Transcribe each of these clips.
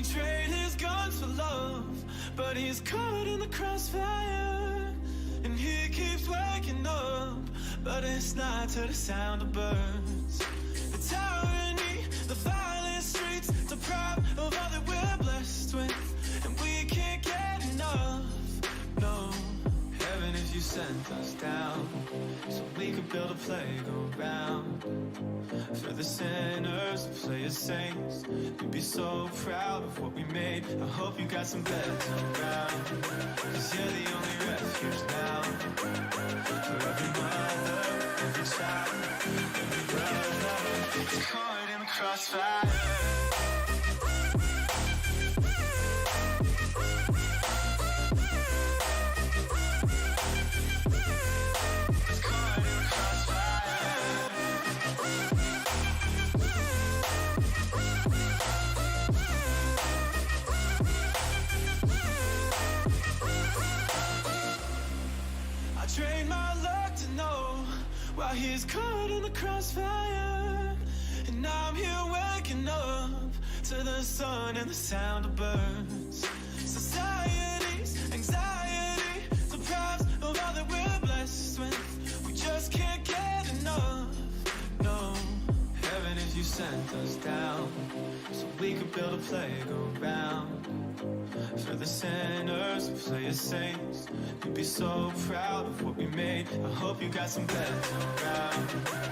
He traded his guns for love, but he's caught in the crossfire. And he keeps waking up, but it's not to the sound of birds. The tyranny, the violent streets, deprived of all that we're blessed with, and we can't get enough. No, heaven, if you sent us down, so we could build a playground for the sinners to play as saints. You'd be so proud of what we made. I hope you got some beds around, 'cause you're the only refuge now for every mother, every child, every brother caught in the crossfire. Train my luck to know while he's caught in the crossfire. And I'm here waking up to the sun and the sound of birds. Society's anxiety deprives of all that we're blessed with. We just can't get enough. No, heaven, if you sent us down, so we could build a playground for the sinners who play as saints. You'd be so proud of what we made. I hope you got some beds around,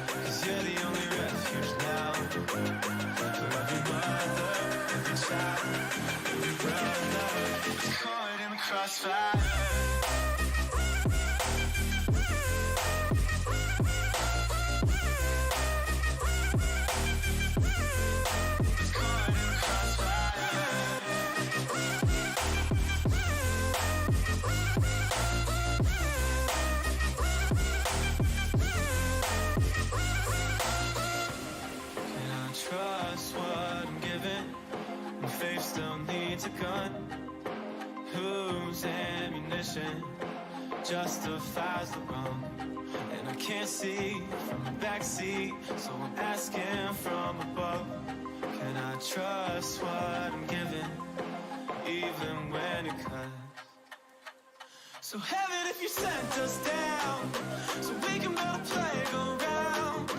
'cause you're the only refuge now for every mother, every child, every brother caught in the crossfire. Trust what I'm given. My faith still needs a gun. Whose ammunition justifies the wrong? And I can't see from the backseat, so I'm asking from above. Can I trust what I'm given, even when it cuts? So heaven, if you sent us down, so we can build a playground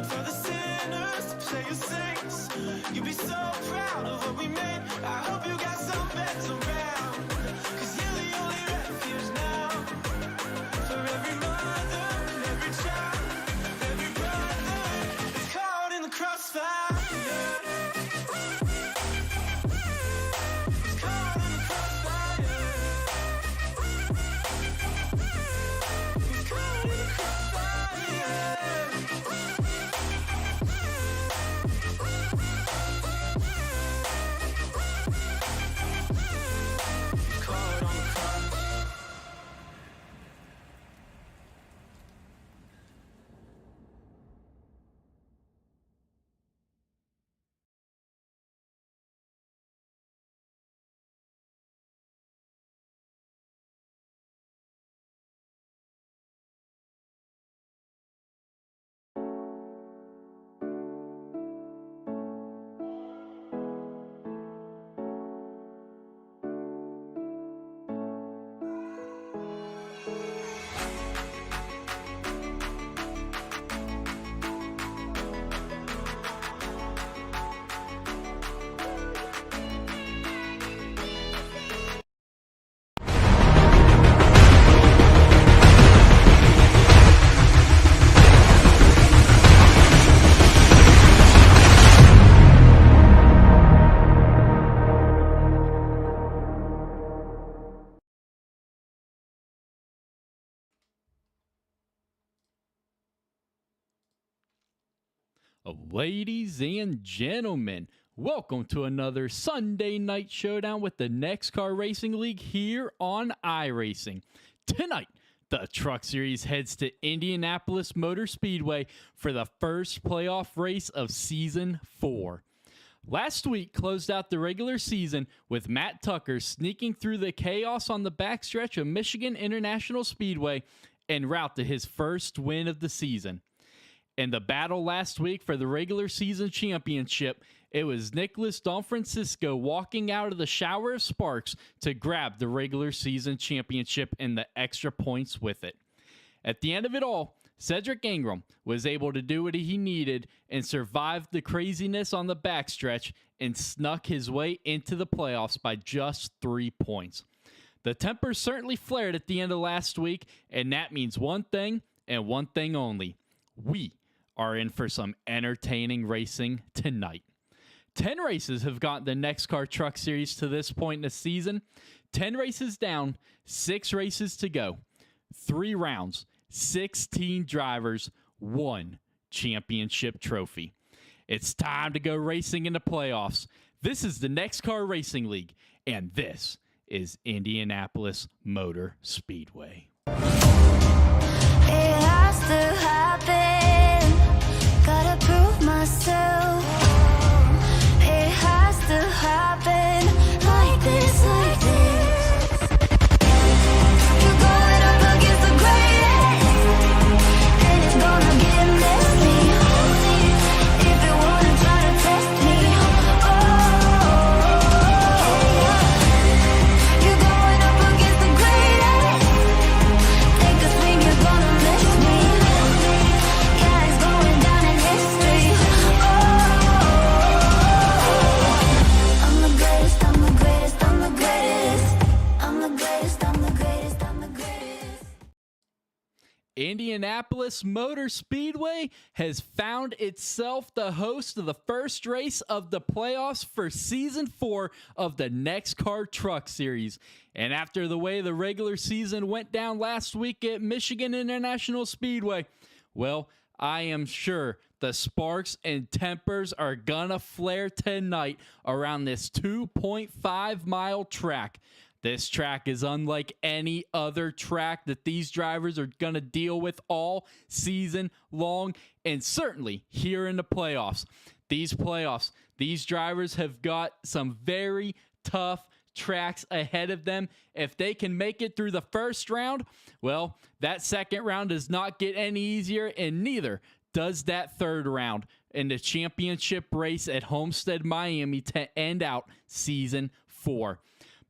for the sinners to play as saints. You'd be so proud of what we made. I hope you got some beds around, 'cause you're the only refuge now for every mother, every child, every brother is caught in the crossfire. Ladies and gentlemen, welcome to another Sunday night showdown with the NEXXTCAR Racing League here on iRacing. Tonight, the Truck Series heads to Indianapolis Motor Speedway for the first playoff race of Season 4. Last week closed out the regular season with Matt Tucker sneaking through the chaos on the backstretch of Michigan International Speedway en route to his first win of the season. In the battle last week for the regular season championship, It was Nicholas Don Francisco walking out of the shower of sparks to grab the regular season championship and the extra points with it. At the end of it all, Cedric Ingram was able to do what he needed and survived the craziness on the backstretch and snuck his way into the playoffs by just 3 points. The tempers certainly flared at the end of last week, and that means one thing and one thing only. We are in for some entertaining racing tonight. 10 races have gotten the NEXXTCAR Truck Series to this point in the season. 10 races down, 6 races to go. 3 rounds, 16 drivers, 1 championship trophy. It's time to go racing in the playoffs. This is the NEXXTCAR Racing League, and this is Indianapolis Motor Speedway. It has to happen. Gotta prove myself. It has to happen like this, like this. You're going up against the greatest, and it's gonna get messy. If you wanna try to test me, you're going up against the greatest. Take a swing, you're gonna miss me. Yeah, it's going down in history. I'm the greatest, I'm the greatest, I'm the greatest. I'm the greatest, I'm the greatest, I'm the greatest. Indianapolis Motor Speedway has found itself the host of the first race of the playoffs for Season 4 of the NEXXTCAR Truck Series. And after the way the regular season went down last week at Michigan International Speedway, well, I am sure the sparks and tempers are gonna flare tonight around this 2.5-mile track. This track is unlike any other track that these drivers are going to deal with all season long, and certainly here in the playoffs. These drivers have got some very tough tracks ahead of them. If they can make it through the first round, well, that second round does not get any easier, and neither does that third round in the championship race at Homestead, Miami to end out Season 4.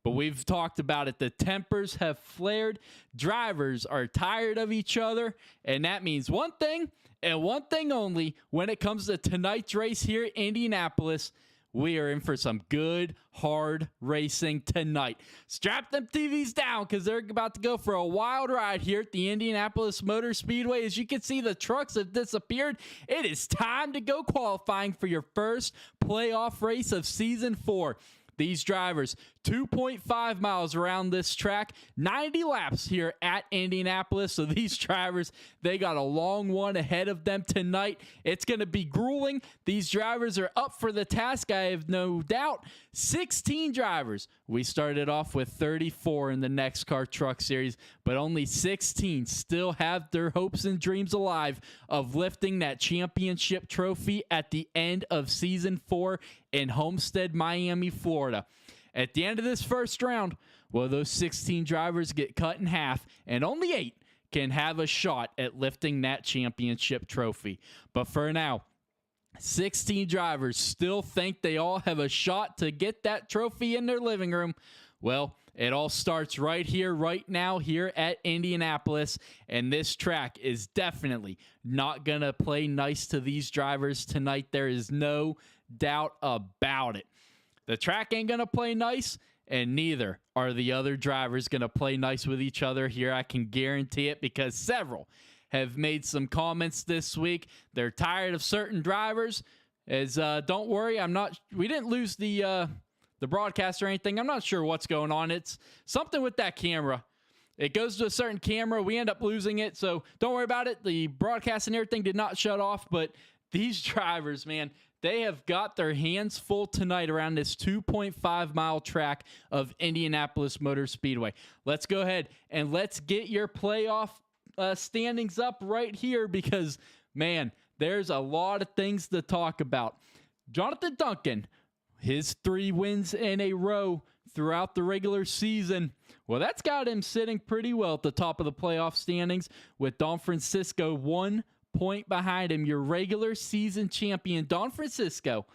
But we've talked about it. The tempers have flared. Drivers are tired of each other. And that means one thing and one thing only when it comes to tonight's race here at Indianapolis. We are in for some good, hard racing tonight. Strap them TVs down because they're about to go for a wild ride here at the Indianapolis Motor Speedway. As you can see, the trucks have disappeared. It is time to go qualifying for your first playoff race of Season 4. These drivers, 2.5 miles around this track, 90 laps here at Indianapolis. So these drivers, they got a long one ahead of them tonight. It's going to be grueling. These drivers are up for the task, I have no doubt. 16 drivers. We started off with 34 in the NEXXTCAR Truck Series, but only 16 still have their hopes and dreams alive of lifting that championship trophy at the end of Season 4 in Homestead, Miami, Florida. At the end of this first round, well, those 16 drivers get cut in half, and only 8 can have a shot at lifting that championship trophy. But for now, 16 drivers still think they all have a shot to get that trophy in their living room. Well, it all starts right here, right now, here at Indianapolis, and this track is definitely not going to play nice to these drivers tonight. There is no doubt about it. The track ain't going to play nice, and neither are the other drivers going to play nice with each other here. I can guarantee it because several have made some comments this week. They're tired of certain drivers. Don't worry, we didn't lose the broadcast or anything. I'm not sure what's going on. It's something with that camera. It goes to a certain camera. We end up losing it, so don't worry about it. The broadcast and everything did not shut off, but these drivers, man, they have got their hands full tonight around this 2.5-mile track of Indianapolis Motor Speedway. Let's go ahead and let's get your playoff standings up right here because, man, there's a lot of things to talk about. Jonathan Duncan, his 3 wins in a row throughout the regular season. Well, that's got him sitting pretty well at the top of the playoff standings with Don Francisco 1 point behind him. Your regular season champion, Don Francisco,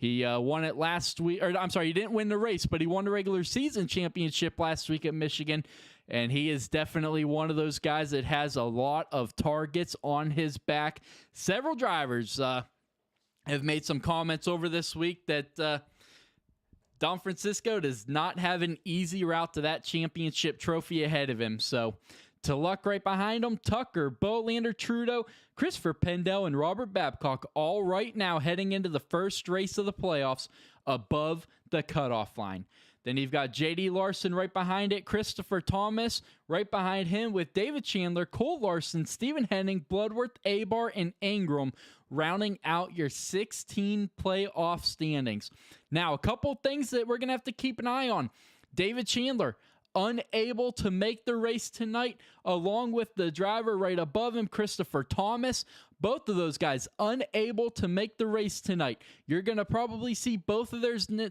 He won it last week, or I'm sorry, he didn't win the race, but he won the regular season championship last week at Michigan. And he is definitely one of those guys that has a lot of targets on his back. Several drivers have made some comments over this week that Don Francisco does not have an easy route to that championship trophy ahead of him. So to luck right behind him, Tucker, Bolander, Trudeau, Christopher Pendell, and Robert Babcock all right now heading into the first race of the playoffs above the cutoff line. Then you've got J.D. Larson right behind it, Christopher Thomas right behind him with David Chandler, Cole Larson, Stephen Henning, Bloodworth, Abar, and Ingram rounding out your 16 playoff standings. Now, a couple things that we're going to have to keep an eye on. David Chandler, unable to make the race tonight, along with the driver right above him, Christopher Thomas. Both of those guys unable to make the race tonight. You're going to probably see both of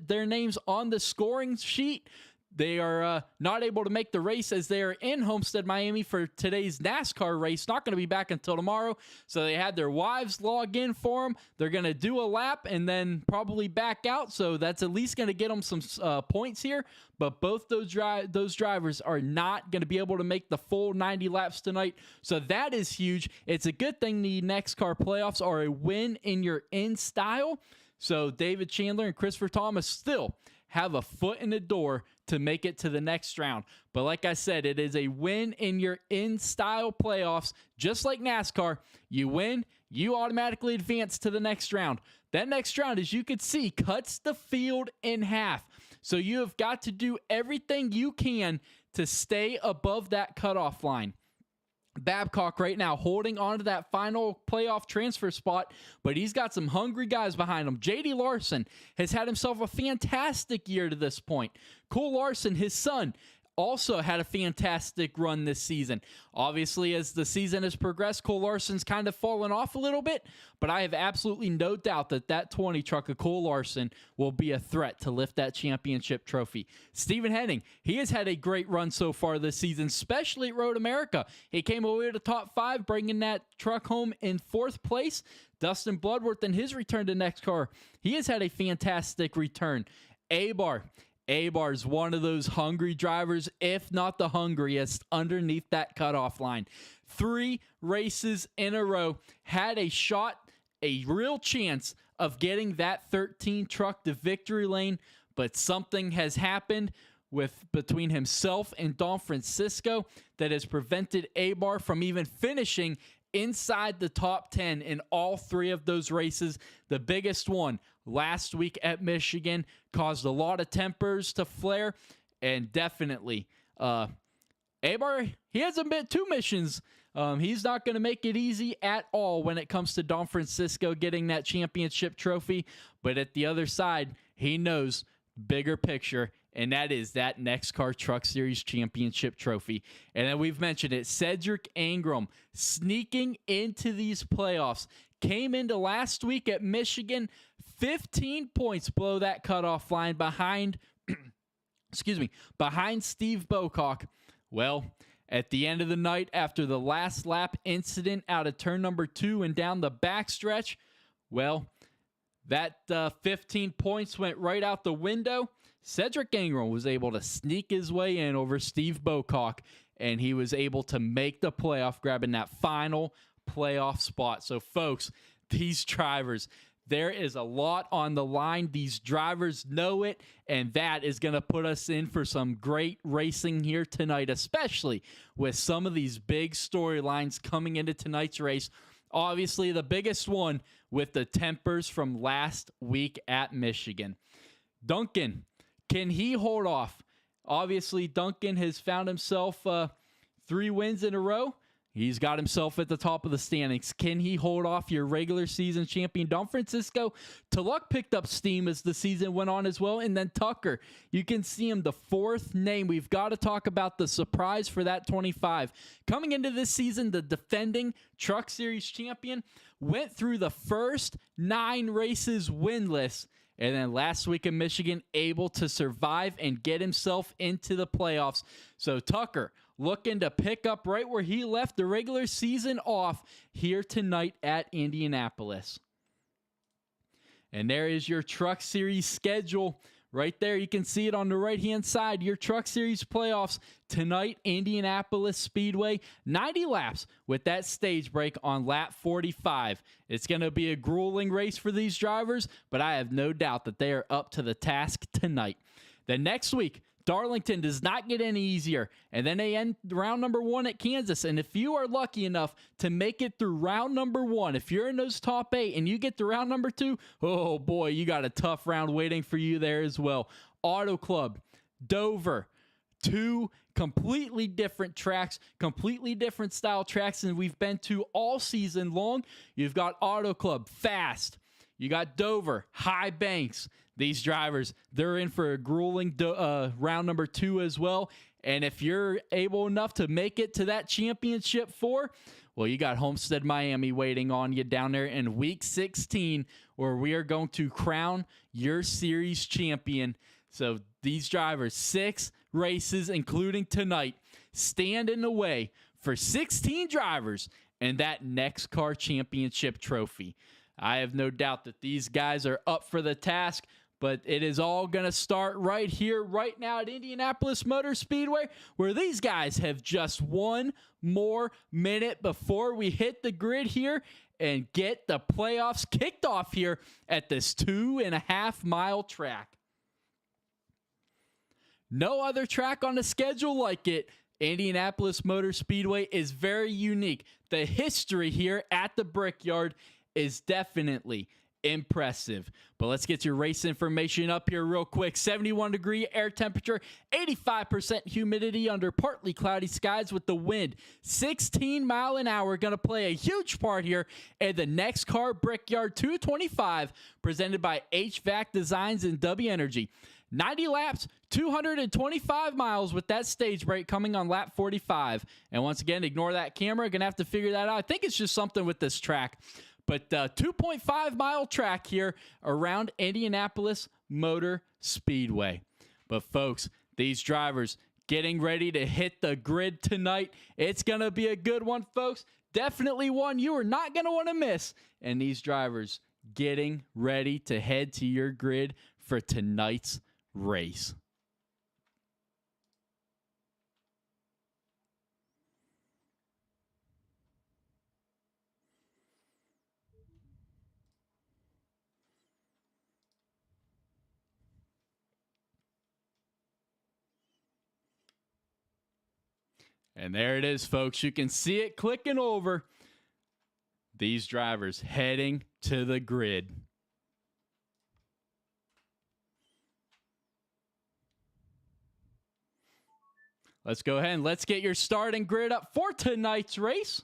their names on the scoring sheet. They are not able to make the race as they are in Homestead, Miami for today's NASCAR race. Not going to be back until tomorrow. So they had their wives log in for them. They're going to do a lap and then probably back out. So that's at least going to get them some points here. But both those drivers are not going to be able to make the full 90 laps tonight. So that is huge. It's a good thing the NEXXTCAR playoffs are a win in your in style. So David Chandler and Christopher Thomas still have a foot in the door to make it to the next round. But like I said, it is a win in your in-style playoffs. Just like NASCAR, you win, you automatically advance to the next round. That next round, as you can see, cuts the field in half. So you have got to do everything you can to stay above that cutoff line. Babcock right now holding on to that final playoff transfer spot, but he's got some hungry guys behind him. J.D. Larson has had himself a fantastic year to this point. Cole Larson, his son, also had a fantastic run this season. Obviously, as the season has progressed, Cole Larson's kind of fallen off a little bit, but I have absolutely no doubt that that 20 truck of Cole Larson will be a threat to lift that championship trophy. Stephen Henning, he has had a great run so far this season, especially at Road America. He came away to the top 5, bringing that truck home in 4th place. Dustin Bloodworth in his return to NEXXTCAR, he has had a fantastic return. Abar is one of those hungry drivers, if not the hungriest, underneath that cutoff line. 3 races in a row, had a shot, a real chance of getting that 13 truck to victory lane, but something has happened between himself and Don Francisco that has prevented Abar from even finishing inside the top 10 in all 3 of those races. The biggest one last week at Michigan caused a lot of tempers to flare, and definitely Abar, he hasn't been 2 missions. He's not going to make it easy at all when it comes to Don Francisco getting that championship trophy, but at the other side, he knows bigger picture, and that is that NEXXTCAR Truck Series Championship trophy. And then we've mentioned it, Cedric Ingram sneaking into these playoffs. Came into last week at Michigan, 15 points below that cutoff line behind, behind Steve Bocock. Well, at the end of the night, after the last lap incident out of turn number 2 and down the backstretch, well, that 15 points went right out the window. Cedric Ingram was able to sneak his way in over Steve Bocock, and he was able to make the playoff, grabbing that final playoff spot. So, folks, these drivers, there is a lot on the line. These drivers know it, and that is going to put us in for some great racing here tonight, especially with some of these big storylines coming into tonight's race. Obviously, the biggest one with the tempers from last week at Michigan. Duncan, can he hold off? Obviously, Duncan has found himself 3 wins in a row. He's got himself at the top of the standings. Can he hold off your regular season champion, Don Francisco? Tulloch picked up steam as the season went on as well. And then Tucker, you can see him, the 4th name. We've got to talk about the surprise for that 25. Coming into this season, the defending Truck Series champion went through the first 9 races winless. And then last week in Michigan, able to survive and get himself into the playoffs. So Tucker looking to pick up right where he left the regular season off here tonight at Indianapolis. And there is your Truck Series schedule. Right there, you can see it on the right-hand side. Your Truck Series playoffs tonight, Indianapolis Speedway. 90 laps with that stage break on lap 45. It's going to be a grueling race for these drivers, but I have no doubt that they are up to the task tonight. Then next week, Darlington does not get any easier, and then they end round number 1 at Kansas. And if you are lucky enough to make it through round number 1, if you're in those top 8 and you get to round number 2, oh boy, you got a tough round waiting for you there as well. Auto Club, Dover, 2 completely different tracks, completely different style tracks than we've been to all season long. You've got Auto Club, fast. You got Dover, high banks. These drivers, they're in for a grueling round number 2 as well. And if you're able enough to make it to that championship 4, well, you got Homestead Miami waiting on you down there in week 16, where we are going to crown your series champion. So these drivers, 6 races, including tonight, stand in the way for 16 drivers and that NEXXTCAR Championship trophy. I have no doubt that these guys are up for the task, but it is all going to start right here, right now at Indianapolis Motor Speedway, where these guys have just one more minute before we hit the grid here and get the playoffs kicked off here at this 2.5-mile track. No other track on the schedule like it. Indianapolis Motor Speedway is very unique. The history here at the Brickyard is definitely impressive. But let's get your race information up here real quick. 71-degree air temperature, 85% humidity under partly cloudy skies with the wind 16 mile an hour. Going to play a huge part here in the NEXXTCAR Brickyard 225 presented by HVAC Designs and W Energy. 90 laps, 225 miles with that stage break coming on lap 45. And once again, ignore that camera. Going to have to figure that out. I think it's just something with this track. But 2.5-mile track here around Indianapolis Motor Speedway. But folks, these drivers getting ready to hit the grid tonight. It's going to be a good one, folks. Definitely one you are not going to want to miss. And these drivers getting ready to head to your grid for tonight's race. And there it is, folks. You can see it clicking over. These drivers heading to the grid. Let's go ahead and let's get your starting grid up for tonight's race.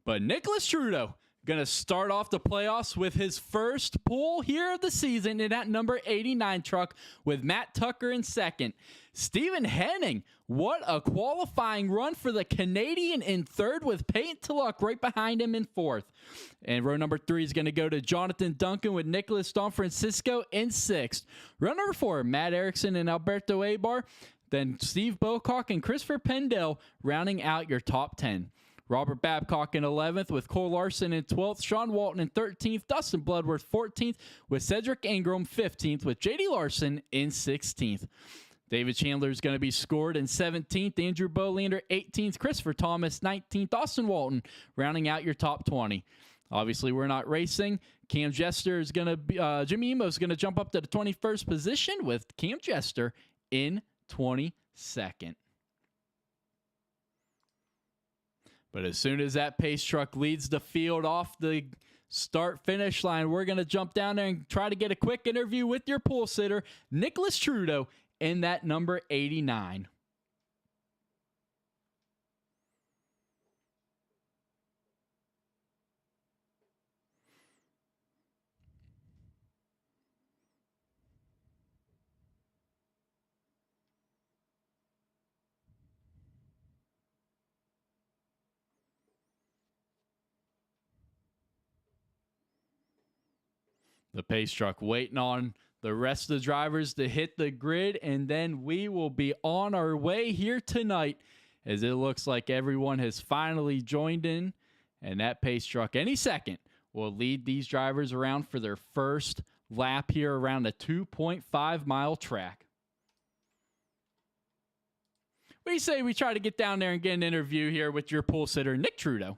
But Nicholas Trudeau going to start off the playoffs with his first pole here of the season in that number 89 truck with Matt Tucker in second. Stephen Henning, what a qualifying run for the Canadian in third with Peyton Tulloch right behind him in fourth. And row number 3 is going to go to Jonathan Duncan with Nicholas Don Francisco in sixth. Row number 4, Matt Erickson and Alberto Abar. Then Steve Bocock and Christopher Pendell rounding out your top 10. Robert Babcock in 11th with Cole Larson in 12th. Sean Walton in 13th. Dustin Bloodworth 14th with Cedric Ingram 15th with J.D. Larson in 16th. David Chandler is going to be scored in 17th. Andrew Bolander 18th. Christopher Thomas 19th. Austin Walton rounding out your top 20. Obviously, we're not racing. Cam Jester is going to be, Jimmy Emo is going to jump up to the 21st position with Cam Jester in 22nd. But as soon as that pace truck leads the field off the start-finish line, we're going to jump down there and try to get a quick interview with your pole sitter, Nicholas Trudeau, in that number 89. The pace truck waiting on the rest of the drivers to hit the grid, and then we will be on our way here tonight as it looks like everyone has finally joined in And that pace truck any second will lead these drivers around for their first lap here around a 2.5-mile track. What do you say we try to get down there and get an interview here with your pole sitter, Nick Trudeau?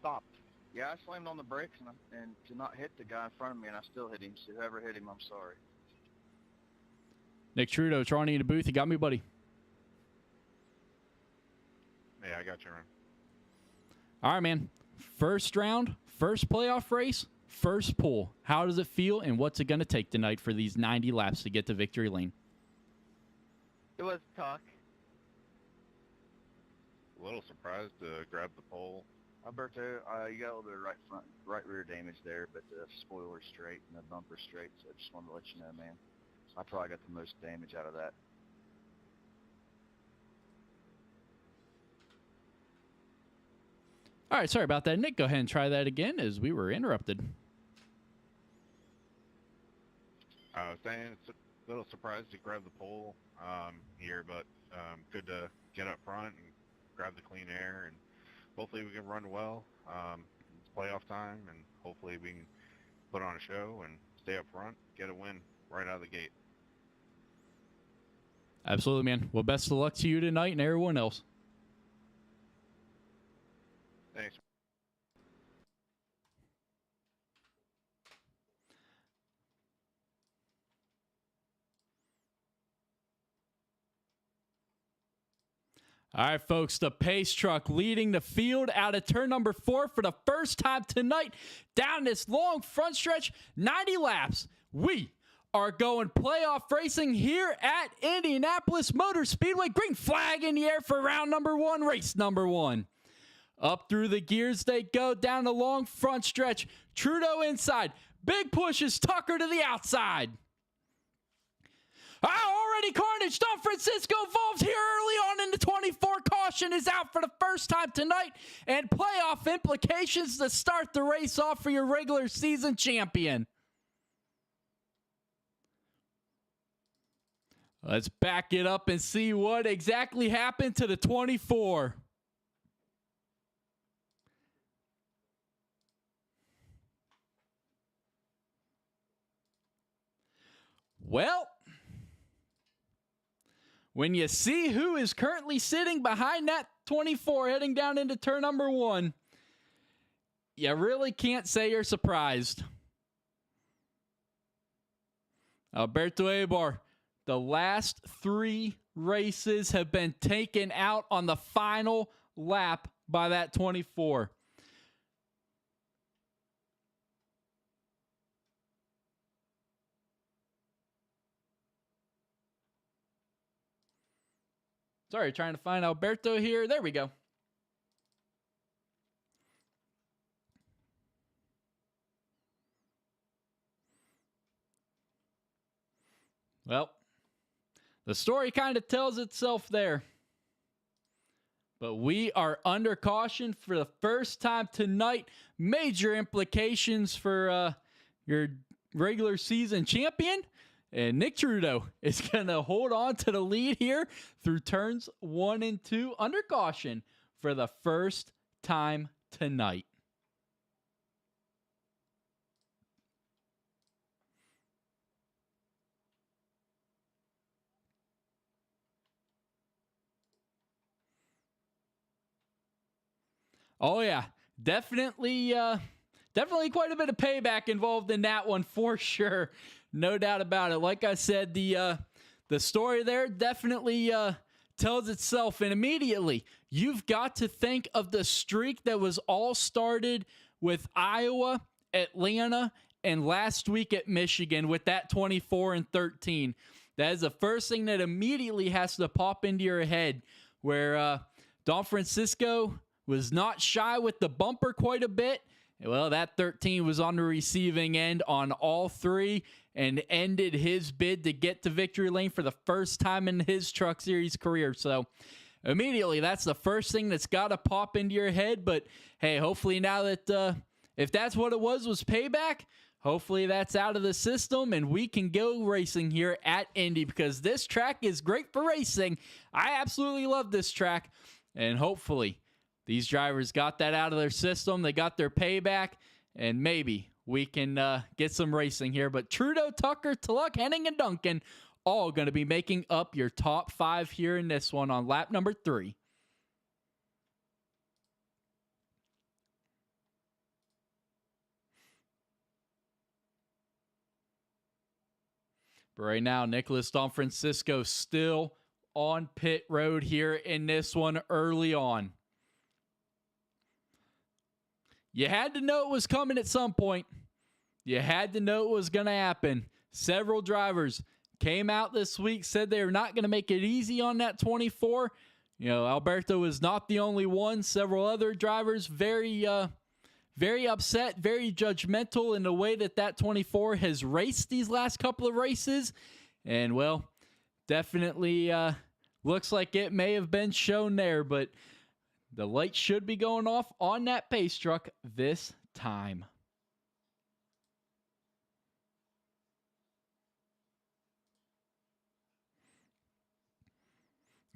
Stopped. Yeah, I slammed on the brakes and to not hit the guy in front of me, and I still hit him. So whoever hit him, I'm sorry. Nick Trudeau, Charlie in the booth. You got me, buddy? Yeah, I got you, man. All right, man. First round, first playoff race, first pole. How does it feel, and what's it going to take tonight for these 90 laps to get to victory lane? It was talk. A little surprised to grab the pole. Alberto, you got a little bit of right rear damage there, but the spoiler's straight and the bumper's straight, so I just wanted to let you know, man. I probably got the most damage out of that. All right, sorry about that, Nick. Go ahead and try that again as we were interrupted. I was saying it's a little surprised to grab the pole here, but good to get up front and grab the clean air, and hopefully we can run well. It's playoff time, and hopefully we can put on a show and stay up front, get a win right out of the gate. Absolutely, man. Well, best of luck to you tonight and everyone else. Thanks. All right, folks, the pace truck leading the field out of turn number 4 for the first time tonight. Down this long front stretch, 90 laps. We are going playoff racing here at Indianapolis Motor Speedway. Green flag in the air for round number 1, race number 1. Up through the gears they go down the long front stretch. Trudeau inside. Big pushes Tucker to the outside. Already carnage. Don Francisco involved here early on in the 24. Caution is out for the first time tonight. And playoff implications to start the race off for your regular season champion. Let's back it up and see what exactly happened to the 24. Well, when you see who is currently sitting behind that 24 heading down into turn number 1, you really can't say you're surprised. Alberto Eibar, the last 3 races have been taken out on the final lap by that 24. Sorry, trying to find Alberto here. There we go. Well, the story kind of tells itself there. But we are under caution for the first time tonight. Major implications for your regular season champion. And Nick Trudeau is going to hold on to the lead here through turns 1 and 2 under caution for the first time tonight. Oh, yeah. Definitely quite a bit of payback involved in that one for sure. No doubt about it. Like I said, the story there definitely tells itself. And immediately, you've got to think of the streak that was all started with Iowa, Atlanta, and last week at Michigan with that 24 and 13. That is the first thing that immediately has to pop into your head, where Don Francisco was not shy with the bumper quite a bit. Well, that 13 was on the receiving end on all 3 and ended his bid to get to victory lane for the first time in his Truck Series career. So immediately, that's the first thing that's got to pop into your head. But hey, hopefully now that if that's what it was payback, hopefully that's out of the system and we can go racing here at Indy, because this track is great for racing. I absolutely love this track, and hopefully these drivers got that out of their system. They got their payback, and maybe we can get some racing here. But Trudeau, Tucker, Tulloch, Henning, and Duncan all going to be making up your top 5 here in this one on lap number 3. But right now, Nicholas Donfrancisco still on pit road here in this one early on. You had to know it was coming at some point. You had to know it was going to happen. Several drivers came out this week, said they were not going to make it easy on that 24. You know, Alberto is not the only one. Several other drivers very upset, very judgmental in the way that 24 has raced these last couple of races. And, well, definitely looks like it may have been shown there, but the light should be going off on that pace truck this time.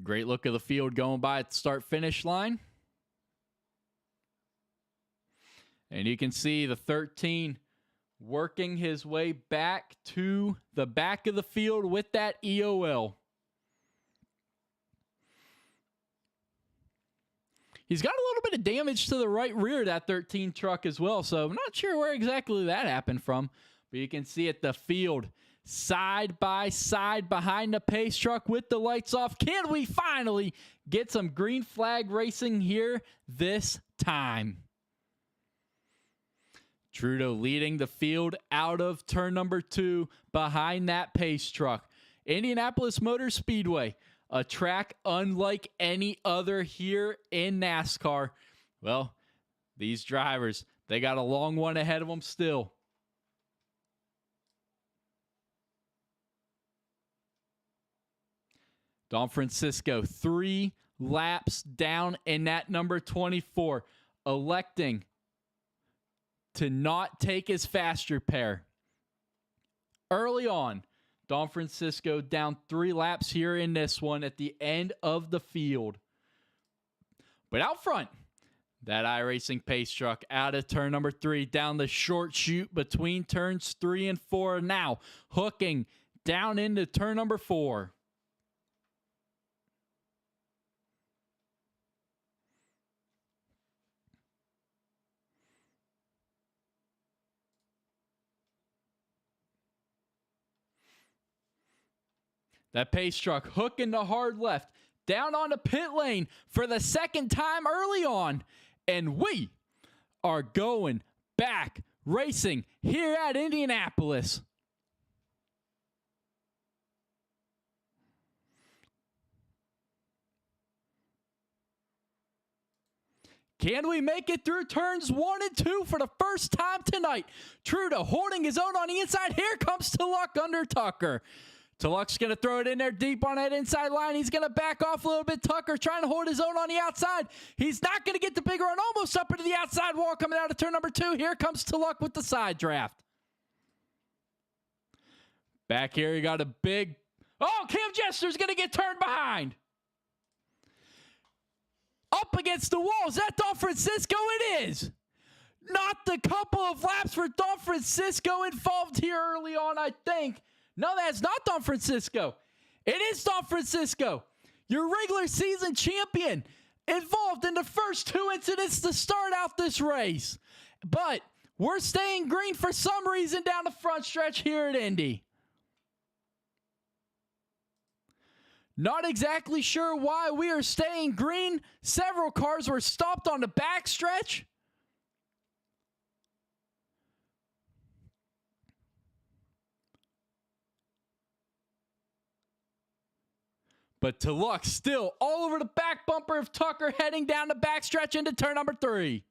Great look of the field going by at the start-finish line. And you can see the 13 working his way back to the back of the field with that EOL. He's got a little bit of damage to the right rear of that 13 truck as well, so I'm not sure where exactly that happened from. But you can see at the field, side by side behind the pace truck with the lights off. Can we finally get some green flag racing here this time? Trudeau leading the field out of turn number 2 behind that pace truck. Indianapolis Motor Speedway, a track unlike any other here in NASCAR. Well, these drivers, they got a long one ahead of them still. Donfrancisco 3 laps down in that number 24, electing to not take his fast repair. Early on, Donfrancisco down 3 laps here in this one at the end of the field. But out front, that iRacing pace truck out of turn number 3 down the short chute between turns 3 and 4. Now hooking down into turn number 4. That pace truck hooking the hard left down on the pit lane for the second time early on. And we are going back racing here at Indianapolis. Can we make it through turns 1 and 2 for the first time tonight? Trudeau holding his own on the inside. Here comes Tulloch under Tucker. Tulloch's going to throw it in there deep on that inside line. He's going to back off a little bit. Tucker trying to hold his own on the outside. He's not going to get the big run. Almost up into the outside wall coming out of turn number 2. Here comes Tulloch with the side draft. Back here, you got a big... Oh, Cam Jester's going to get turned behind. Up against the wall. Is that Donfrancisco? It is. Not the couple of laps for Donfrancisco involved here early on, I think. No, that's not Donfrancisco. It is Donfrancisco, your regular season champion, involved in the first 2 incidents to start out this race. But we're staying green for some reason down the front stretch here at Indy. Not exactly sure why we are staying green. Several cars were stopped on the back stretch. But Tulloch still all over the back bumper of Tucker, heading down the backstretch into turn number 3.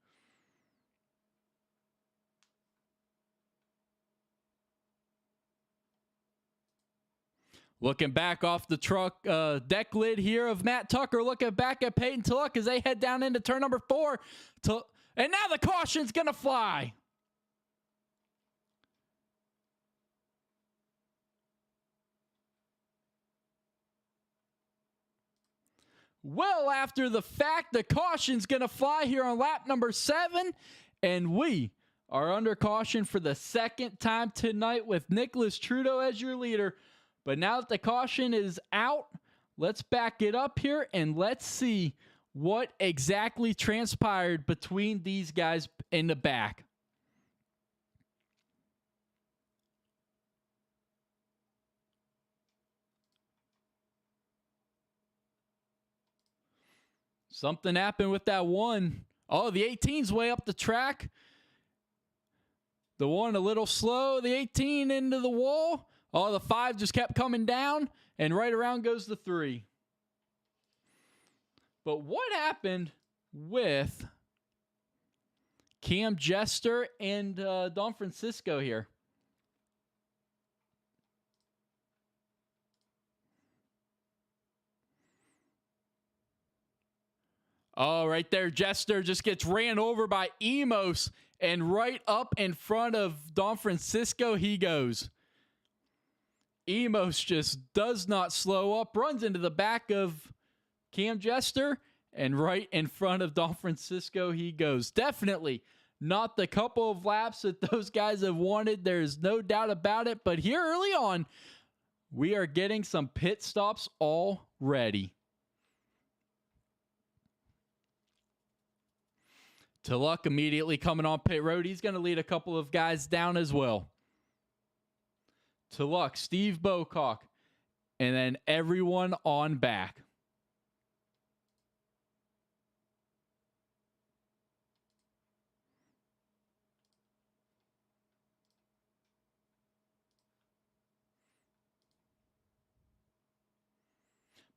Looking back off the truck deck lid here of Matt Tucker, looking back at Peyton Tulloch as they head down into turn number 4. And now the caution's going to fly. well after the fact. The caution's going to fly here on lap number 7, and we are under caution for the second time tonight with Nicholas Trudeau as your leader. But now that the caution is out, let's back it up here and let's see what exactly transpired between these guys in the back. Something happened with that one. Oh, the 18's way up the track. The one a little slow. The 18 into the wall. Oh, the 5 just kept coming down. And right around goes the 3. But what happened with Cam Jester and Don Francisco here? Oh, right there, Jester just gets ran over by Emos, and right up in front of Don Francisco he goes. Emos just does not slow up, runs into the back of Cam Jester, and right in front of Don Francisco he goes. Definitely not the couple of laps that those guys have wanted. There's no doubt about it. But here early on, we are getting some pit stops already. To Luck immediately coming on pit road. He's going to lead a couple of guys down as well. To Luck, Steve Bocock, and then everyone on back.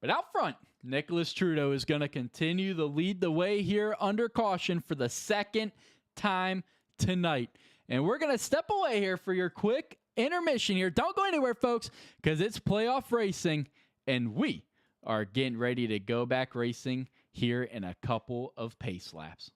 But out front, Nicholas Trudeau is going to continue to lead the way here under caution for the second time tonight. And we're going to step away here for your quick intermission here. Don't go anywhere, folks, because it's playoff racing, and we are getting ready to go back racing here in a couple of pace laps.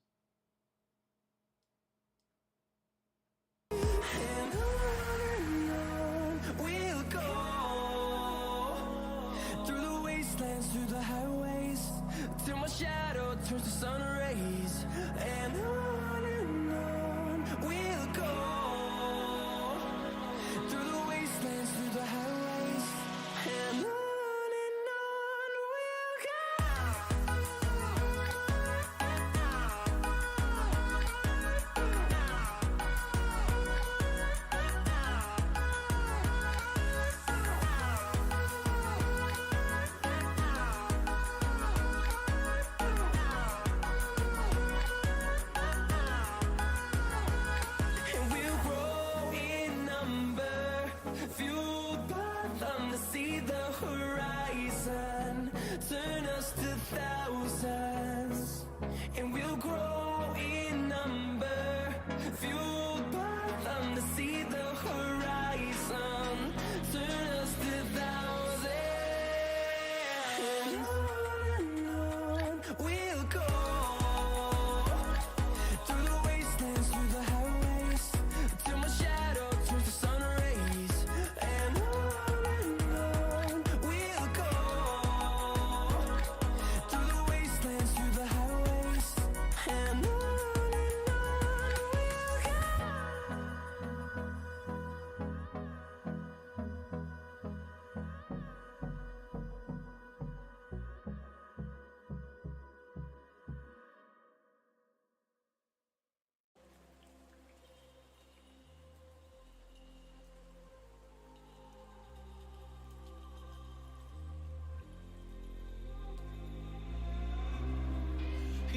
Shadow turns to sun rays, and on we'll go through the wastelands, through the highways, and on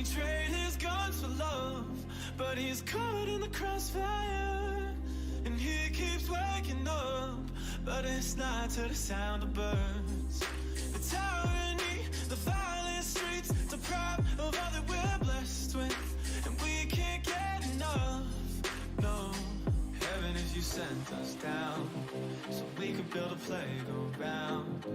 he traded his guns for love, but he's caught in the crossfire, and he keeps waking up, but it's not to the sound of birds. The tyranny, the violent streets, deprived of all that we're blessed with, and we can't get enough. No, heaven, if you sent us down, so we could build a playground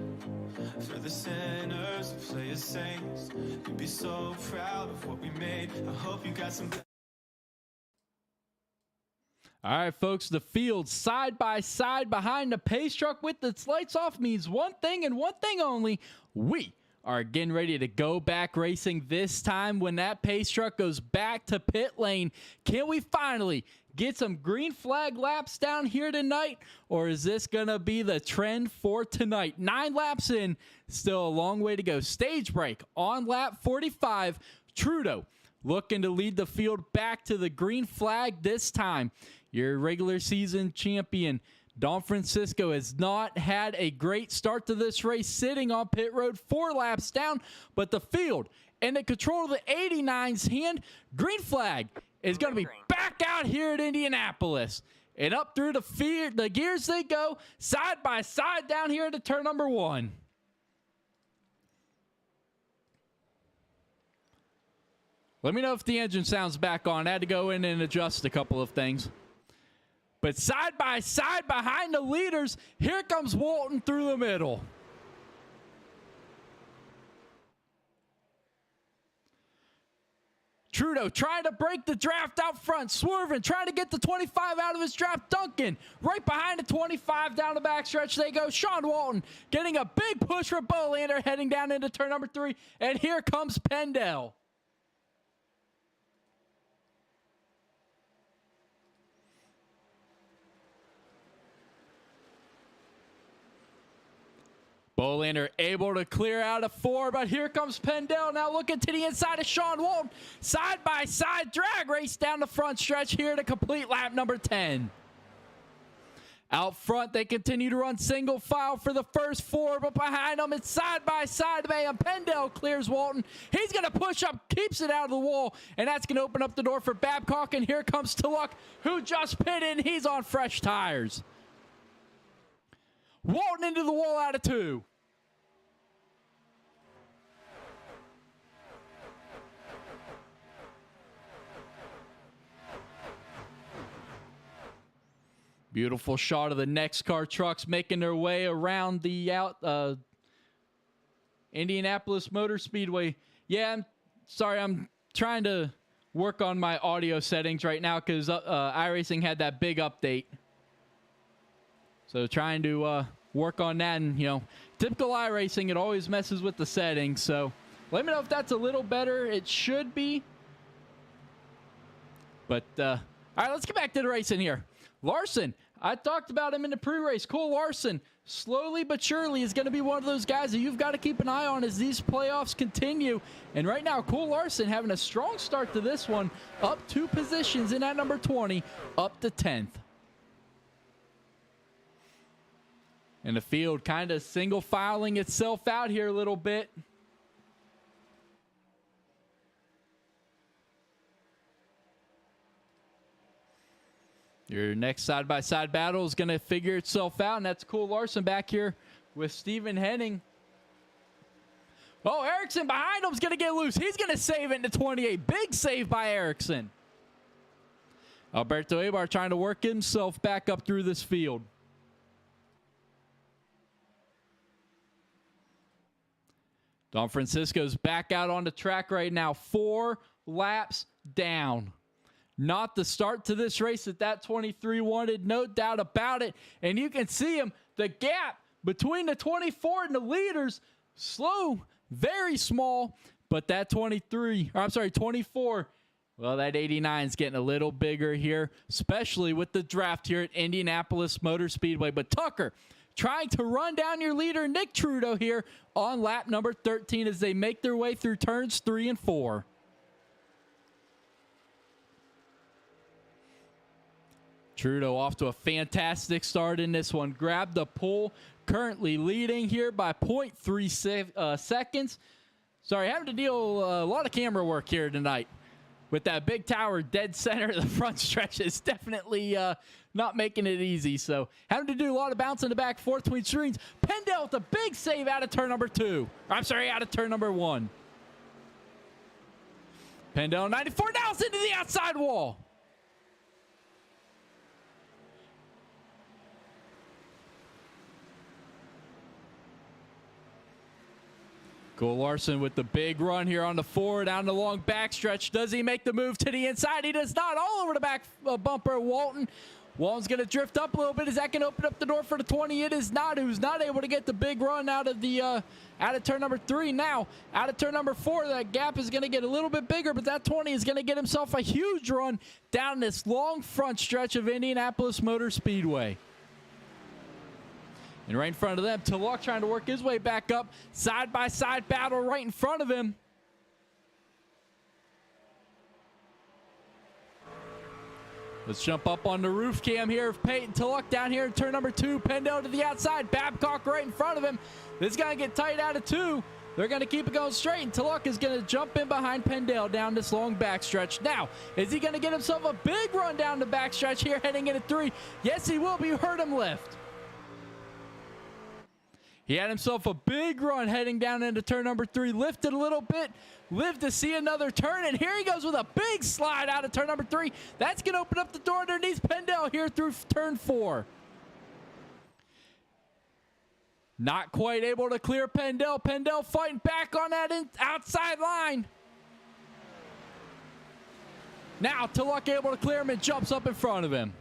for the sinners who play as saints. You'd be so proud of what we made. I hope you got some. All right, folks, the field side by side behind the pace truck with its lights off means one thing and one thing only. We are getting ready to go back racing this time when that pace truck goes back to pit lane. Can we finally get some green flag laps down here tonight, or is this going to be the trend for tonight? 9 laps in, still a long way to go. Stage break on lap 45. Trudeau looking to lead the field back to the green flag this time. Your regular season champion, Don Francisco, has not had a great start to this race, sitting on pit road 4 laps down, but the field and the control of the 89's hand. Green flag is going to be back out here at Indianapolis. And up through the gears they go, side by side down here into turn number 1. Let me know if the engine sounds back on. I had to go in and adjust a couple of things. But side by side behind the leaders, here comes Walton through the middle. Trudeau trying to break the draft out front, swerving, trying to get the 25 out of his draft. Duncan right behind the 25 down the backstretch they go. Sean Walton getting a big push from Bolander heading down into turn number 3. And here comes Pendel. Bolander able to clear out of 4, but here comes Pendel now looking to the inside of Sean Walton. Side by side drag race down the front stretch here to complete lap number 10. Out front, they continue to run single file for the first 4, but behind them it's side by side. And Pendel clears Walton. He's going to push up, keeps it out of the wall, and that's going to open up the door for Babcock. And here comes Tulloch, who just pitted, and he's on fresh tires. Walton into the wall out of 2. Beautiful shot of the NEXXTCAR trucks making their way around the Indianapolis Motor Speedway. Yeah, I'm sorry, I'm trying to work on my audio settings right now because iRacing had that big update. So trying to work on that, and typical iRacing, it always messes with the settings. So let me know if that's a little better. It should be. But all right, let's get back to the racing here. Larson, I talked about him in the pre-race. Cole Larson, slowly but surely, is going to be one of those guys that you've got to keep an eye on as these playoffs continue. And right now, Cole Larson having a strong start to this one, up 2 positions in that number 20, up to 10th. And the field kind of single filing itself out here a little bit. Your next side-by-side battle is going to figure itself out, and that's Cole Larson back here with Stephen Henning. Oh, Erickson behind him is going to get loose. He's going to save it into 28. Big save by Erickson. Alberto Abar trying to work himself back up through this field. Don Francisco's back out on the track right now. 4 laps down. Not the start to this race that 23 wanted, no doubt about it. And you can see him, the gap between the 24 and the leaders, slow, very small. But that 24, well, that 89 is getting a little bigger here, especially with the draft here at Indianapolis Motor Speedway. But Tucker trying to run down your leader, Nick Trudeau, here on lap number 13 as they make their way through turns 3 and 4. Trudeau off to a fantastic start in this one. Grabbed the pole, currently leading here by 0.3 seconds. Sorry, having to deal a lot of camera work here tonight. With that big tower dead center of the front stretch is definitely not making it easy. So having to do a lot of bouncing the back forth between screens. Pendel with a big save out of turn number 2. Out of turn number 1. Pendel 94 now it's into the outside wall. Cole Larson with the big run here on the 4 down the long backstretch. Does he make the move to the inside? He does not. All over the back bumper. Walton Wall's going to drift up a little bit. Is that going to open up the door for the 20? It is not. Who's not able to get the big run out of the out of turn number 3. Now, out of turn number 4, that gap is going to get a little bit bigger, but that 20 is going to get himself a huge run down this long front stretch of Indianapolis Motor Speedway. And right in front of them, Tulloch trying to work his way back up. Side-by-side battle right in front of him. Let's jump up on the roof cam here of Peyton Tulloch down here in turn number 2. Pendel to the outside. Babcock right in front of him. This is going to get tight out of 2. They're going to keep it going straight, and Tulloch is going to jump in behind Pendel down this long backstretch. Now, is he going to get himself a big run down the backstretch here heading into 3? Yes, he will, but you heard him lift. He had himself a big run heading down into turn number 3. Lifted a little bit. Lived to see another turn. And here he goes with a big slide out of turn number 3. That's going to open up the door underneath Pendel here through turn 4. Not quite able to clear Pendel. Pendel fighting back on that outside line. Now Tulloch able to clear him and jumps up in front of him.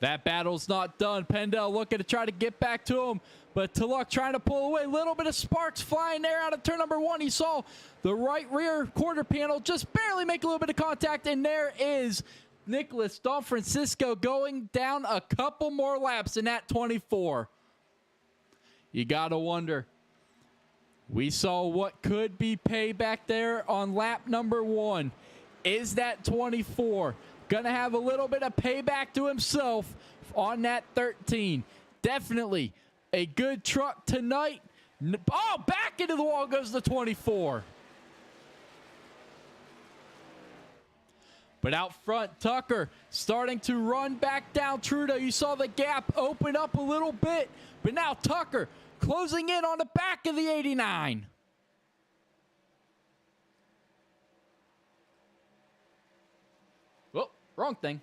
That battle's not done. Pendel looking to try to get back to him, but Tulloch trying to pull away. Little bit of sparks flying there out of turn number 1. He saw the right rear quarter panel just barely make a little bit of contact, and there is Nicholas Don Francisco going down a couple more laps in that 24. You got to wonder. We saw what could be payback there on lap number 1. Is that 24 going to have a little bit of payback to himself on that 13? Definitely a good truck tonight. Oh, back into the wall goes the 24. But out front, Tucker starting to run back down Trudeau. You saw the gap open up a little bit, but now Tucker closing in on the back of the 89. Oh, wrong thing.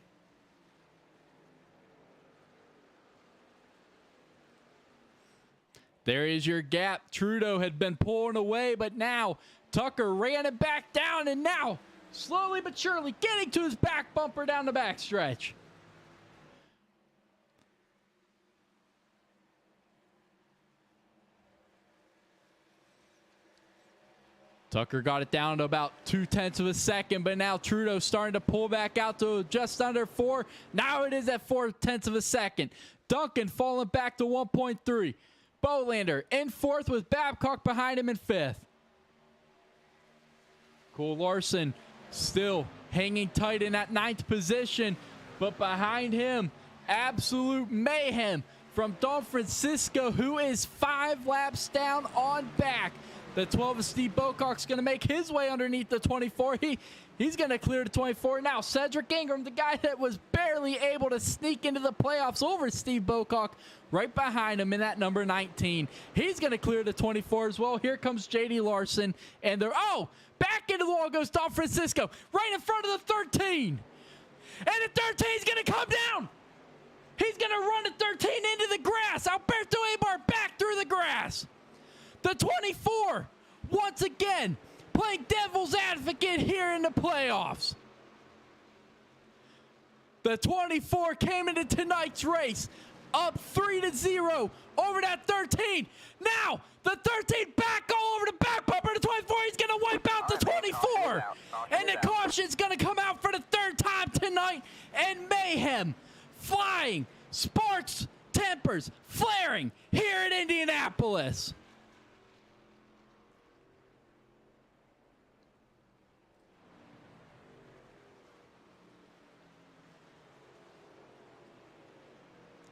There is your gap. Trudeau had been pulling away, but now Tucker ran it back down, and now slowly but surely getting to his back bumper down the backstretch. Tucker got it down to about 0.2 of a second, but now Trudeau starting to pull back out to just under 4. Now it is at 0.4 of a second. Duncan falling back to 1.3. Bolander in 4th with Babcock behind him in 5th. Cole Larson still hanging tight in that 9th position, but behind him, absolute mayhem from Don Francisco, who is 5 laps down on back. The 12 of Steve Bocock's going to make his way underneath the 24. He's going to clear the 24. Now, Cedric Ingram, the guy that was barely able to sneak into the playoffs over Steve Bocock, right behind him in that number 19. He's going to clear the 24 as well. Here comes J.D. Larson. And they're, back into the wall goes Don Francisco, right in front of the 13. And the 13 is going to come down. He's going to run the 13 into the grass. Alberto Abar back through the grass. The 24, once again, playing devil's advocate here in the playoffs. The 24 came into tonight's race up 3-0 over that 13. Now, the 13 back all over the back bumper. The 24, he's going to wipe out the 24. And the caution's going to come out for the 3rd time tonight. And mayhem, flying, sparks, tempers, flaring here in Indianapolis.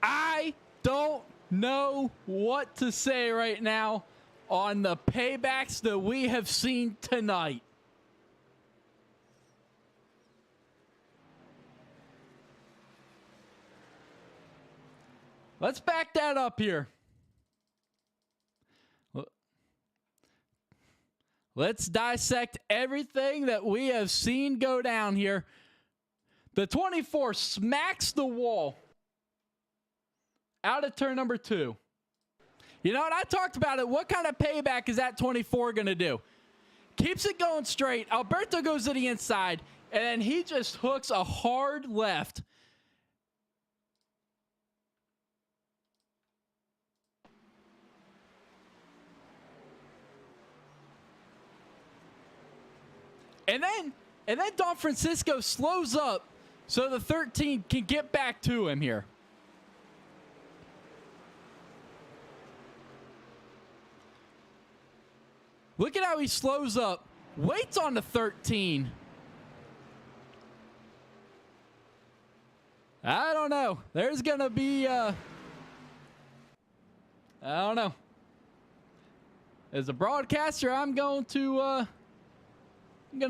I don't know what to say right now on the paybacks that we have seen tonight. Let's back that up here. Let's dissect everything that we have seen go down here. The 24 smacks the wall out of turn number 2. You know what? I talked about it. What kind of payback is that 24 going to do? Keeps it going straight. Alberto goes to the inside. And then he just hooks a hard left. And then Don Francisco slows up so the 13 can get back to him here. Look at how he slows up, waits on the 13. I don't know. There's going to be, I don't know. As a broadcaster, I'm going to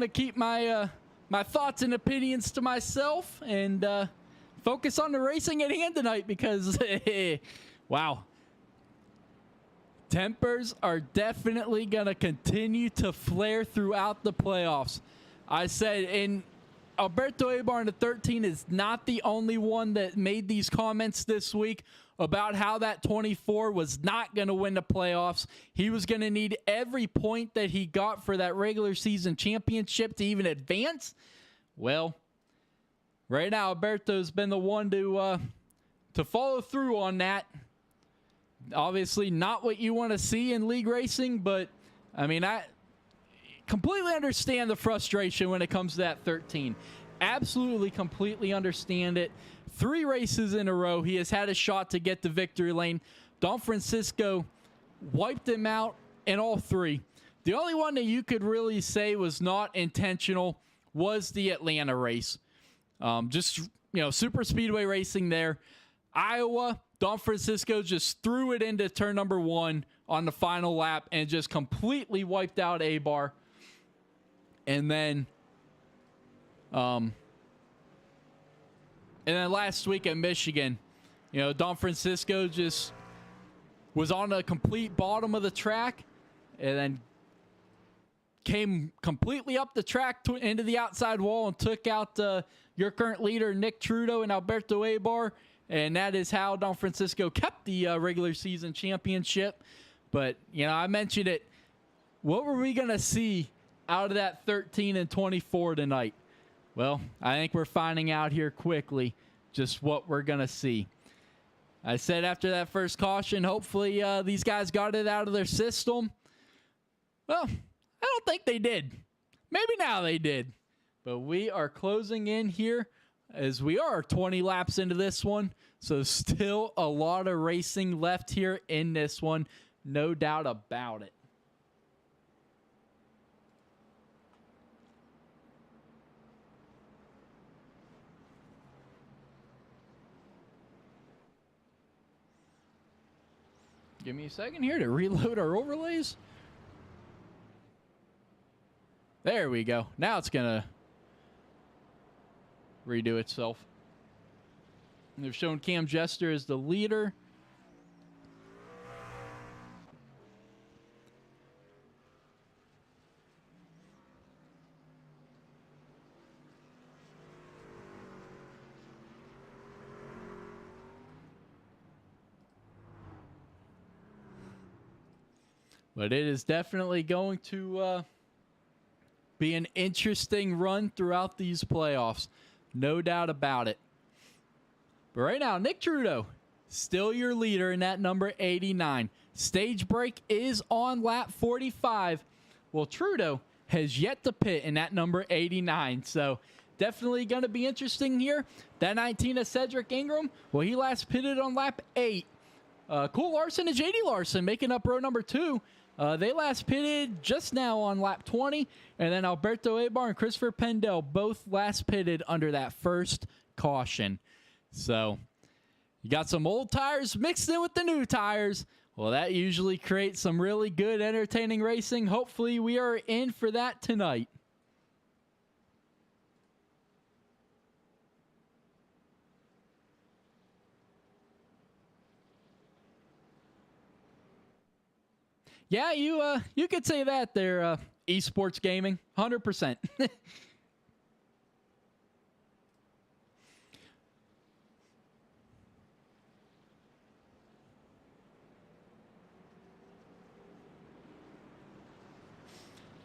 keep my my thoughts and opinions to myself and focus on the racing at hand tonight because, wow. Tempers are definitely going to continue to flare throughout the playoffs. I said, and Alberto Eibar in the 13 is not the only one that made these comments this week about how that 24 was not going to win the playoffs. He was going to need every point that he got for that regular season championship to even advance. Well, right now, Alberto's been the one to follow through on that. Obviously not what you want to see in league racing, but I mean, I completely understand the frustration when it comes to that 13. Absolutely, completely understand it. 3 races in a row, he has had a shot to get to victory lane. Don Francisco wiped him out in all 3. The only one that you could really say was not intentional was the Atlanta race. Super speedway racing there. Iowa, Don Francisco just threw it into turn number 1 on the final lap and just completely wiped out Eibar. And then last week at Michigan, Don Francisco just was on the complete bottom of the track and then came completely up the track into the outside wall and took out your current leader, Nick Trudeau and Alberto Eibar. And that is how Don Francisco kept the regular season championship. But, I mentioned it. What were we going to see out of that 13 and 24 tonight? Well, I think we're finding out here quickly just what we're going to see. I said after that first caution, hopefully these guys got it out of their system. Well, I don't think they did. Maybe now they did. But we are closing in here as we are 20 laps into this one. So still a lot of racing left here in this one. No doubt about it. Give me a second here to reload our overlays. There we go. Now it's going to redo itself. And they've shown Cam Jester as the leader. But it is definitely going to be an interesting run throughout these playoffs. No doubt about it. But right now, Nick Trudeau, still your leader in that number 89. Stage break is on lap 45. Well, Trudeau has yet to pit in that number 89. So definitely going to be interesting here. That 19 of Cedric Ingram, well, he last pitted on lap 8. Cole Larson and JD Larson making up row number 2. They last pitted just now on lap 20. And then Alberto Eibar and Christopher Pendel both last pitted under that first caution. So you got some old tires mixed in with the new tires. Well, that usually creates some really good, entertaining racing. Hopefully we are in for that tonight. Yeah, you could say that there, esports gaming, 100%.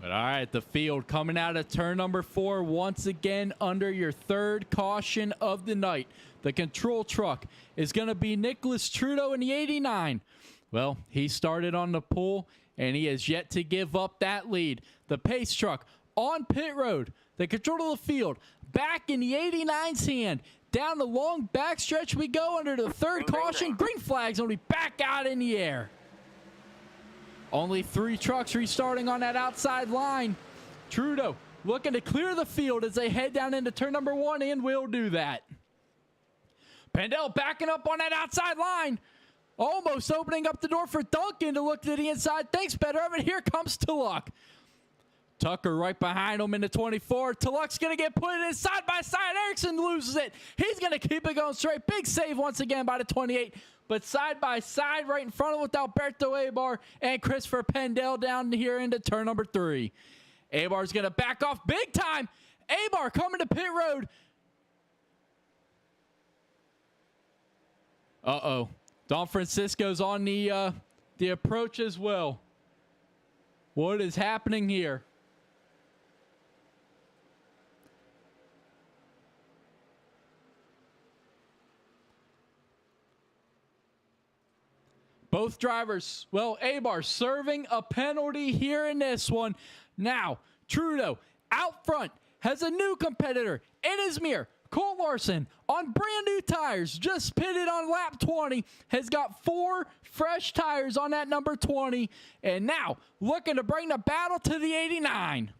But all right, the field coming out of turn number 4 once again under your third caution of the night. The control truck is going to be Nicholas Trudeau in the 89. Well, he started on the pole, and he has yet to give up that lead. The pace truck on pit road, the control of the field, back in the 89's hand. Down the long backstretch we go under the third caution. Green flag's only back out in the air. Only 3 trucks restarting on that outside line. Trudeau looking to clear the field as they head down into turn number 1 and will do that. Pendel backing up on that outside line. Almost opening up the door for Duncan to look to the inside. Thanks, better of it. Here comes Tulloch. Tucker right behind him in the 24. Tulloch's going to get put in side by side. Erickson loses it. He's going to keep it going straight. Big save once again by the 28. But side by side right in front of with Alberto Abar and Christopher Pendel down here into turn number 3. Abar's going to back off big time. Abar coming to pit road. Uh-oh. Don Francisco's on the approach as well. What is happening here? Both drivers, well, Abar serving a penalty here in this one. Now, Trudeau out front has a new competitor in his mirror. Cole Larson on brand new tires, just pitted on lap 20, has got 4 fresh tires on that number 20, and now looking to bring the battle to the 89.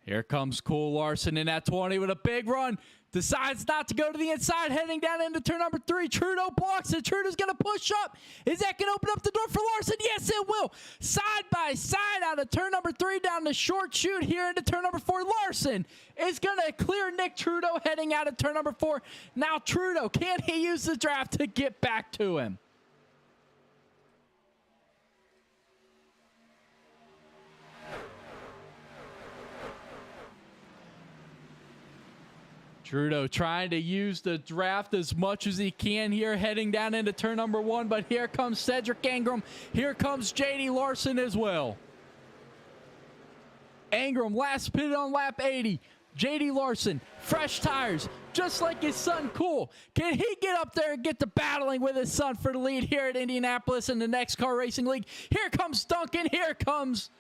Here comes Cole Larson in that 20 with a big run. Decides not to go to the inside, heading down into turn number 3. Trudeau blocks it. Trudeau's going to push up. Is that going to open up the door for Larson? Yes, it will. Side by side out of turn number 3 down the short chute here into turn number 4. Larson is going to clear Nick Trudeau heading out of turn number 4. Now Trudeau, can he use the draft to get back to him? Trudeau trying to use the draft as much as he can here, heading down into turn number 1. But here comes Cedric Ingram. Here comes J.D. Larson as well. Ingram last pitted on lap 80. J.D. Larson, fresh tires, just like his son Cole. Can he get up there and get to battling with his son for the lead here at Indianapolis in the NEXXTCAR Racing League? Here comes Duncan. Here comes,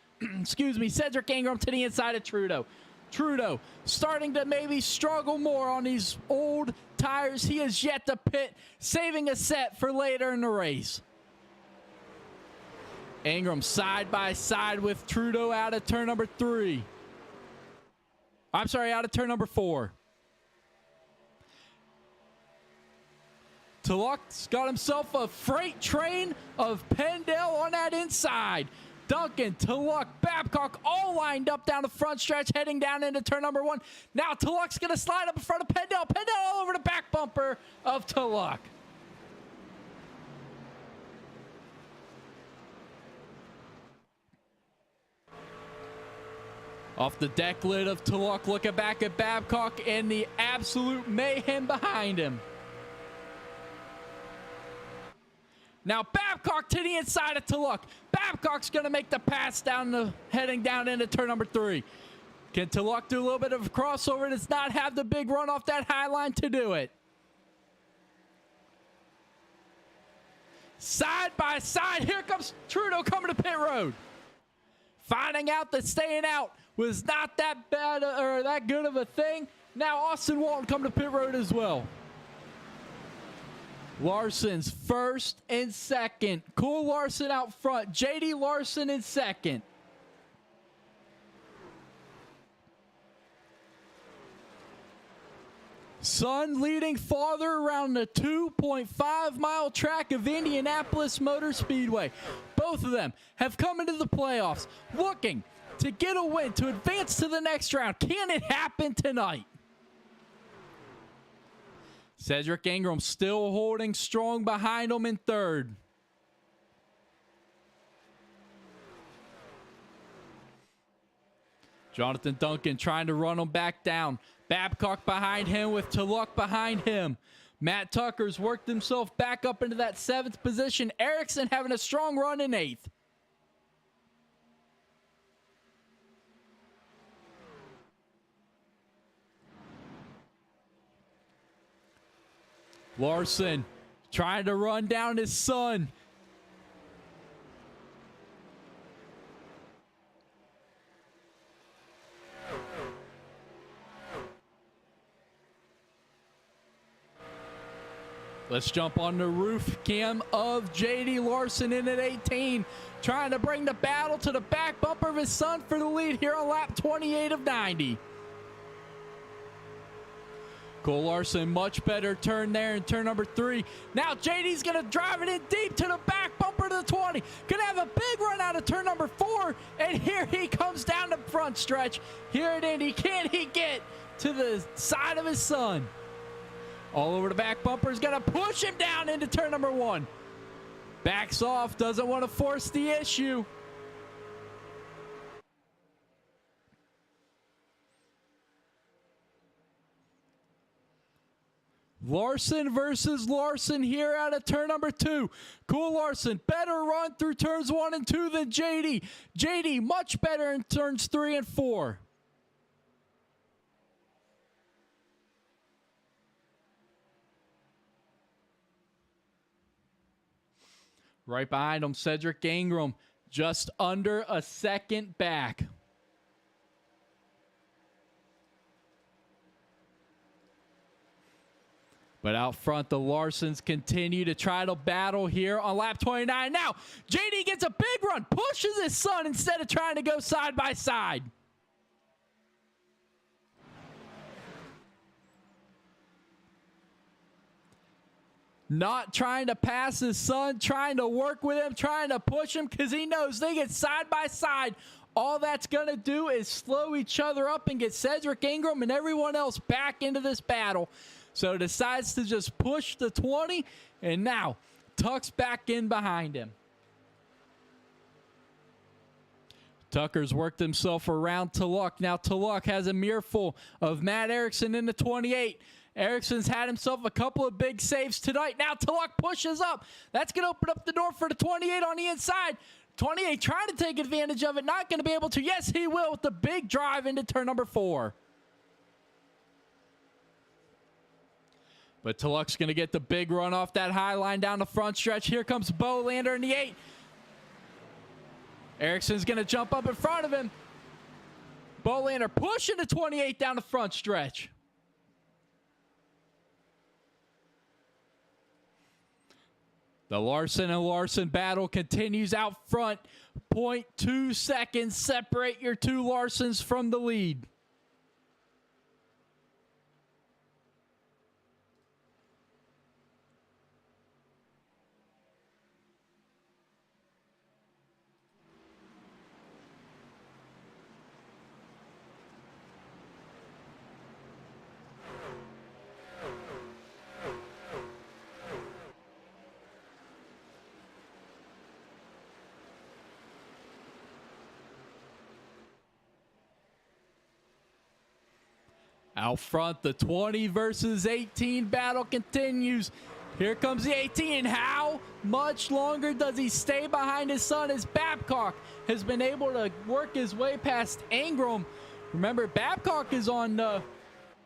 Cedric Ingram to the inside of Trudeau. Trudeau starting to maybe struggle more on these old tires. He has yet to pit, saving a set for later in the race. Ingram side by side with Trudeau out of turn number 3. I'm sorry, out of turn number 4. Tulloch's got himself a freight train of Pendel on that inside. Duncan, Tulloch, Babcock all lined up down the front stretch, heading down into turn number 1. Now Tulloch's going to slide up in front of Pendel. Pendel all over the back bumper of Tulloch. Off the deck lid of Tulloch, looking back at Babcock and the absolute mayhem behind him. Now Babcock to the inside of Tulloch. Babcock's going to make the pass down heading down into turn number 3. Can Tulloch do a little bit of a crossover? Does not have the big run off that high line to do it. Side by side, here comes Trudeau coming to pit road. Finding out that staying out was not that bad or that good of a thing. Now Austin Walton coming to pit road as well. Larson's first and second. Cole Larson out front. J.D. Larson in second. Son leading father around the 2.5-mile track of Indianapolis Motor Speedway. Both of them have come into the playoffs looking to get a win to advance to the next round. Can it happen tonight? Cedric Ingram still holding strong behind him in third. Jonathan Duncan trying to run him back down. Babcock behind him with Tulloch behind him. Matt Tucker's worked himself back up into that 7th position. Erickson having a strong run in 8th. Larson trying to run down his son. Let's jump on the roof cam of J.D. Larson in at 18, trying to bring the battle to the back bumper of his son for the lead here on lap 28 of 90. Cole Larson, much better turn there in turn number 3. Now JD's going to drive it in deep to the back bumper to the 20. Going to have a big run out of turn number 4. And here he comes down the front stretch. Here at Indy. Can he get to the side of his son? All over the back bumper. Is going to push him down into turn number 1. Backs off. Doesn't want to force the issue. Larson versus Larson here out of turn number 2. Cole Larson, better run through turns 1 and 2 than JD. JD, much better in turns 3 and 4. Right behind him, Cedric Ingram, just under a second back. But out front, the Larsons continue to try to battle here on lap 29. Now, JD gets a big run, pushes his son instead of trying to go side by side. Not trying to pass his son, trying to work with him, trying to push him because he knows they get side by side. All that's going to do is slow each other up and get Cedric Ingram and everyone else back into this battle. So decides to just push the 20, and now Tuck's back in behind him. Tucker's worked himself around to Luck. Now to Luck has a mirrorful of Matt Erickson in the 28. Erickson's had himself a couple of big saves tonight. Now to Luck pushes up. That's going to open up the door for the 28 on the inside. 28 trying to take advantage of it. Not going to be able to. Yes, he will with the big drive into turn number 4. But Tulloch's going to get the big run off that high line down the front stretch. Here comes Bolander in the 8. Erickson's going to jump up in front of him. Bolander pushing the 28 down the front stretch. The Larson and Larson battle continues out front. 0.2 seconds separate your two Larsons from the lead. Out front, the 20 versus 18 battle continues. Here comes the 18. How much longer does he stay behind his son as Babcock has been able to work his way past Ingram? Remember, Babcock is on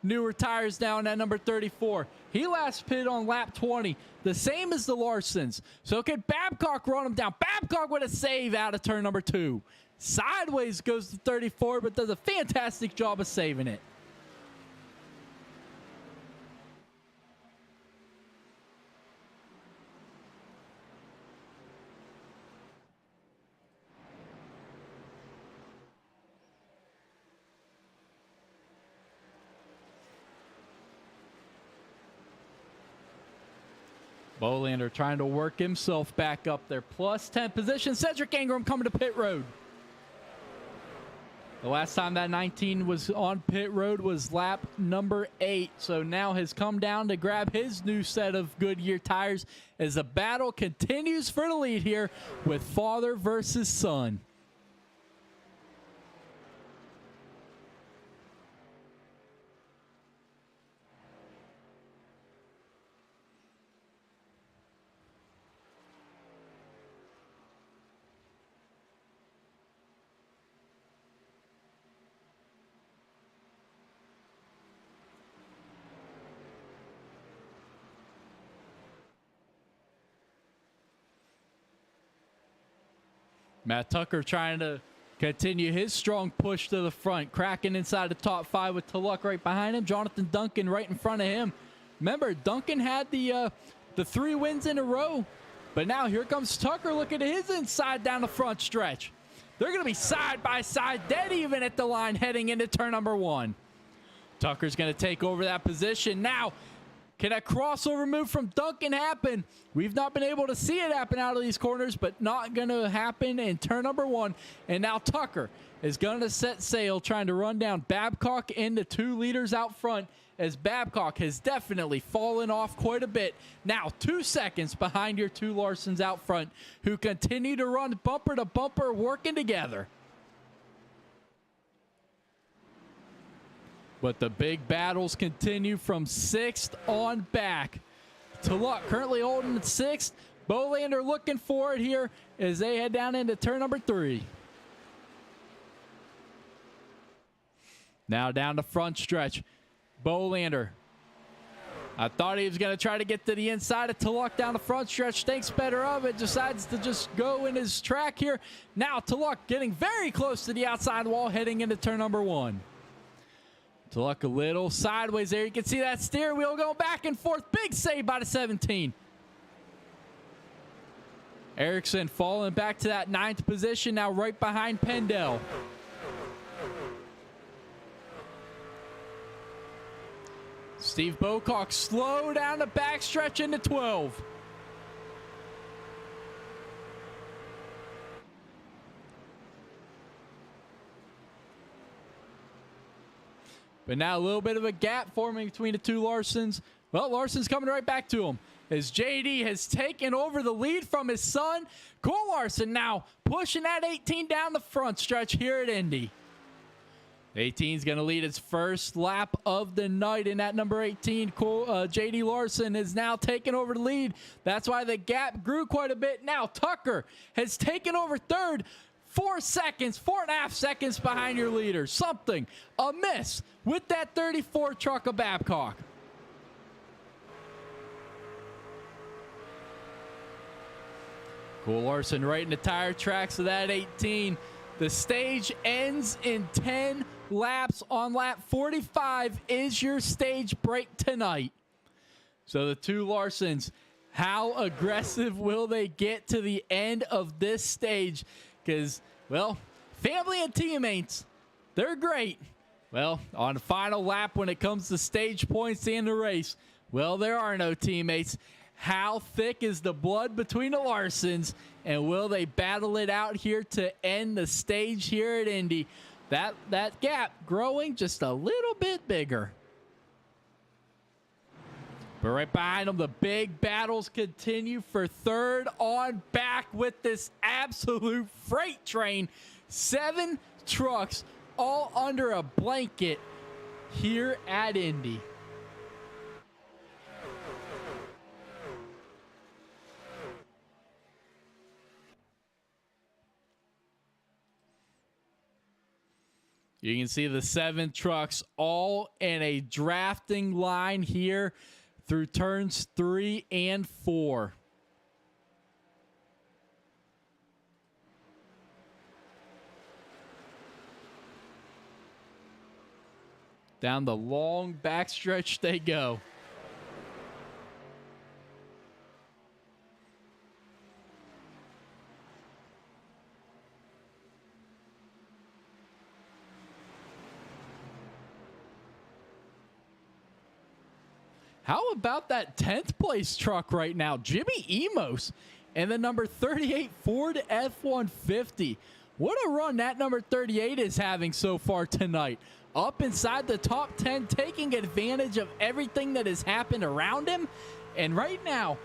newer tires down at number 34. He last pitted on lap 20, the same as the Larsons. So can Babcock run him down? Babcock with a save out of turn number 2. Sideways goes to 34, but does a fantastic job of saving it. Bolander trying to work himself back up there. Plus 10 position. Cedric Ingram coming to pit road. The last time that 19 was on pit road was lap number 8. So now has come down to grab his new set of Goodyear tires as the battle continues for the lead here with father versus son. Matt Tucker trying to continue his strong push to the front, cracking inside the top 5 with Tulloch right behind him. Jonathan Duncan right in front of him. Remember, Duncan had the 3 wins in a row, but now here comes Tucker looking at his inside down the front stretch. They're going to be side by side, dead even at the line heading into turn number 1. Tucker's going to take over that position. Now, can a crossover move from Duncan happen? We've not been able to see it happen out of these corners, but not going to happen in turn number 1. And now Tucker is going to set sail, trying to run down Babcock into 2 leaders out front, as Babcock has definitely fallen off quite a bit. Now 2 seconds behind your 2 Larsons out front, who continue to run bumper to bumper, working together. But the big battles continue from 6th on back. Tulloch currently holding 6th. Bolander looking for it here as they head down into turn number 3. Now down the front stretch. Bolander. I thought he was going to try to get to the inside of Tulloch down the front stretch. Thinks better of it. Decides to just go in his track here. Now Tulloch getting very close to the outside wall heading into turn number 1. Tulloch a little sideways there. You can see that steering wheel going back and forth. Big save by the 17. Erickson falling back to that 9th position, now right behind Pendel. Steve Bocock slow down the backstretch into 12. But now a little bit of a gap forming between the 2 Larsons. Well, Larson's coming right back to him as JD has taken over the lead from his son. Cole Larson now pushing that 18 down the front stretch here at Indy. 18's going to lead its first lap of the night in that number 18. JD Larson is now taking over the lead. That's why the gap grew quite a bit. Now Tucker has taken over 3rd. 4.5 seconds behind your leader. Something amiss with that 34 truck of Babcock. Cole Larson right in the tire tracks of that 18. The stage ends in 10 laps. On lap 45 is your stage break tonight. So the 2 Larsons, how aggressive will they get to the end of this stage? Because, well, family and teammates, they're great. Well, on the final lap when it comes to stage points in the race, well, there are no teammates. How thick is the blood between the Larsons, and will they battle it out here to end the stage here at Indy? That gap growing just a little bit bigger. But right behind them, the big battles continue for 3rd on back with this absolute freight train. 7 trucks all under a blanket here at Indy. You can see the 7 trucks all in a drafting line here through turns 3 and 4. Down the long backstretch they go. How about that 10th place truck right now? Jimmy Emos and the number 38 Ford F-150. What a run that number 38 is having so far tonight. Up inside the top 10, taking advantage of everything that has happened around him. And right now,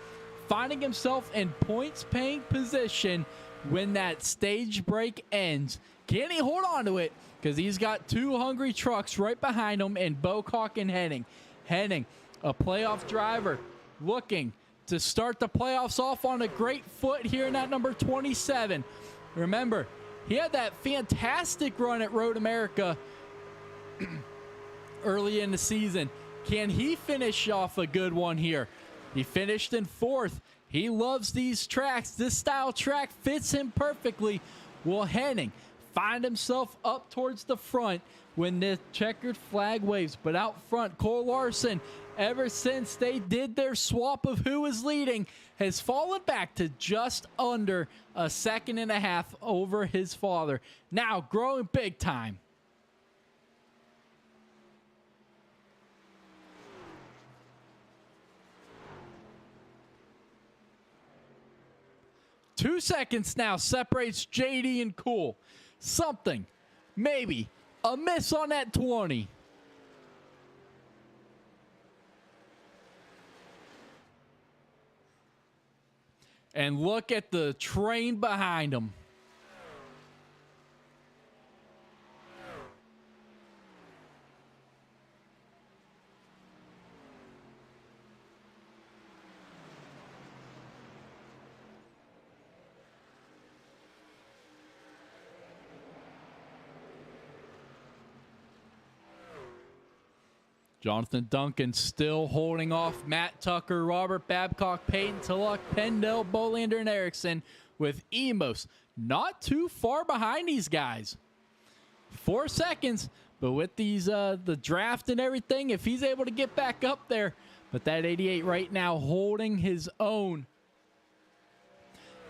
finding himself in points-paying position when that stage break ends. Can he hold on to it? Because he's got 2 hungry trucks right behind him in Bocock and Henning. Henning, a playoff driver, looking to start the playoffs off on a great foot here in that number 27. Remember, he had that fantastic run at Road America early in the season. Can he finish off a good one here? He finished in 4th. He loves these tracks. This style track fits him perfectly. will Henning find himself up towards the front when the checkered flag waves. But out front, Cole Larson, ever since they did their swap of who is leading, has fallen back to just under a second and a half over his father. Now growing big time. Two seconds now separates JD and Cool. Something, maybe, a miss on that 20. And look at the train behind him. Jonathan Duncan still holding off Matt Tucker, Robert Babcock, Peyton Tulloch, Pendell, Bolander, and Erickson, with Emos not too far behind these guys. 4 seconds, but with these the draft and everything, if he's able to get back up there, but that 88 right now holding his own.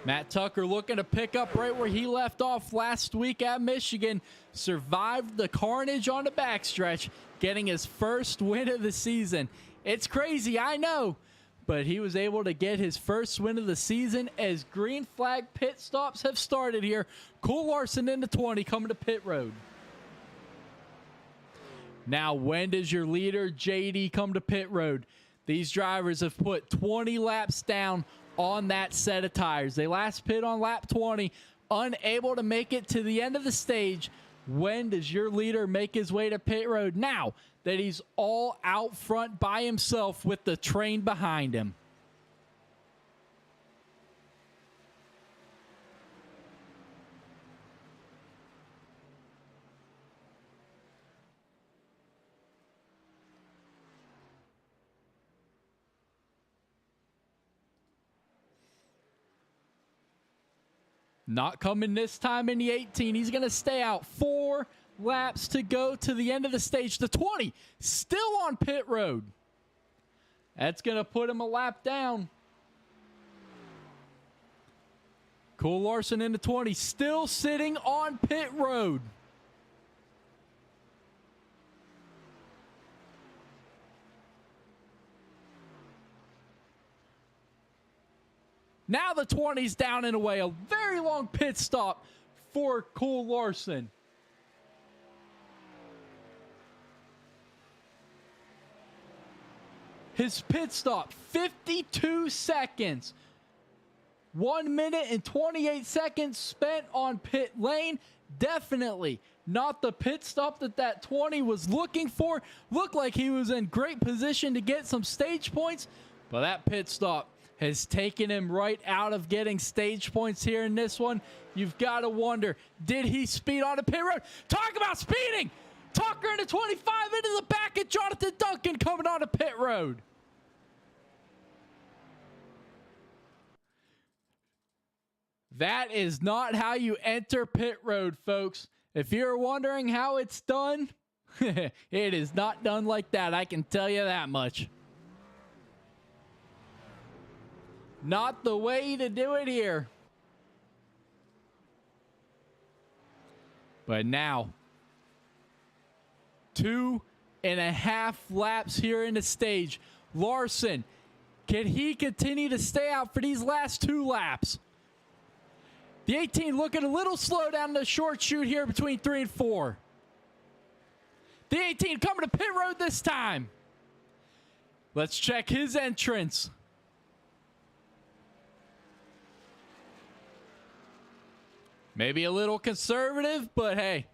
Matt Tucker looking to pick up right where he left off last week at Michigan. Survived the carnage on the backstretch, getting his first win of the season. It's crazy, I know, but he was able to get his first win of the season as green flag pit stops have started here. Cole Larson into 20 coming to pit road. Now, when does your leader, JD, come to pit road? These drivers have put 20 laps down on that set of tires. They last pit on lap 20, unable to make it to the end of the stage. When does your leader make his way to pit road? Now that he's all out front by himself with the train behind him. Not coming this time in the 18. He's going to stay out. 4 laps to go to the end of the stage. The 20 still on pit road. That's going to put him a lap down. Cole Larson in the 20, still sitting on pit road. Now the 20's down and away. A very long pit stop for Cole Larson. His pit stop, 52 seconds. 1 minute and 28 seconds spent on pit lane. Definitely not the pit stop that 20 was looking for. Looked like he was in great position to get some stage points, but that pit stop has taken him right out of getting stage points here in this one. You've got to wonder, did he speed on the pit road? Talk about speeding! Tucker into 25 into the back of Jonathan Duncan coming on the pit road. That is not how you enter pit road, folks. If you're wondering how it's done, it is not done like that. I can tell you that much. Not the way to do it here. But now, 2.5 laps here in the stage. Larson, can he continue to stay out for these last 2 laps? The 18 looking a little slow down the short chute here between 3 and 4. The 18 coming to pit road this time. Let's check his entrance. Maybe a little conservative, but hey,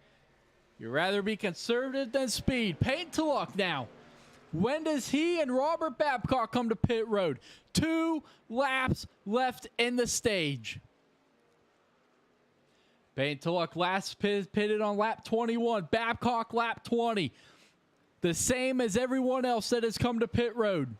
you'd rather be conservative than speed. Peyton Tulloch now. When does he and Robert Babcock come to pit road? 2 laps left in the stage. Peyton Tulloch last pitted on lap 21. Babcock lap 20. The same as everyone else that has come to pit road.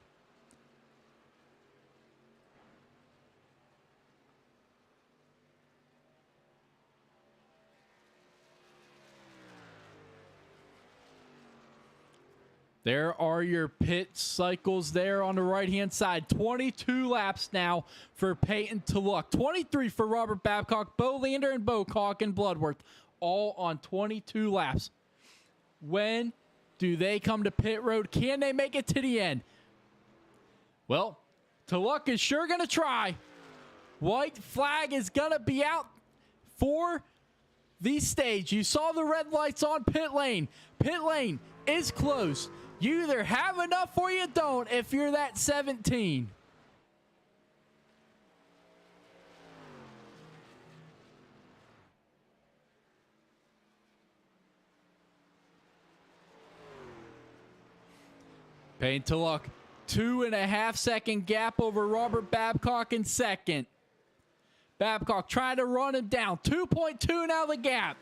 There are your pit cycles there on the right-hand side. 22 laps now for Peyton Tulloch. 23 for Robert Babcock, Bo Lander, and Bocock and Bloodworth, all on 22 laps. When do they come to pit road? Can they make it to the end? Well, Tulloch is sure going to try. White flag is going to be out for the stage. You saw the red lights on pit lane. Pit lane is closed. You either have enough or you don't if you're that 17. Payne Tulloch, 2.5 second gap over Robert Babcock in second. Babcock trying to run him down. 2.2 now the gap.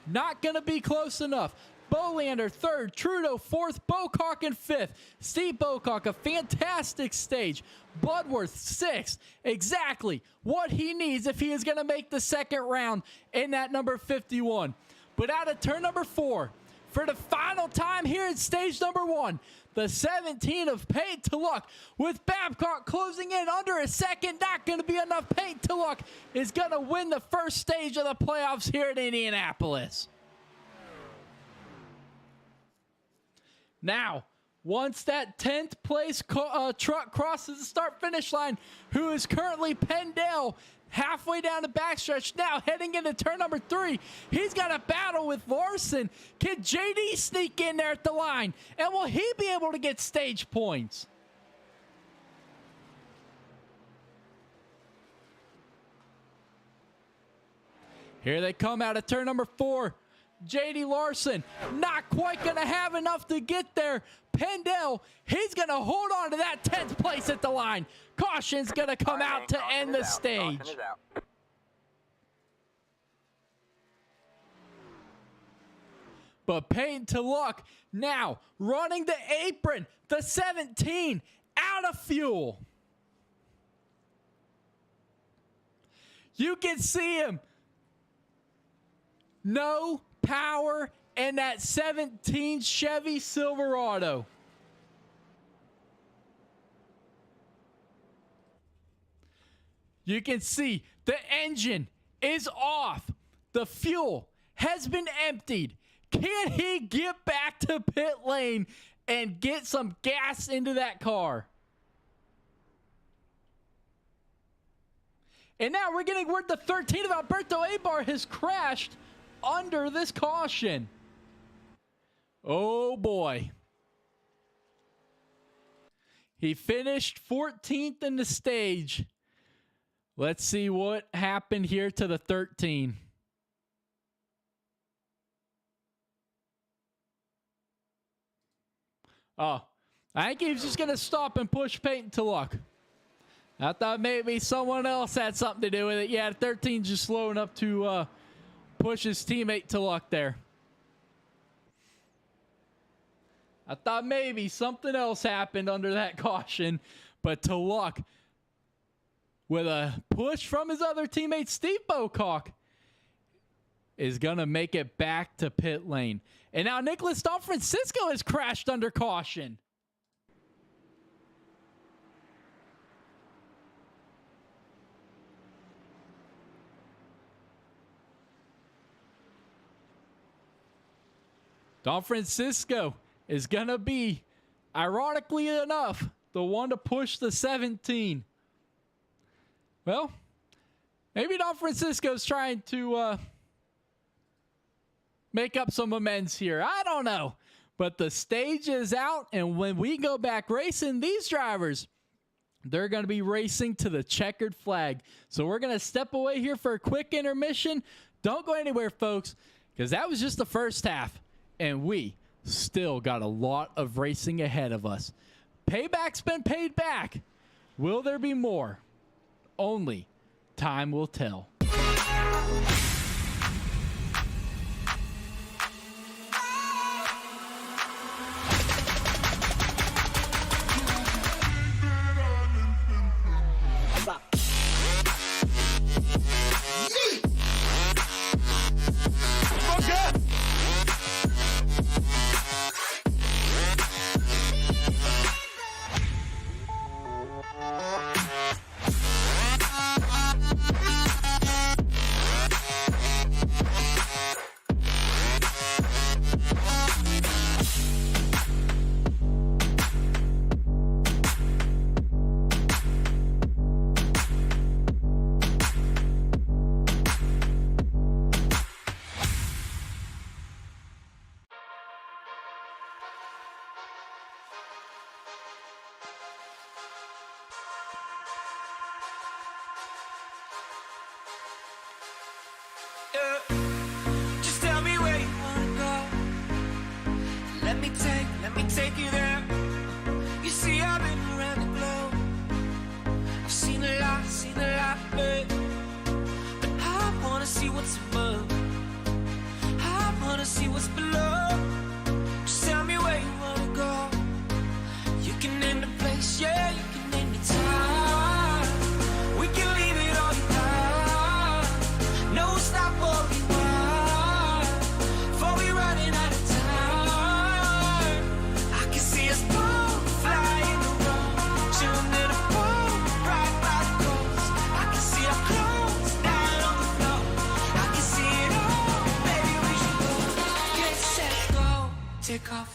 Not going to be close enough. Bolander third, Trudeau fourth, Bocock in fifth. Steve Bocock, a fantastic stage. Bloodworth sixth, exactly what he needs if he is going to make the second round in that number 51. But out of turn number 4, for the final time here in stage number 1, the 17 of Payne Tulloch with Babcock closing in under a second. Not going to be enough. Payne Tulloch is going to win the first stage of the playoffs here in Indianapolis. Now, once that 10th place truck crosses the start-finish line, who is currently Pendell halfway down the backstretch, now heading into turn number 3, he's got a battle with Larson. Can JD sneak in there at the line? And will he be able to get stage points? Here they come out of turn number 4. J.D. Larson, not quite going to have enough to get there. Pendell, he's going to hold on to that 10th place at the line. Caution's going to come out to end the stage. But Payne Tulloch now running the apron, the 17, out of fuel. You can see him. No power in that 17 Chevy Silverado. You can see the engine is off. The fuel has been emptied. Can he get back to pit lane and get some gas into that car? And now we're getting word the 13 of Alberto Abar has crashed under this caution. Oh boy. He finished 14th in the stage. Let's see what happened here to the 13. Oh, I think he was just going to stop and push Payne Tulloch. I thought maybe someone else had something to do with it. Yeah, 13's just slow enough to push his teammate Tulloch there. I thought maybe something else happened under that caution, but Tulloch, with a push from his other teammate Steve Bocock, is going to make it back to pit lane. And now Nicholas Don Francisco has crashed under caution. Don Francisco is going to be, ironically enough, the one to push the 17. Well, maybe Don Francisco's trying to make up some amends here. I don't know. But the stage is out, and when we go back racing, these drivers, they're going to be racing to the checkered flag. So we're going to step away here for a quick intermission. Don't go anywhere, folks, because that was just the first half. And we still got a lot of racing ahead of us. Payback's been paid back. Will there be more? Only time will tell. see what's above. I wanna see what's below. Just tell me where you wanna go. You can name the place, yeah, you can name the time. We can leave it all behind. No stop or rewind. Before we running out of time. I can see us both flying around, chilling in a pool right by the coast. I can see our clothes down on the floor. I can see it all, baby, we should go. Get set, go, take off.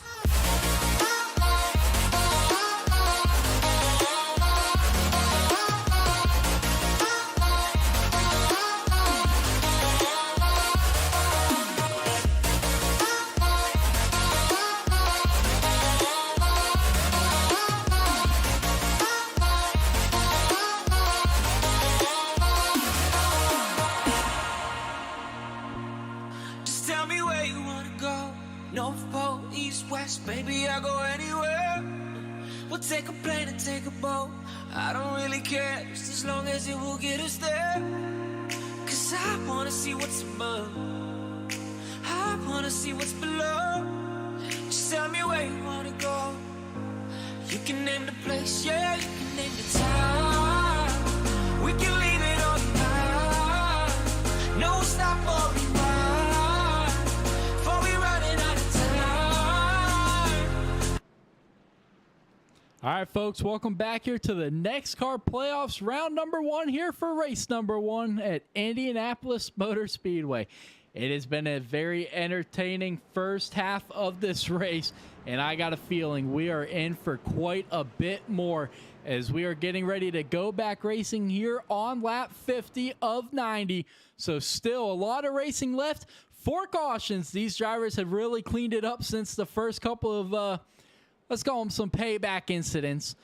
Just tell me where you wanna go. North Pole, East, West, baby, I'll go anywhere. We'll take a plane and take a boat. I don't really care, just as long as it will get us there. Cause I wanna see what's above. I wanna see what's below. Just tell me where you wanna go. You can name the place, yeah, you can name the time. We can leave it all behind. No stop or rewind. Before we running out of time. All right, folks, welcome back here to the NEXXTCAR Playoffs, round number 1 here for race number 1 at Indianapolis Motor Speedway. It has been a very entertaining first half of this race, and I got a feeling we are in for quite a bit more as we are getting ready to go back racing here on lap 50 of 90. So still a lot of racing left. 4 cautions. These drivers have really cleaned it up since the first couple of let's call them some payback incidents.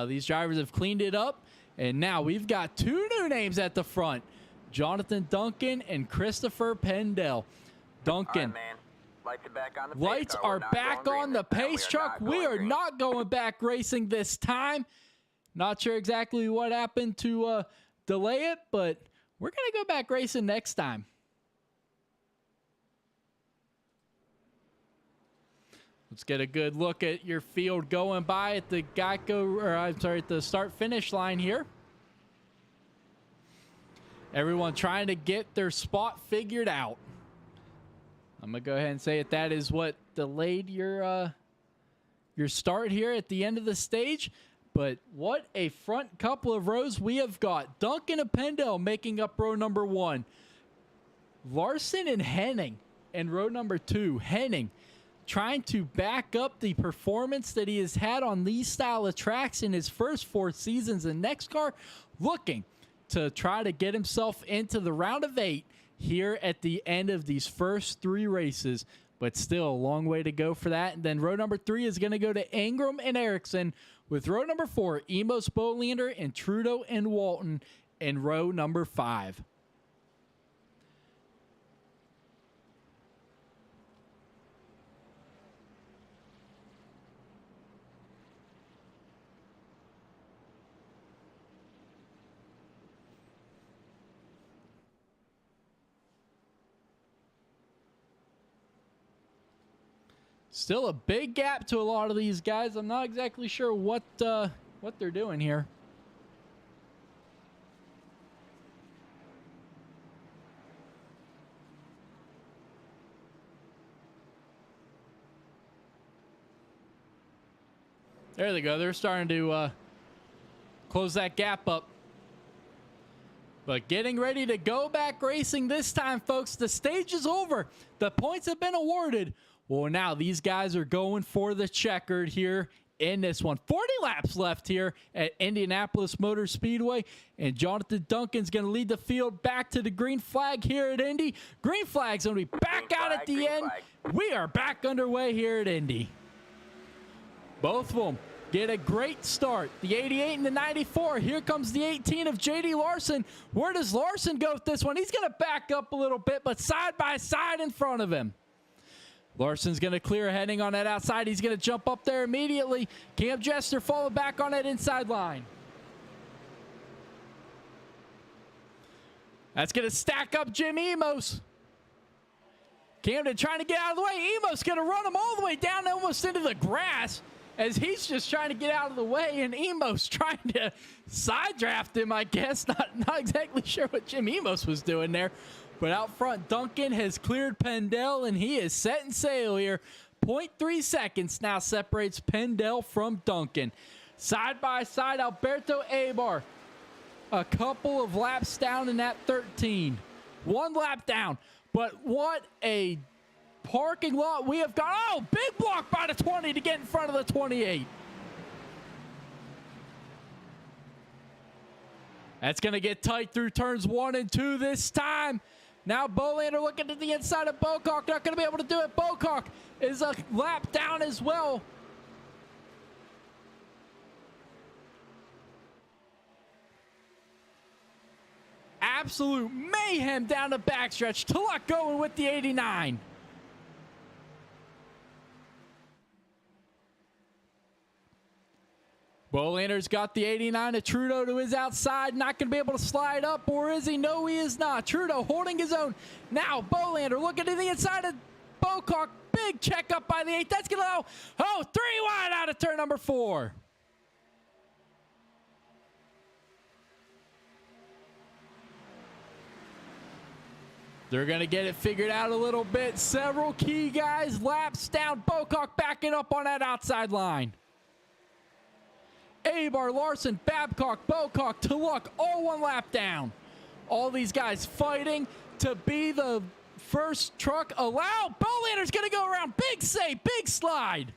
These drivers have cleaned it up, and now we've got 2 new names at the front, Jonathan Duncan and Christopher Pendell. Duncan, lights are back on the pace truck. We are not going back racing this time. Not sure exactly what happened to delay it, but we're going to go back racing next time. Let's get a good look at your field going by at the at the start-finish line here. Everyone trying to get their spot figured out. I'm going to go ahead and say that is what delayed your start here at the end of the stage. But what a front couple of rows we have got. Duncan and Pendell making up row number 1. Larson and Henning in row number 2. Henning trying to back up the performance that he has had on these style of tracks in his first 4 seasons in NEXXTCAR, looking to try to get himself into the round of 8 here at the end of these first 3 races, but still a long way to go for that. And then row number 3 is going to go to Ingram and Erickson, with row number 4, Emos Bolander and Trudeau and Walton in row number 5. Still a big gap to a lot of these guys. I'm not exactly sure what they're doing here. There they go. They're starting to close that gap up. But getting ready to go back racing this time, folks. The stage is over. The points have been awarded. Well, now these guys are going for the checkered here in this one. 40 laps left here at Indianapolis Motor Speedway, and Jonathan Duncan's going to lead the field back to the green flag here at Indy. Green flag's going to be back out at the end. We are back underway here at Indy. Both of them get a great start. The 88 and the 94. Here comes the 18 of J.D. Larson. Where does Larson go with this one? He's going to back up a little bit, but side by side in front of him. Larson's going to clear heading on that outside. He's going to jump up there immediately. Cam Jester follow back on that inside line. That's going to stack up Jim Emos. Camden trying to get out of the way. Emos going to run him all the way down almost into the grass as he's just trying to get out of the way, and Emos trying to side draft him, I guess. Not exactly sure what Jim Emos was doing there. But out front, Duncan has cleared Pendel, and he is setting sail here. 0.3 seconds now separates Pendel from Duncan. Side by side, Alberto Abar. A couple of laps down in that 13. One lap down. But what a parking lot we have got. Oh, big block by the 20 to get in front of the 28. That's going to get tight through turns 1 and 2 this time. Now Bolander looking to the inside of Bocock. Not going to be able to do it. Bocock is a lap down as well. Absolute mayhem down the backstretch. Tulloch going with the 89. Bolander's got the 89 of Trudeau to his outside. Not going to be able to slide up, or is he? No, he is not. Trudeau holding his own. Now Bolander looking to the inside of Bocock. Big check up by the 8. That's going to go. 3 wide out of turn number 4. They're going to get it figured out a little bit. Several key guys laps down. Bocock backing up on that outside line. Abar, Larson, Babcock, Bocock, Tulloch, all one lap down. All these guys fighting to be the first truck allowed. Bolander's going to go around. Big save, big slide.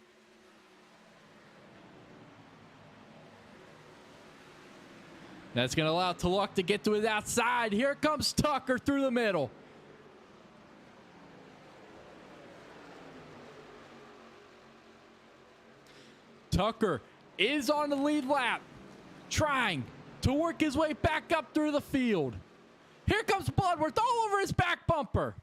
That's going to allow Tulloch to get to his outside. Here comes Tucker through the middle. Tucker is on the lead lap, trying to work his way back up through the field. Here comes Bloodworth all over his back bumper.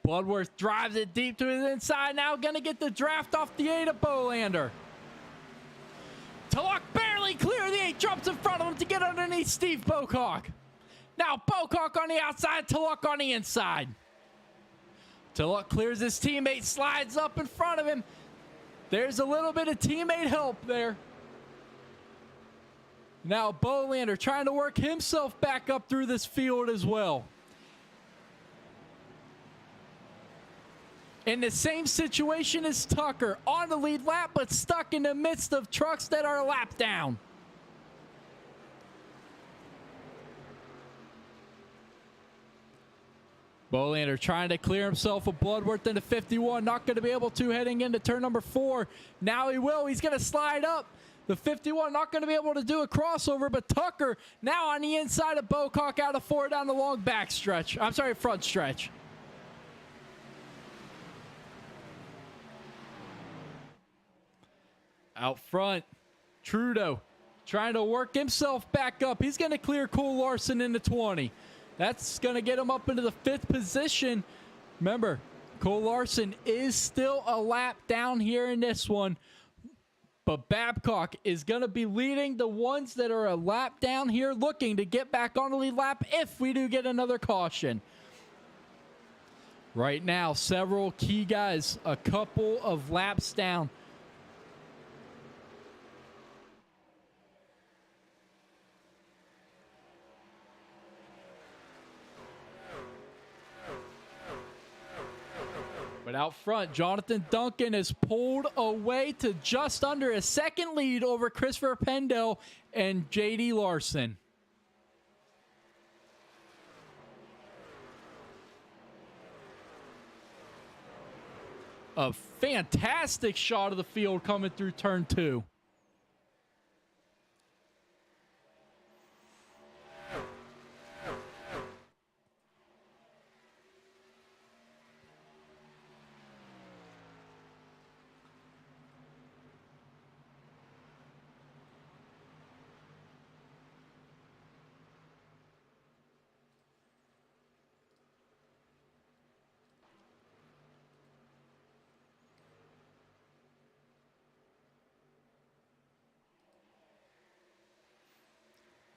Bloodworth drives it deep to his inside. Now going to get the draft off the 8 of Bolander. Tulloch barely clear the 8, jumps in front of him to get underneath Steve Bocock. Now Bocock on the outside, Tulloch on the inside. Tulloch clears his teammate, slides up in front of him. There's a little bit of teammate help there. Now Bolander trying to work himself back up through this field as well. In the same situation as Tucker, on the lead lap, but stuck in the midst of trucks that are a lap down. Bolander trying to clear himself of Bloodworth into 51. Not going to be able to heading into turn number 4. Now he will. He's going to slide up. The 51 not going to be able to do a crossover, but Tucker now on the inside of Bocock out of 4 down the long back stretch. I'm sorry, front stretch. Out front, Trudeau trying to work himself back up. He's going to clear Cole Larson into 20. That's going to get him up into the 5th position. Remember, Cole Larson is still a lap down here in this one. But Babcock is going to be leading the ones that are a lap down here, looking to get back on the lead lap if we do get another caution. Right now, several key guys, a couple of laps down. But out front, Jonathan Duncan is pulled away to just under a 2nd lead over Christopher Pendel and J.D. Larson. A fantastic shot of the field coming through turn 2.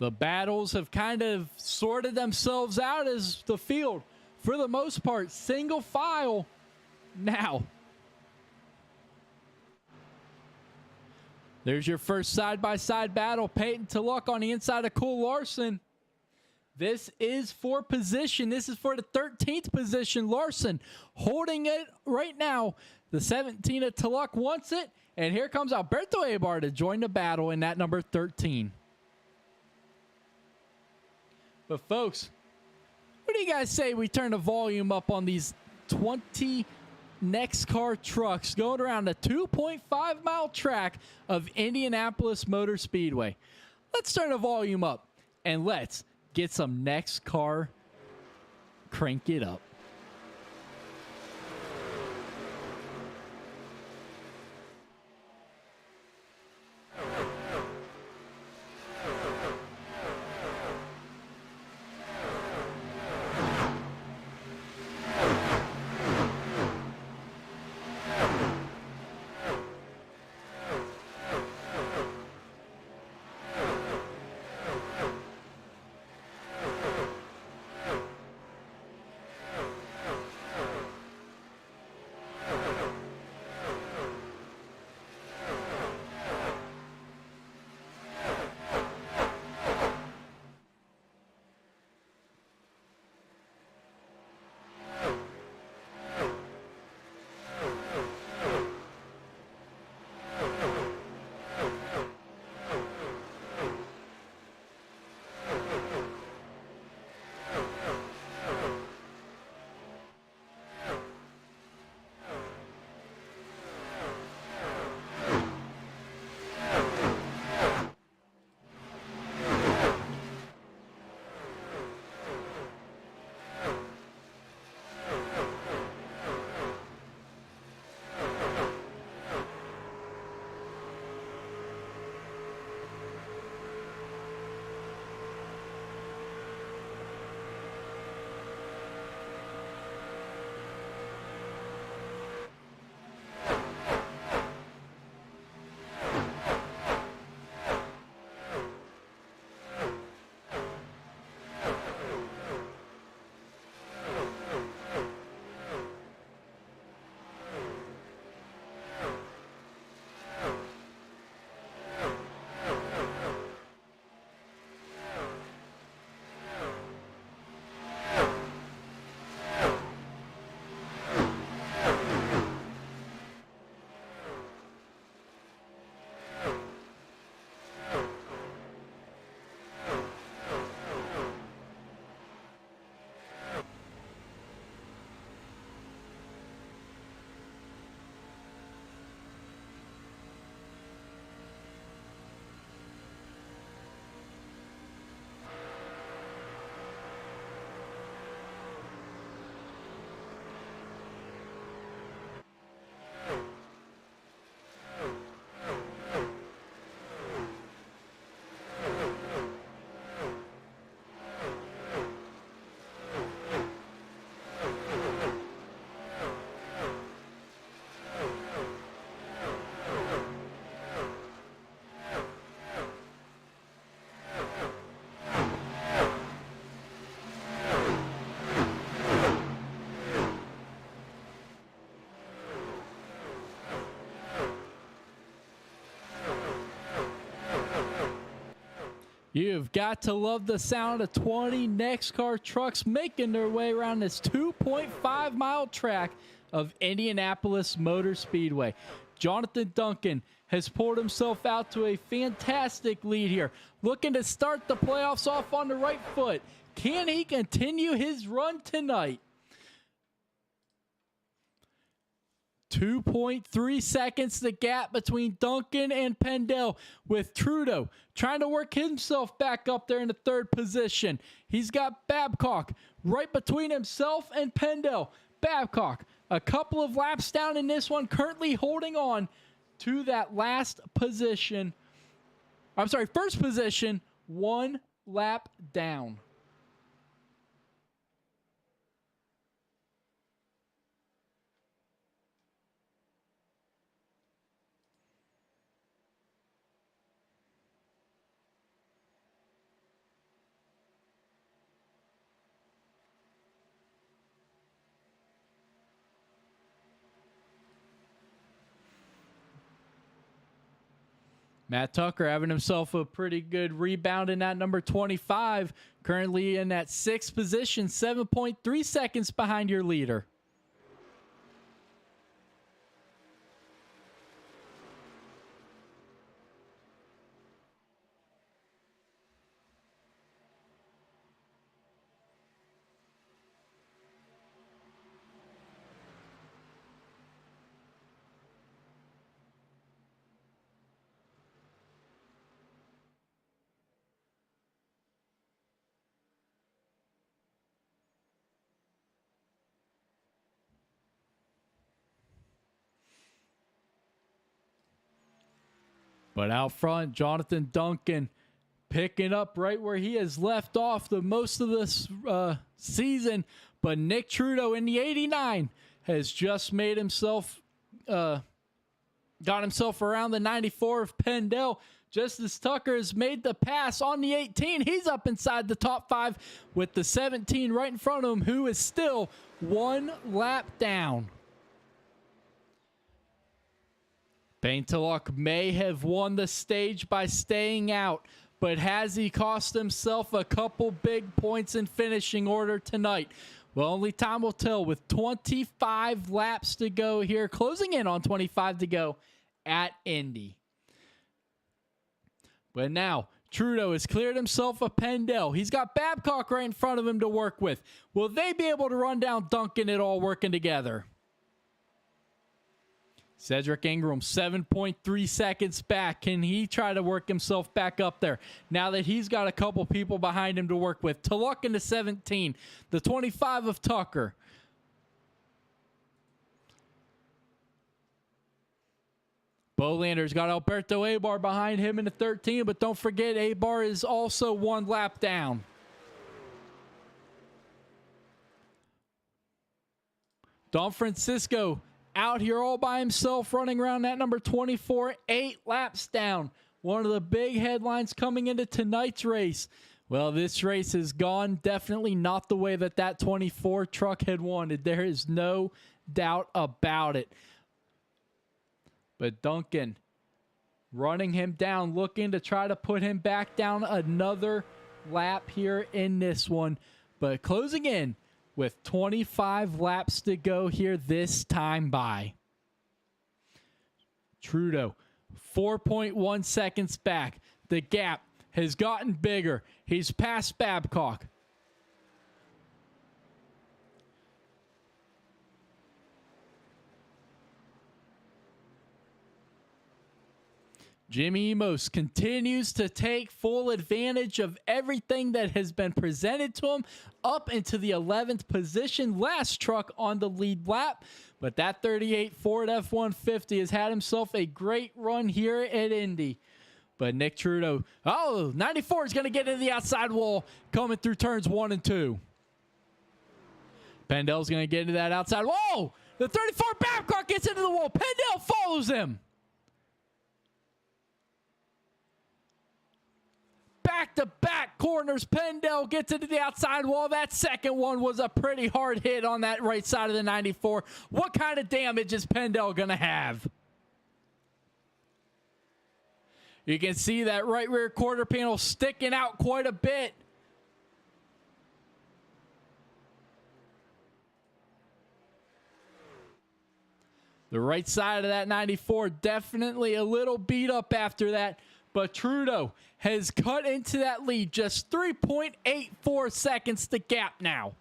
The battles have kind of sorted themselves out as the field, for the most part, single file now. There's your first side-by-side battle. Peyton to Luck on the inside of Cole Larson. This is for position. This is for the 13th position. Larson holding it right now. The 17 of Tulloch wants it. And here comes Alberto Ebar to join the battle in that number 13. But folks, what do you guys say we turn the volume up on these 20 NEXXTCAR trucks going around the 2.5-mile track of Indianapolis Motor Speedway? Let's turn the volume up and let's get some NEXXTCAR crank it up. You've got to love the sound of 20 NEXXTCAR trucks making their way around this 2.5-mile track of Indianapolis Motor Speedway. Jonathan Duncan has pulled himself out to a fantastic lead here, looking to start the playoffs off on the right foot. Can he continue his run tonight? 2.3 seconds the gap between Duncan and Pendel, with Trudeau trying to work himself back up there in the third position. He's got Babcock right between himself and Pendel. Babcock a couple of laps down in this one, currently holding on to that last position. I'm sorry, first position, 1 lap down. Matt Tucker having himself a pretty good rebound in that number 25. Currently in that 6th position, 7.3 seconds behind your leader. But out front, Jonathan Duncan picking up right where he has left off the most of this season. But Nick Trudeau in the 89 has just made himself, got himself around the 94 of Pendel. Just as Tucker has made the pass on the 18, he's up inside the top 5 with the 17 right in front of him, who is still 1 lap down. Baintelock may have won the stage by staying out, but has he cost himself a couple big points in finishing order tonight? Well, only time will tell with 25 laps to go here, closing in on 25 to go at Indy. But now, Trudeau has cleared himself a Pendel. He's got Babcock right in front of him to work with. Will they be able to run down Duncan at all working together? Cedric Ingram, 7.3 seconds back. Can he try to work himself back up there now that he's got a couple people behind him to work with? Tulloch in the 17, the 25 of Tucker. Bolander's got Alberto Abar behind him in the 13, but don't forget Abar is also 1 lap down. Don Francisco out here all by himself, running around that number 24, 8 laps down. One of the big headlines coming into tonight's race. Well, this race has gone definitely not the way that 24 truck had wanted. There is no doubt about it. But Duncan running him down, looking to try to put him back down another lap here in this one. But closing in with 25 laps to go here this time by. Trudeau, 4.1 seconds back. The gap has gotten bigger. He's past Babcock. Jimmy Emos continues to take full advantage of everything that has been presented to him up into the 11th position. Last truck on the lead lap. But that 38 Ford F-150 has had himself a great run here at Indy. But Nick Trudeau, 94 is going to get into the outside wall coming through turns 1 and 2. Pendel's going to get into that outside wall. The 34 Babcock gets into the wall. Pendel follows him. Back-to-back corners. Pendel gets into the outside wall. That second one was a pretty hard hit on that right side of the 94. What kind of damage is Pendel going to have? You can see that right rear quarter panel sticking out quite a bit. The right side of that 94 definitely a little beat up after that. But Trudeau has cut into that lead. Just 3.84 seconds to gap now.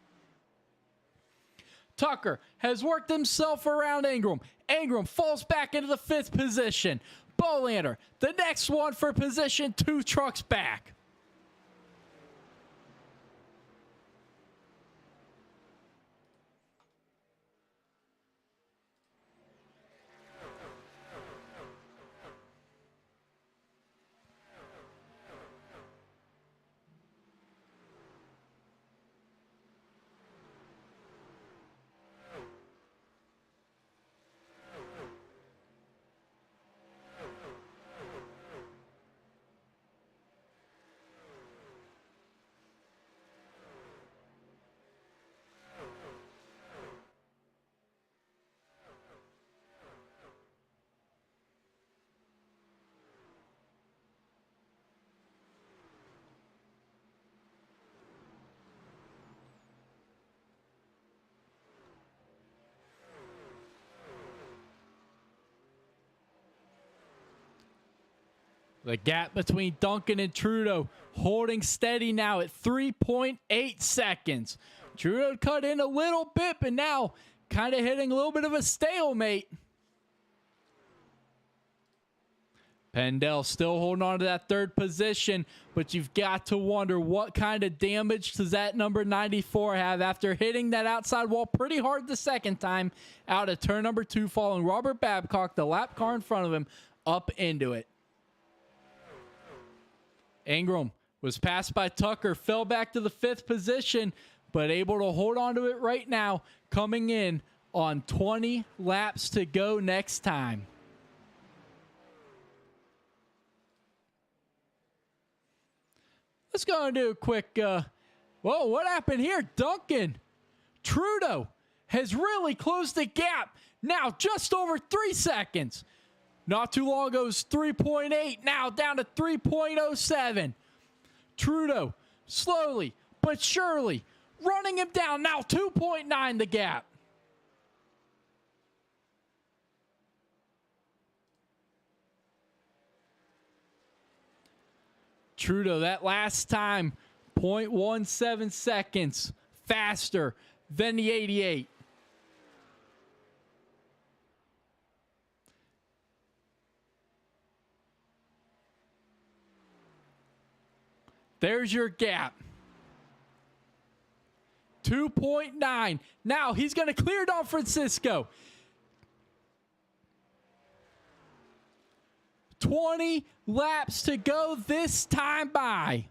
Tucker has worked himself around Ingram. Ingram falls back into the 5th position. Bolander, the next one for position 2 trucks back. The gap between Duncan and Trudeau holding steady now at 3.8 seconds. Trudeau cut in a little bit, but now kind of hitting a little bit of a stalemate. Pendel still holding on to that third position, but you've got to wonder what kind of damage does that number 94 have after hitting that outside wall pretty hard the second time out of turn number 2, following Robert Babcock, the lap car in front of him, up into it. Ingram was passed by Tucker, fell back to the 5th position, but able to hold on to it right now, coming in on 20 laps to go next time. Let's go and do a quick, whoa, what happened here? Duncan Trudeau has really closed the gap. Now just over 3 seconds. Not too long ago, it was 3.8. Now down to 3.07. Trudeau slowly but surely running him down. Now 2.9 the gap. Trudeau, that last time, 0.17 seconds faster than the 88. There's your gap. 2.9. Now he's going to clear Don Francisco. 20 laps to go this time by.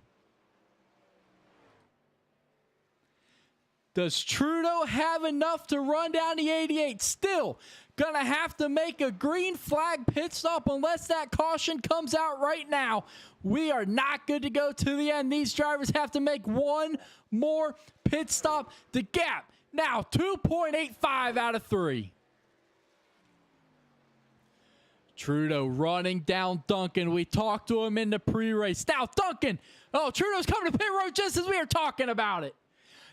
Does Trudeau have enough to run down the 88? Still gonna have to make a green flag pit stop unless that caution comes out right now. We are not good to go to the end. These drivers have to make one more pit stop. The gap now 2.85 out of 3. Trudeau running down Duncan. We talked to him in the pre-race. Now Duncan. Oh, Trudeau's coming to pit road just as we are talking about it.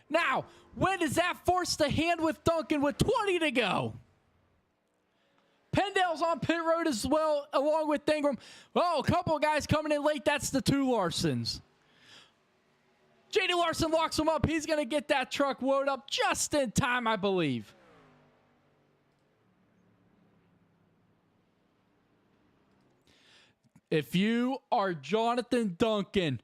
Now, when does that force the hand with Duncan with 20 to go? Pendel's on pit road as well, along with Ingram. Oh, a couple of guys coming in late. That's the 2 Larsons. J.D. Larson locks him up. He's going to get that truck woed up just in time, I believe. If you are Jonathan Duncan,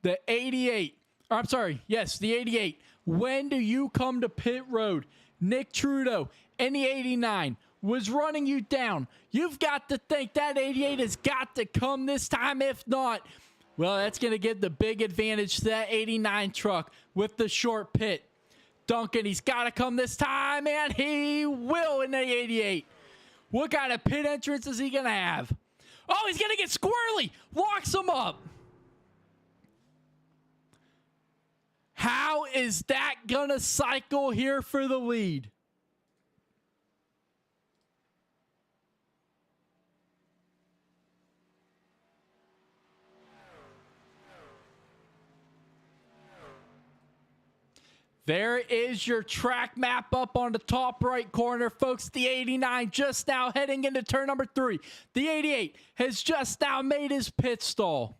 the 88, or I'm sorry, yes, the 88, when do you come to pit road? Nick Trudeau and the 89 was running you down. You've got to think that 88 has got to come this time. If not, well, that's going to give the big advantage to that 89 truck with the short pit. Duncan, he's got to come this time, and he will in the 88. What kind of pit entrance is he going to have? Oh, he's going to get squirrely. Locks him up. How is that going to cycle here for the lead? There is your track map up on the top right corner, folks. The 89 just now heading into turn number 3. The 88 has just now made his pit stall.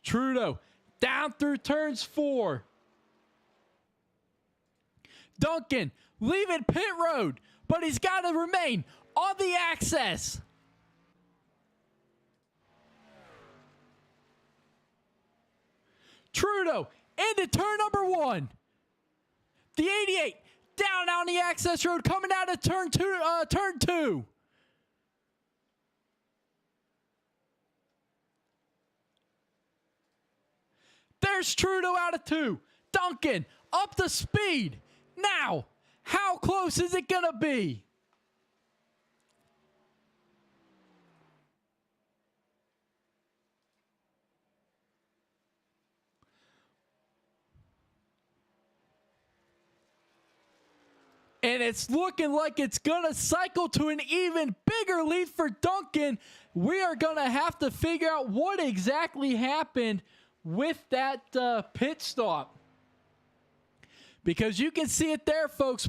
Trudeau down through turns 4. Duncan leaving pit road, but he's got to remain on the access. Trudeau into turn number 1. The 88 down on the access road, coming out of turn 2. There's Trudeau out of 2. Duncan up the speed. Now, how close is it going to be? And it's looking like it's going to cycle to an even bigger lead for Duncan. We are going to have to figure out what exactly happened with that pit stop. Because you can see it there, folks.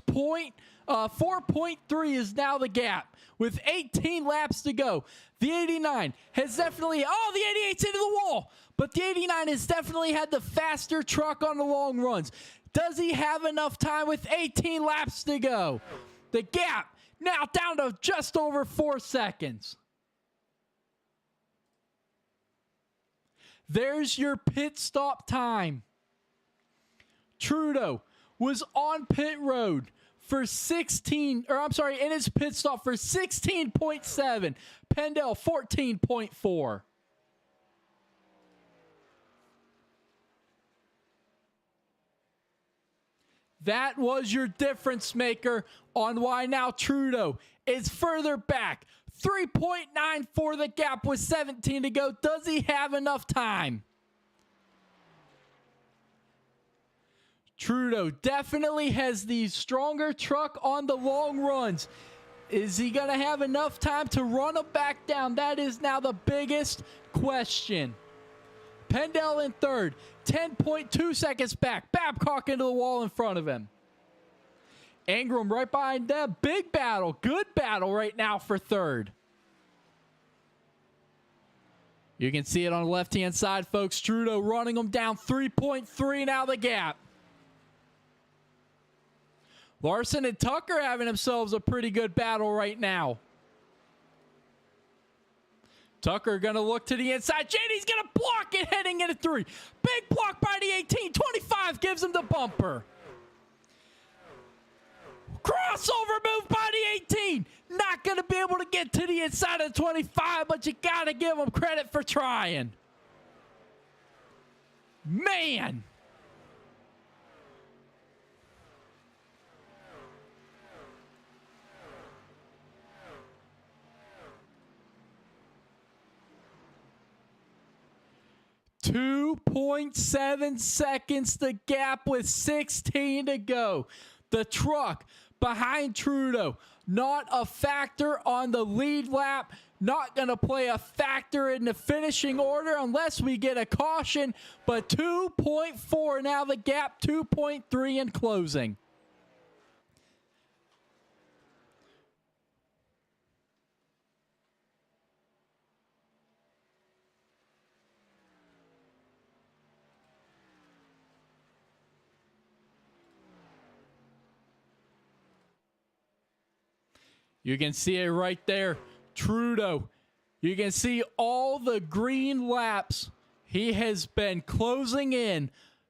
4.3 is now the gap with 18 laps to go. The 89 has definitely, oh, the 88's into the wall, but the 89 has definitely had the faster truck on the long runs. Does he have enough time with 18 laps to go? The gap now down to just over 4 seconds. There's your pit stop time. Trudeau was on pit road for 16, or I'm sorry, in his pit stop for 16.7. Pendel 14.4. That was your difference maker on why now Trudeau is further back. 3.9 for the gap with 17 to go. Does he have enough time? Trudeau definitely has the stronger truck on the long runs. Is he going to have enough time to run him back down? That is now the biggest question. Pendel in third, 10.2 seconds back. Babcock into the wall in front of him. Ingram right behind them. Big battle. Good battle right now for third. You can see it on the left-hand side, folks. Trudeau running them down. 3.3 now the gap. Larson and Tucker having themselves a pretty good battle right now. Tucker going to look to the inside. JD's going to block it heading into 3. Big block by the 18. 25 gives him the bumper. Crossover move by the 18. Not going to be able to get to the inside of 25, but you got to give him credit for trying. Man. .7 seconds the gap with 16 to go. The truck behind Trudeau, not a factor on the lead lap, not going to play a factor in the finishing order unless we get a caution, but 2.4 now the gap, 2.3 in closing. You can see it right there. Trudeau. You can see all the green laps. He has been closing in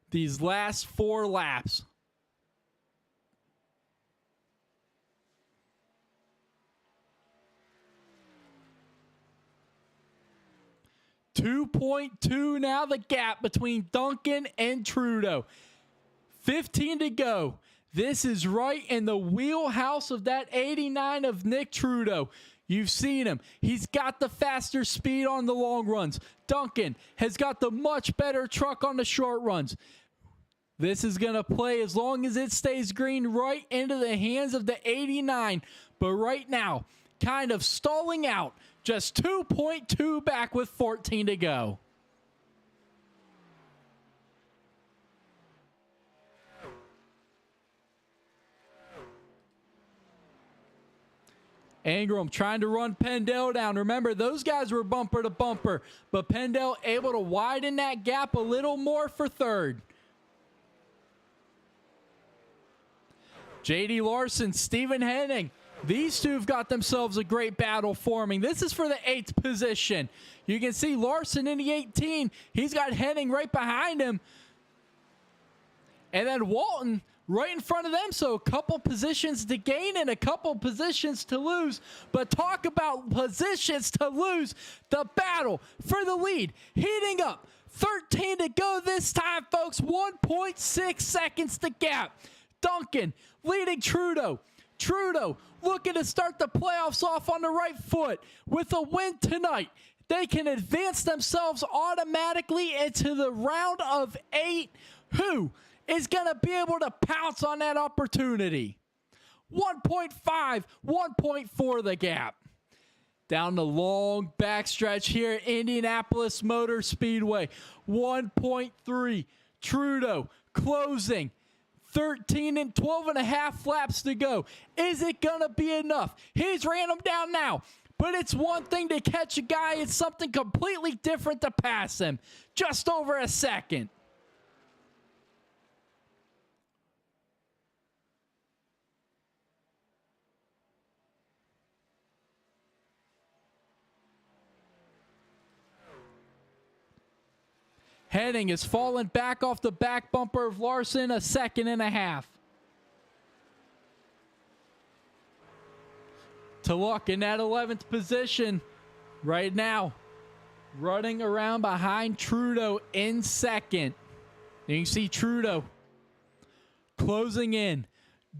these last 4 laps. .2 now the gap between Duncan and Trudeau. 15 to go. This is right in the wheelhouse of that 89 of Nick Trudeau. You've seen him. He's got the faster speed on the long runs. Duncan has got the much better truck on the short runs. This is going to play as long as it stays green right into the hands of the 89. But right now, kind of stalling out. Just 2.2 back with 14 to go. Ingram trying to run Pendel down. Remember, those guys were bumper to bumper, but Pendel able to widen that gap a little more for third. J.D. Larson, Stephen Henning. These two have got themselves a great battle forming. This is for the 8th position. You can see Larson in the 18. He's got Henning right behind him. And then Walton right in front of them, so a couple positions to gain and a couple positions to lose. But talk about positions to lose. The battle for the lead heating up. 13 to go this time, folks. 1.6 seconds the gap. Duncan leading Trudeau. Trudeau looking to start the playoffs off on the right foot. With a win tonight, they can advance themselves automatically into the round of 8. Who is going to be able to pounce on that opportunity? 1.5, 1.4 the gap. Down the long backstretch here at Indianapolis Motor Speedway. 1.3. Trudeau closing. 13 and 12 and a half laps to go. Is it going to be enough? He's ran him down now. But it's one thing to catch a guy. It's something completely different to pass him. Just over a second. Henning has fallen back off the back bumper of Larson, a second and a half. To look in that 11th position right now, running around behind Trudeau in second. You can see Trudeau closing in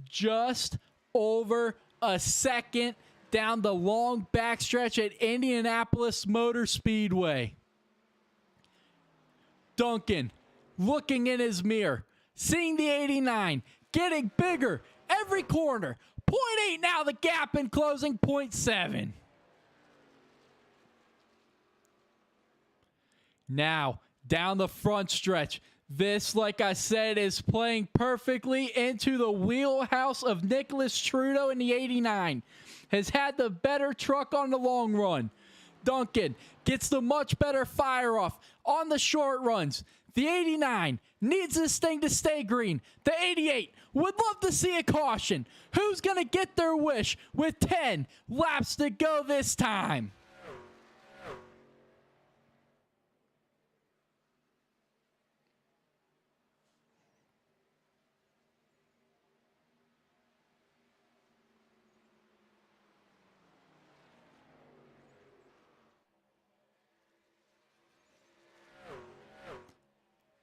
just over a second down the long backstretch at Indianapolis Motor Speedway. Duncan looking in his mirror, seeing the 89, getting bigger every corner. 0.8 now, the gap in closing, 0.7. Now, down the front stretch. This, like I said, is playing perfectly into the wheelhouse of Nicholas Trudeau in the 89. Has had the better truck on the long run. Duncan gets the much better fire off on the short runs. The 89 needs this thing to stay green. The 88 would love to see a caution. Who's going to get their wish with 10 laps to go this time?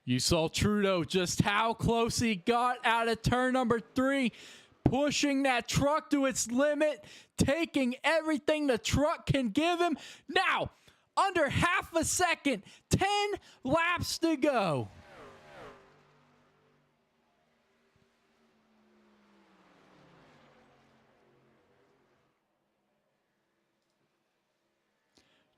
You saw Trudeau just how close he got out of turn number 3, pushing that truck to its limit, taking everything the truck can give him. Now, under half a second, 10 laps to go.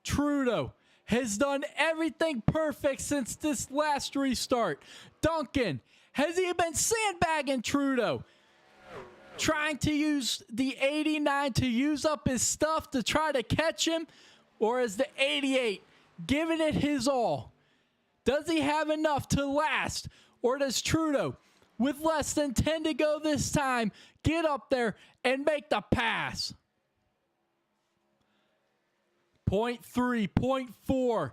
Trudeau has done everything perfect since this last restart. Duncan, has he been sandbagging Trudeau? Trying to use the 89 to use up his stuff to try to catch him? Or is the 88 giving it his all? Does he have enough to last? Or does Trudeau, with less than 10 to go this time, get up there and make the pass? 0.3, 0.4.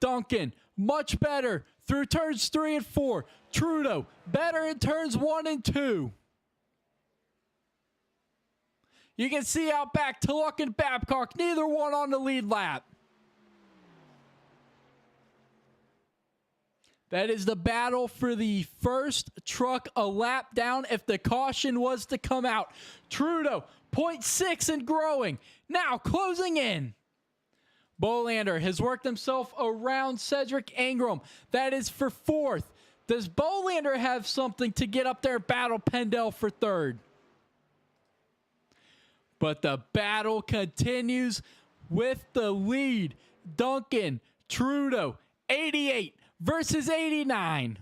Duncan, much better through turns 3 and 4. Trudeau, better in turns 1 and 2. You can see out back, Tulloch and Babcock, neither one on the lead lap. That is the battle for the first truck a lap down if the caution was to come out. Trudeau, 0.6 and growing. Now closing in. Bolander has worked himself around Cedric Ingram. That is for 4th. Does Bolander have something to get up there, battle Pendel for 3rd? But the battle continues with the lead. Duncan, Trudeau, 88 versus 89.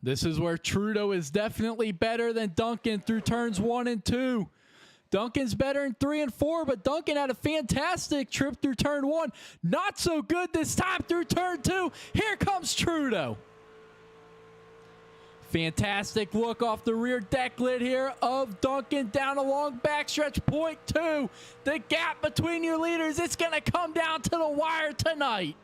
This is where Trudeau is definitely better than Duncan through turns 1 and 2. Duncan's better in 3 and 4, but Duncan had a fantastic trip through turn 1. Not so good this time through turn 2. Here comes Trudeau. Fantastic look off the rear deck lid here of Duncan down a long backstretch. 0.2. The gap between your leaders, it's going to come down to the wire tonight.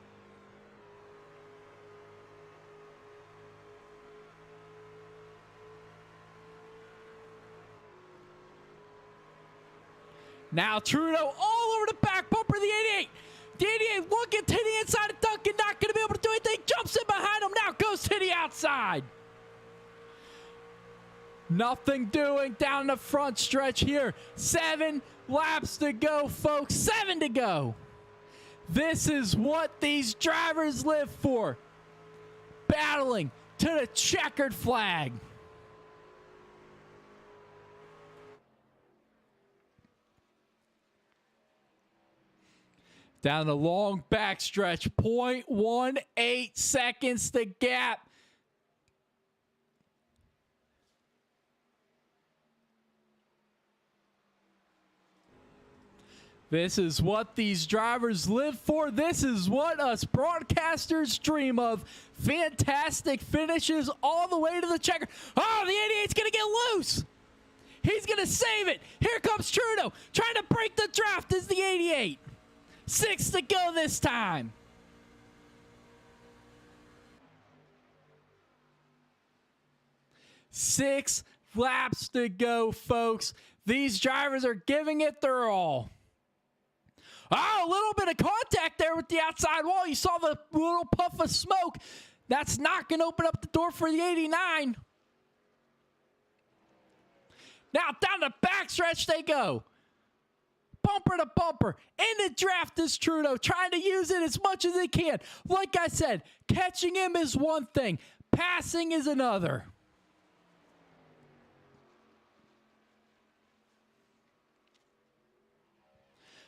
Now Trudeau all over the back bumper of the 88. The 88 looking to the inside of Duncan, not going to be able to do anything. Jumps in behind him, now goes to the outside. Nothing doing down the front stretch here. 7 laps to go, folks. 7 to go. This is what these drivers live for. Battling to the checkered flag. Down the long backstretch, 0.18 seconds the gap. This is what these drivers live for. This is what us broadcasters dream of. Fantastic finishes all the way to the checker. Oh, the 88's going to get loose. He's going to save it. Here comes Trudeau trying to break the draft as the 88. 6 to go this time. Six laps to go, folks. These drivers are giving it their all. Oh, a little bit of contact there with the outside wall. You saw the little puff of smoke. That's not going to open up the door for the 89. Now down the backstretch they go. Bumper to bumper. In the draft is Trudeau, trying to use it as much as he can. Like I said, catching him is one thing. Passing is another.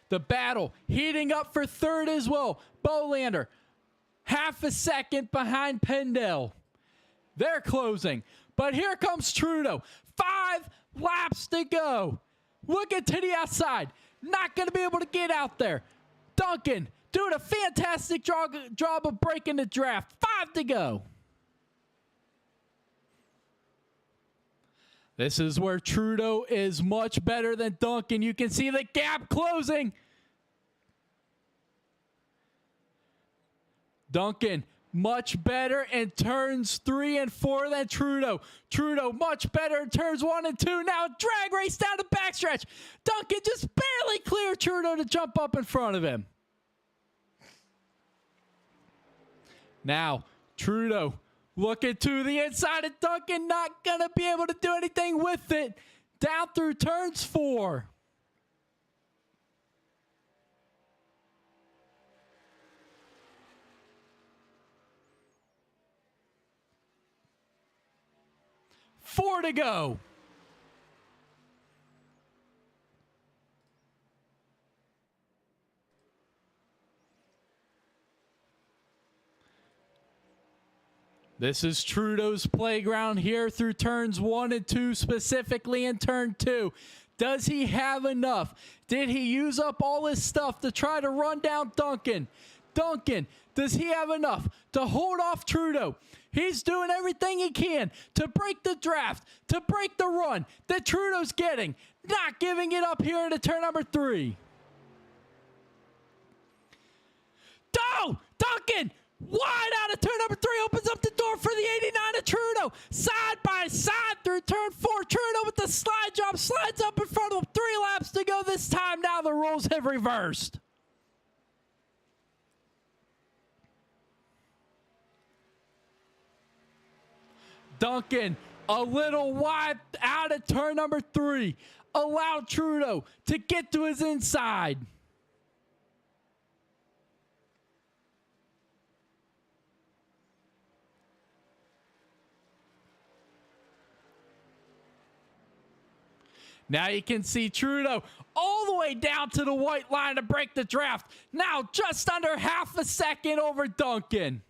The battle heating up for third as well. Bolander, half a second behind Pendell. They're closing. But here comes Trudeau. 5 laps to go. Looking to the outside. Not going to be able to get out there. Duncan doing a fantastic job of breaking the draft. 5 to go. This is where Trudeau is much better than Duncan. You can see the gap closing. Duncan much better in turns 3 and 4 than Trudeau. Trudeau much better in turns 1 and 2. Now a drag race down the backstretch. Duncan just barely cleared Trudeau to jump up in front of him. Now Trudeau looking to the inside of Duncan. Not going to be able to do anything with it. Down through turns 4. Four to go. This is Trudeau's playground here through turns 1 and 2, specifically in turn 2. Does he have enough? Did he use up all his stuff to try to run down Duncan? Duncan, does he have enough to hold off Trudeau? He's doing everything he can to break the draft, to break the run that Trudeau's getting. Not giving it up here into turn number 3. Oh, Duncan, wide out of turn number 3, opens up the door for the 89 of Trudeau. Side by side through turn 4. Trudeau with the slide job, slides up in front of him. 3 laps to go this time. Now the rules have reversed. Duncan, a little wide out of turn number 3. Allowed Trudeau to get to his inside. Now you can see Trudeau all the way down to the white line to break the draft. Now just under half a second over Duncan.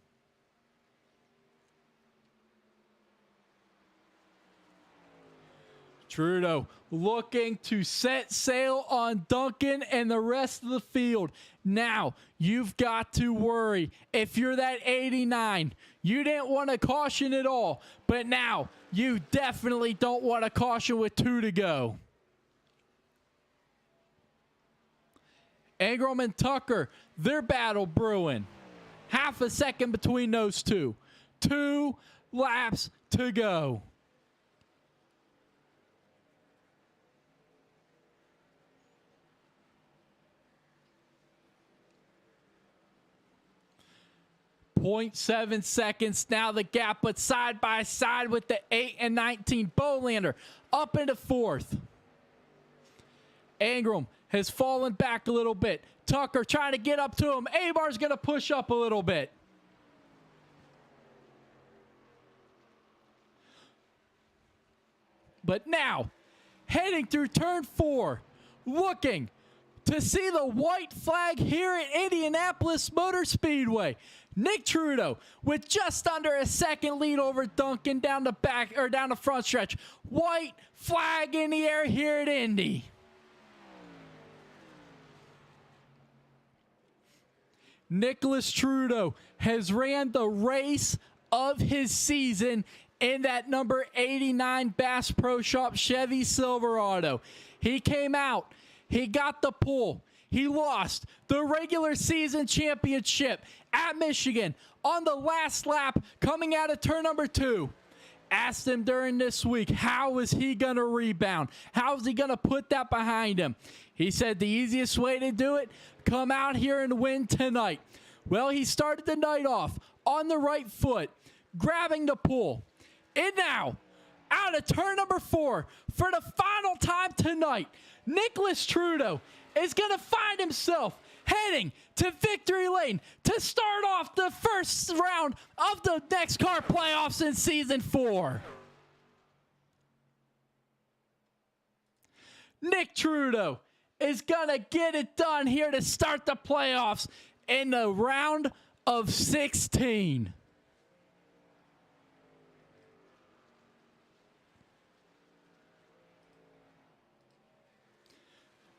Trudeau looking to set sail on Duncan and the rest of the field. Now, you've got to worry. If you're that 89, you didn't want to caution at all. But now, you definitely don't want to caution with 2 to go. Ingram and Tucker, their battle brewing. Half a second between those two. 2 laps to go. 0.7 seconds now the gap, but side by side with the 8 and 19 Bolander up into fourth. Ingram has fallen back a little bit. Tucker trying to get up to him. Abar's going to push up a little bit. But now, heading through turn 4, looking to see the white flag here at Indianapolis Motor Speedway. Nick Trudeau with just under a second lead over Duncan down the back or down the front stretch. White flag in the air here at Indy. Nicholas Trudeau has ran the race of his season in that number 89 Bass Pro Shop Chevy Silverado. He came out. He got the pole. He lost the regular season championship at Michigan on the last lap coming out of turn number 2. Asked him during this week, how is he going to rebound? How is he going to put that behind him? He said the easiest way to do it, come out here and win tonight. Well, he started the night off on the right foot, grabbing the pole. And now, out of turn number 4, for the final time tonight, Nicholas Trudeau is going to find himself heading to victory lane to start off the first round of the NEXXTCAR playoffs in season 4. Nick Trudeau is going to get it done here to start the playoffs in the round of 16.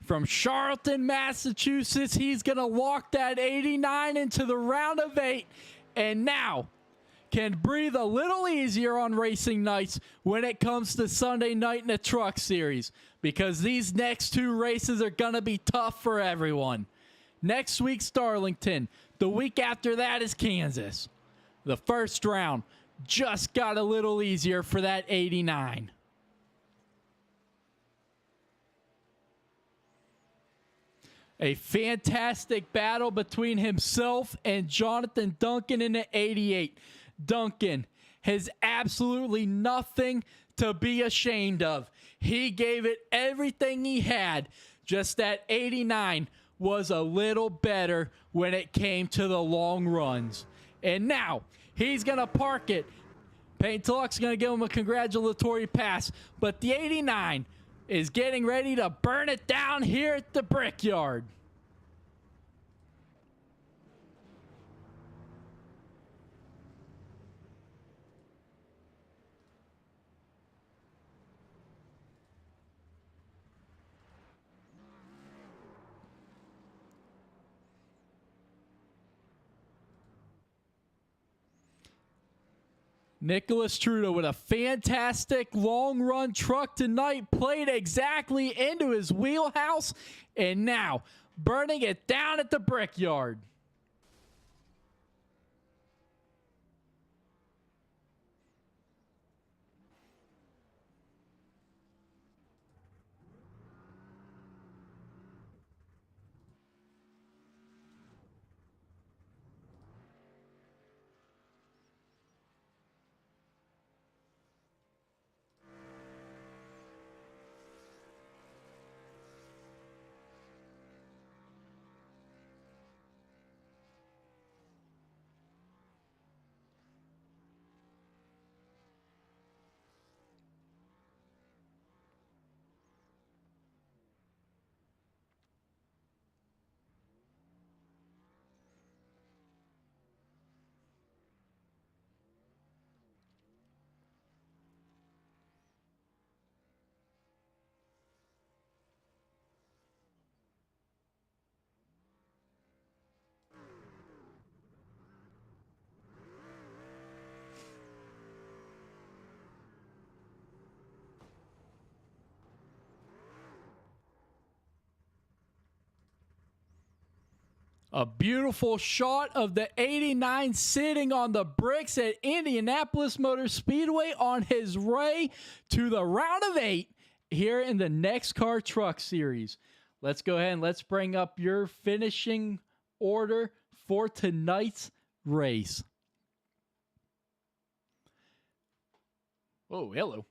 From Charlton, Massachusetts, he's going to walk that 89 into the round of 8, and now can breathe a little easier on racing nights when it comes to Sunday night in the Truck Series, because these next 2 races are going to be tough for everyone. Next week's Darlington. The week after that is Kansas. The first round just got a little easier for that 89. A fantastic battle between himself and Jonathan Duncan in the 88. Duncan has absolutely nothing to be ashamed of. He gave it everything he had. Just that 89 was a little better when it came to the long runs. And now he's going to park it. Payne Tulloch's going to give him a congratulatory pass. But the 89 is getting ready to burn it down here at the Brickyard. Nicholas Trudeau with a fantastic long run truck tonight, played exactly into his wheelhouse, and now burning it down at the Brickyard. A beautiful shot of the 89 sitting on the bricks at Indianapolis Motor Speedway on his way to the round of 8 here in the NEXXTCAR Truck Series. Let's go ahead and let's bring up your finishing order for tonight's race. Oh, hello.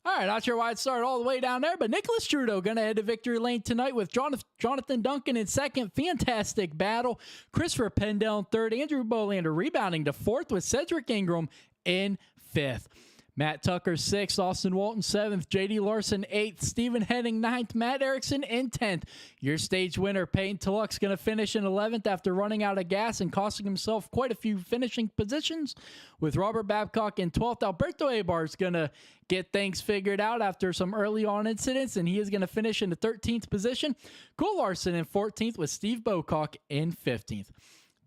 All right, not sure why it started all the way down there, but Nicholas Trudeau going to head to victory lane tonight with Jonathan Duncan in second. Fantastic battle. Christopher Pendell in third. Andrew Bolander rebounding to fourth with Cedric Ingram in fifth. Matt Tucker, 6th. Austin Walton, 7th. J.D. Larson, 8th. Stephen Henning, 9th. Matt Erickson in 10th. Your stage winner, Peyton Tulloch's going to finish in 11th after running out of gas and costing himself quite a few finishing positions. With Robert Babcock in 12th. Alberto Abar's going to get things figured out after some early on incidents, and he is going to finish in the 13th position. Cole Larson in 14th with Steve Bocock in 15th.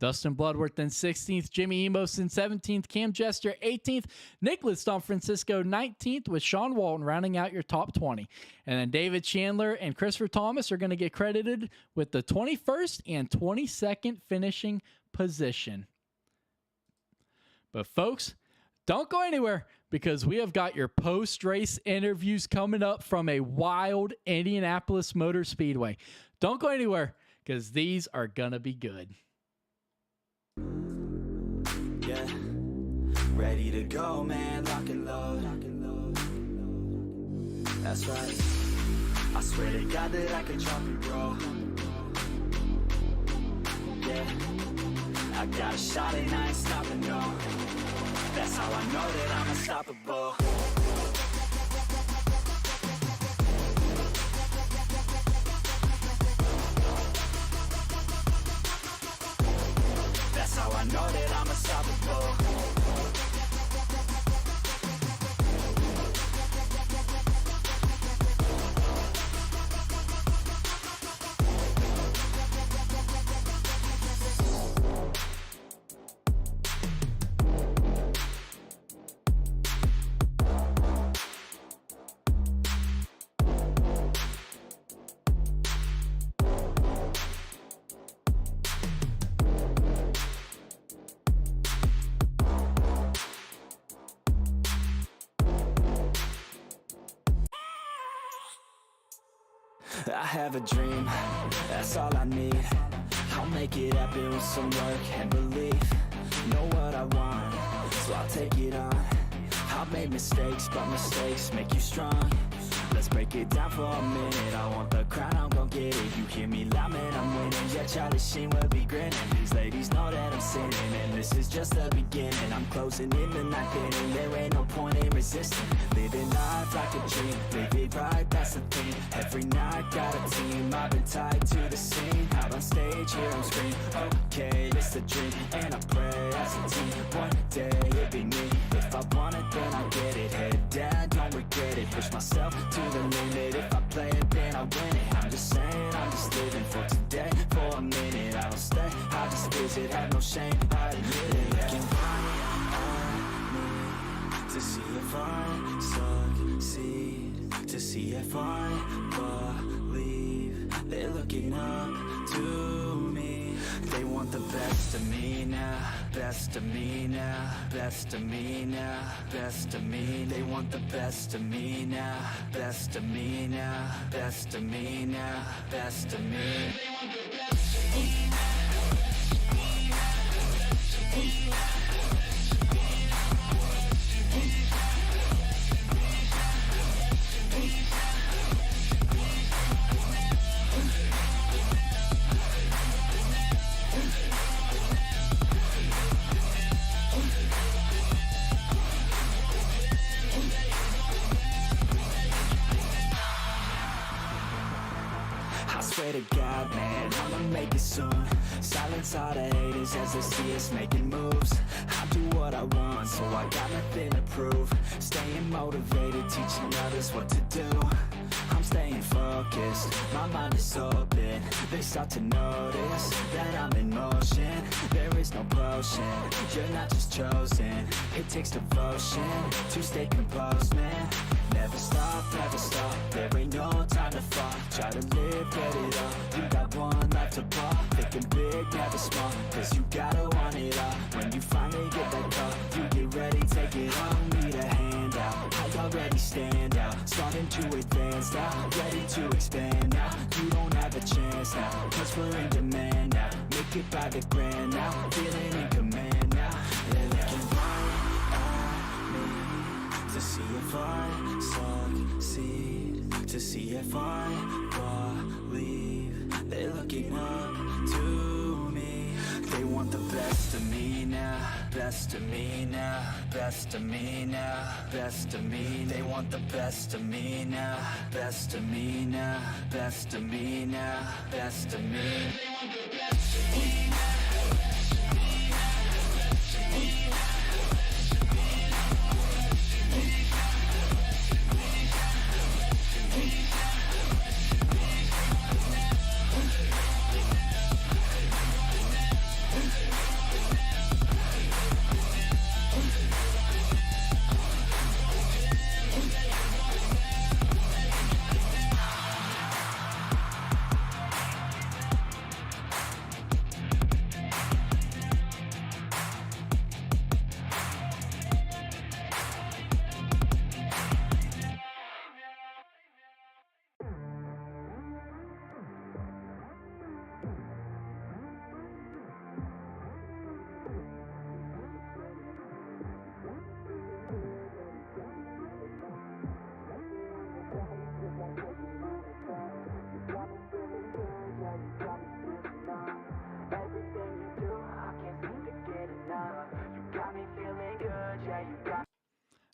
Dustin Bloodworth in 16th, Jimmy Emos in 17th, Cam Jester 18th, Nicholas Francisco 19th with Sean Walton rounding out your top 20. And then David Chandler and Christopher Thomas are going to get credited with the 21st and 22nd finishing position. But folks, don't go anywhere because we have got your post-race interviews coming up from a wild Indianapolis Motor Speedway. Don't go anywhere because these are going to be good. Yeah, ready to go, man, lock and load. That's right. I swear to God that I can jump and roll. Yeah, I got a shot and I ain't stopping, no. That's how I know that I'm unstoppable. That's how I know that I'm unstoppable. I have a dream, that's all I need. I'll make it happen with some work and belief. Know what I want, so I'll take it on. I've made mistakes, but mistakes make you strong. Let's break it down for a minute. I want the crown, I'm gon' get it. You hear me loud, man, I'm winning. Yeah, Charlie Sheen will be grinning. These ladies know that I'm sinning, and this is just the beginning. I'm closing in the ninth inning. There ain't no point in resisting. Living life like a dream, live it right, that's the thing. Every night got a team, I've been tied to the scene. Out on stage, here on screen. Okay, it's the dream, and I pray as a team. One day it'll be me. If I want it, then I get it. Head down, don't regret it. Push myself to the limit. If I play it, then I win it. I'm just saying, I'm just living for today. For a minute, I don't stay, I just visit. Have no shame, I admit it. Looking right at me to see if I succeed, to see if I believe. They're looking up to me. They want the best of me now, best of me now, best of me now, best of me. They want the best of me now, best of me now, best of me now, best of me. They want the best of me. Swear to God, man, I'ma make it soon. Silence all the haters as they see us making moves. I do what I want, so I got nothing to prove. Staying motivated, teaching others what to do. I'm staying focused, my mind is open. They start to notice that I'm in motion. There is no potion, you're not just chosen. It takes devotion to stay composed, man. Never stop, there ain't no time to fall. Try to live, get it all. You got one life to ball. Thinking big, never small, cause you gotta want it all. When you finally get that call, you get ready, take it on. Need a handout, I already stand out. Starting to advance now, ready to expand now. You don't have a chance now, cause we're in demand now. Make it by the grand now, feeling in command now. They're looking right see if I succeed, to see if I believe. They're looking up to me. They want the best of me now, best of me now, best of me now, best of me. They want the best of me now, best of me now, best of me now, best of me. They want the best of me now.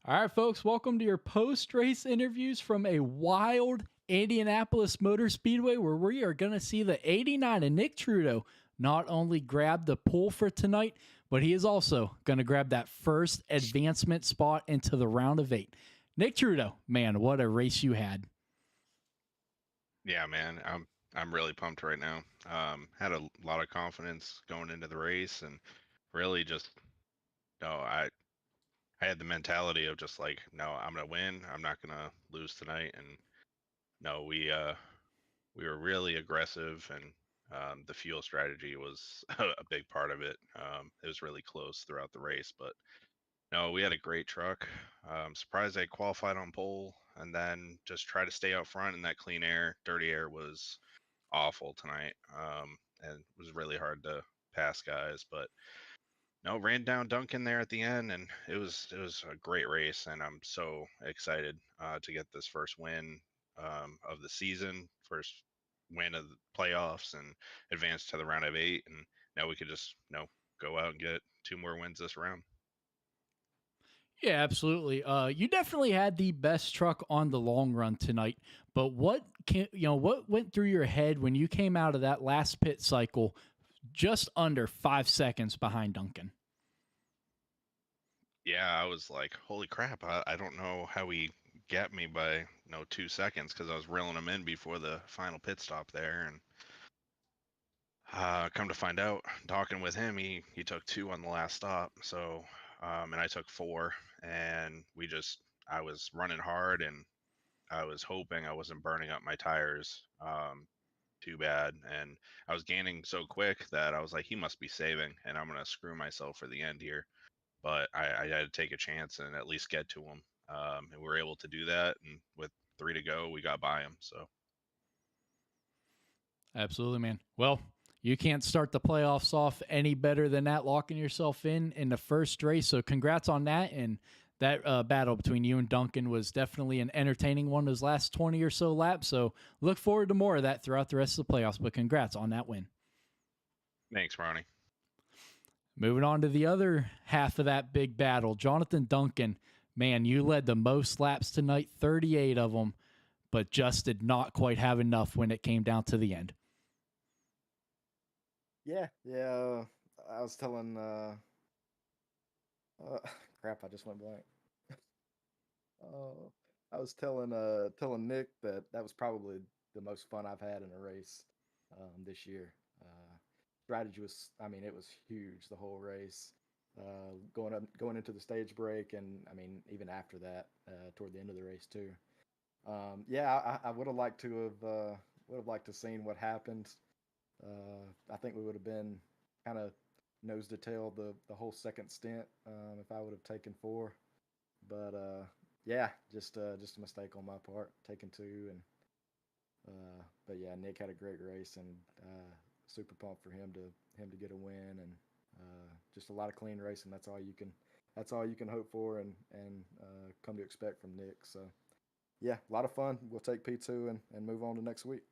All right, folks, welcome to your post-race interviews from a wild Indianapolis Motor Speedway where we are going to see the 89 of Nick Trudeau not only grab the pole for tonight, but he is also going to grab that first advancement spot into the round of 8. Nick Trudeau, man, what a race you had. Yeah, man, I'm really pumped right now. Had a lot of confidence going into the race, and really just I had the mentality of just like, no, I'm gonna win. I'm not gonna lose tonight. And no, we were really aggressive, and the fuel strategy was a big part of it. It was really close throughout the race, but no, we had a great truck. Surprised I qualified on pole, and then just try to stay out front in that clean air. Dirty air was awful tonight, and it was really hard to pass guys. But no, ran down Duncan there at the end, and it was a great race, and I'm so excited to get this first win of the season, first win of the playoffs, and advance to the round of 8. And now we could just go out and get 2 more wins this round. Yeah, absolutely. You definitely had the best truck on the long run tonight. But what went through your head when you came out of that last pit cycle just under 5 seconds behind Duncan? Yeah, I was like, holy crap! I don't know how he got me by 2 seconds, because I was reeling him in before the final pit stop there, and come to find out, talking with him, he took 2 on the last stop. So, and I took 4, and I was running hard, and I was hoping I wasn't burning up my tires too bad. And I was gaining so quick that I was like, he must be saving, and I'm gonna screw myself for the end here. But I had to take a chance and at least get to him, and we were able to do that. And with 3 to go, we got by him. So. Absolutely, man. Well, you can't start the playoffs off any better than that, locking yourself in the first race. So congrats on that. And that battle between you and Duncan was definitely an entertaining one those last 20 or so laps. So look forward to more of that throughout the rest of the playoffs. But congrats on that win. Thanks, Ronnie. Moving on to the other half of that big battle, Jonathan Duncan. Man, you led the most laps tonight, 38 of them, but just did not quite have enough when it came down to the end. Yeah. I was telling, crap, I just went blank. I was telling Nick that was probably the most fun I've had in a race this year. Strategy was, it was huge the whole race. Going into the stage break, and even after that, toward the end of the race too. I would have liked to have seen what happened. I think we would have been kind of nose to tail the whole second stint if I would have taken 4. But just a mistake on my part, taking 2. And but yeah, Nick had a great race, and super pumped for him to get a win, and just a lot of clean racing. That's that's all you can hope for and come to expect from Nick. So yeah, a lot of fun. We'll take P2 and move on to next week.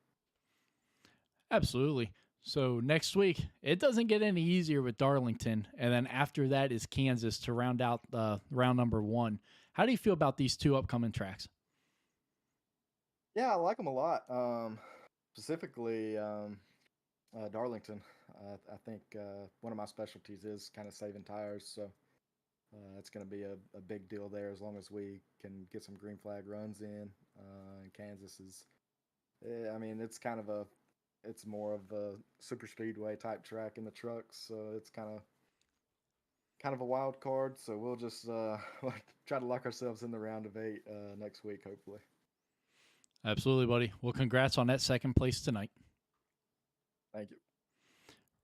Absolutely. So next week, it doesn't get any easier with Darlington. And then after that is Kansas to round out round number 1. How do you feel about these 2 upcoming tracks? Yeah, I like them a lot. Specifically, Darlington. I think one of my specialties is kind of saving tires. So it's going to be a big deal there as long as we can get some green flag runs in. And Kansas is, I mean, it's more of a super speedway type track in the trucks, so it's kind of a wild card. So we'll just try to lock ourselves in the round of 8 next week, hopefully. Absolutely, buddy. Well, congrats on that second place tonight. Thank you.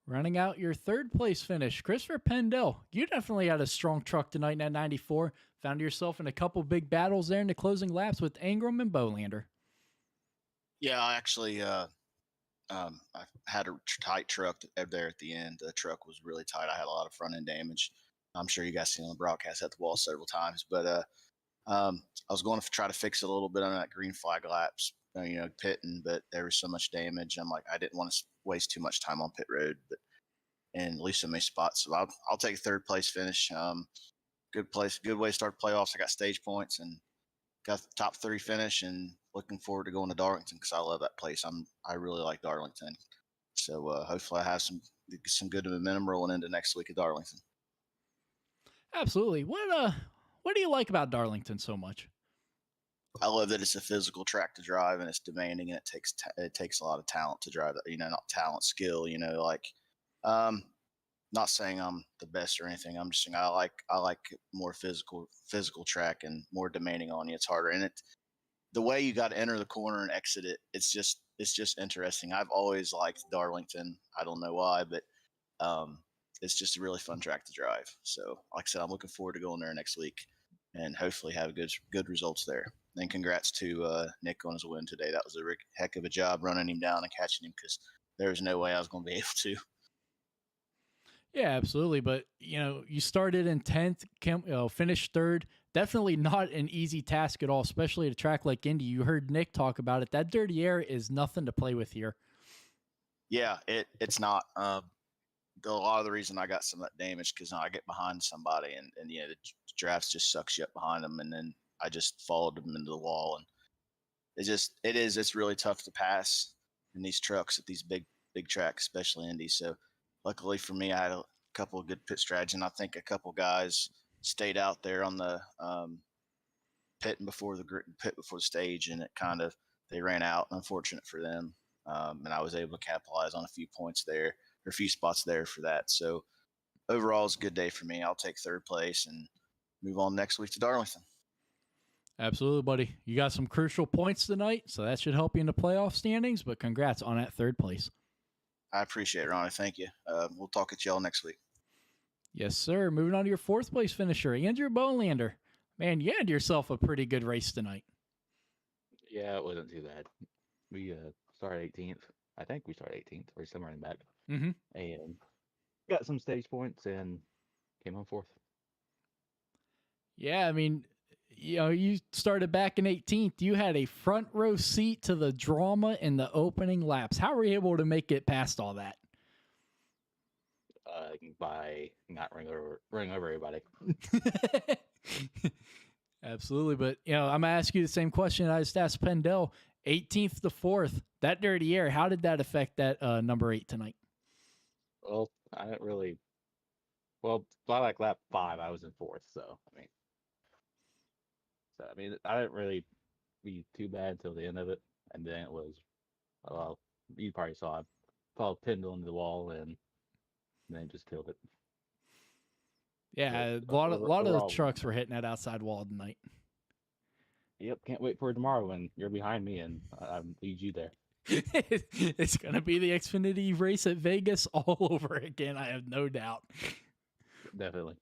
Running out your third place finish, Christopher Pendell. You definitely had a strong truck tonight in that 94. Found yourself in a couple big battles there in the closing laps with Ingram and Bolander. Yeah, I actually I had a tight truck there at the end. The truck was really tight. I had a lot of front end damage. I'm sure you guys seen on the broadcast at the wall several times, but I was going to try to fix it a little bit on that green flag laps, pitting, but there was so much damage. I'm like, I didn't want to waste too much time on pit road, and at least so many spots. So I'll take a third place finish. Good place, good way to start playoffs. I got stage points and got the top 3 finish, and looking forward to going to Darlington because I love that place. I really like Darlington. So hopefully I have some good momentum rolling into next week at Darlington. Absolutely. What do you like about Darlington so much? I love that it's a physical track to drive and it's demanding, and it takes a lot of talent to drive that. Not talent, skill. Not saying I'm the best or anything. I'm just saying I like more physical track and more demanding on you. It's harder, and the way you got to enter the corner and exit it. It's just interesting. I've always liked Darlington. I don't know why, but it's just a really fun track to drive. So, like I said, I'm looking forward to going there next week and hopefully have good results there. And congrats to Nick on his win today. That was a heck of a job running him down and catching him because there was no way I was going to be able to. Yeah, absolutely. But, you started in 10th, finished 3rd. Definitely not an easy task at all, especially at a track like Indy. You heard Nick talk about it. That dirty air is nothing to play with here. Yeah, it's not. A lot of the reason I got some of that damage because I get behind somebody and the drafts just sucks you up behind them, and then I just followed them into the wall, and it's really tough to pass in these trucks at these big tracks, especially Indy. So luckily for me, I had a couple of good pit strategies, and I think a couple guys stayed out there on the pit before the stage, and they ran out. Unfortunate for them, and I was able to capitalize on a few points there, or a few spots there for that. So overall, it's a good day for me. I'll take 3rd place and move on next week to Darlington. Absolutely, buddy. You got some crucial points tonight, so that should help you in the playoff standings, but congrats on that 3rd place. I appreciate it, Ronnie. Thank you. We'll talk at y'all next week. Yes, sir. Moving on to your 4th place finisher, Andrew Bolander. Man, you had yourself a pretty good race tonight. Yeah, it wasn't too bad. We started 18th. I think we started 18th or somewhere in that. Mm-hmm. And got some stage points and came on 4th. Yeah, I mean, you started back in 18th. You had a front row seat to the drama in the opening laps. How were you able to make it past all that? By not running over everybody. Absolutely, but I'm gonna ask you the same question I just asked Pendell. 18th to 4th, that dirty air. How did that affect that number 8 tonight? Well, I didn't really. Well, by like lap 5, I was in 4th. So I didn't really be too bad until the end of it, and then it was. Well, you probably saw I followed Pendle into the wall and then just killed it. Yeah, But a lot of the overall, trucks were hitting that outside wall tonight. Yep, can't wait for tomorrow when you're behind me and I lead you there. It's going to be the Xfinity race at Vegas all over again, I have no doubt. Definitely.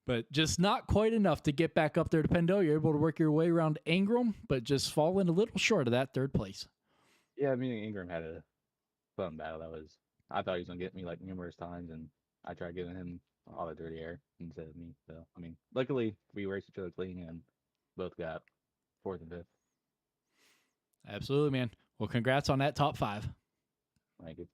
But just not quite enough to get back up there to Pendle. You're able to work your way around Ingram, but just falling a little short of that 3rd place. Yeah, I mean, Ingram had a fun battle. I thought he was going to get me like numerous times, and I tried giving him all the dirty air instead of me. So I mean, luckily we raced each other clean and both got fourth and fifth. Absolutely, man. Well, congrats on that top 5. Thank you.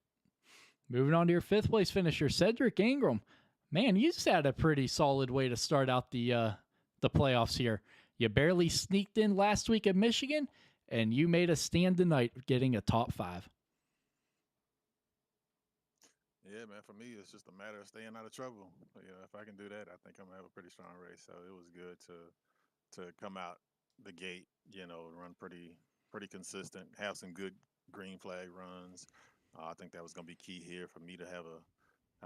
Moving on to your 5th place finisher, Cedric Ingram. Man, you just had a pretty solid way to start out the playoffs here. You barely sneaked in last week at Michigan, and you made a stand tonight getting a top 5. Yeah, man. For me, it's just a matter of staying out of trouble. If I can do that, I think I'm gonna have a pretty strong race. So it was good to come out the gate, run pretty consistent, have some good green flag runs. I think that was gonna be key here for me to have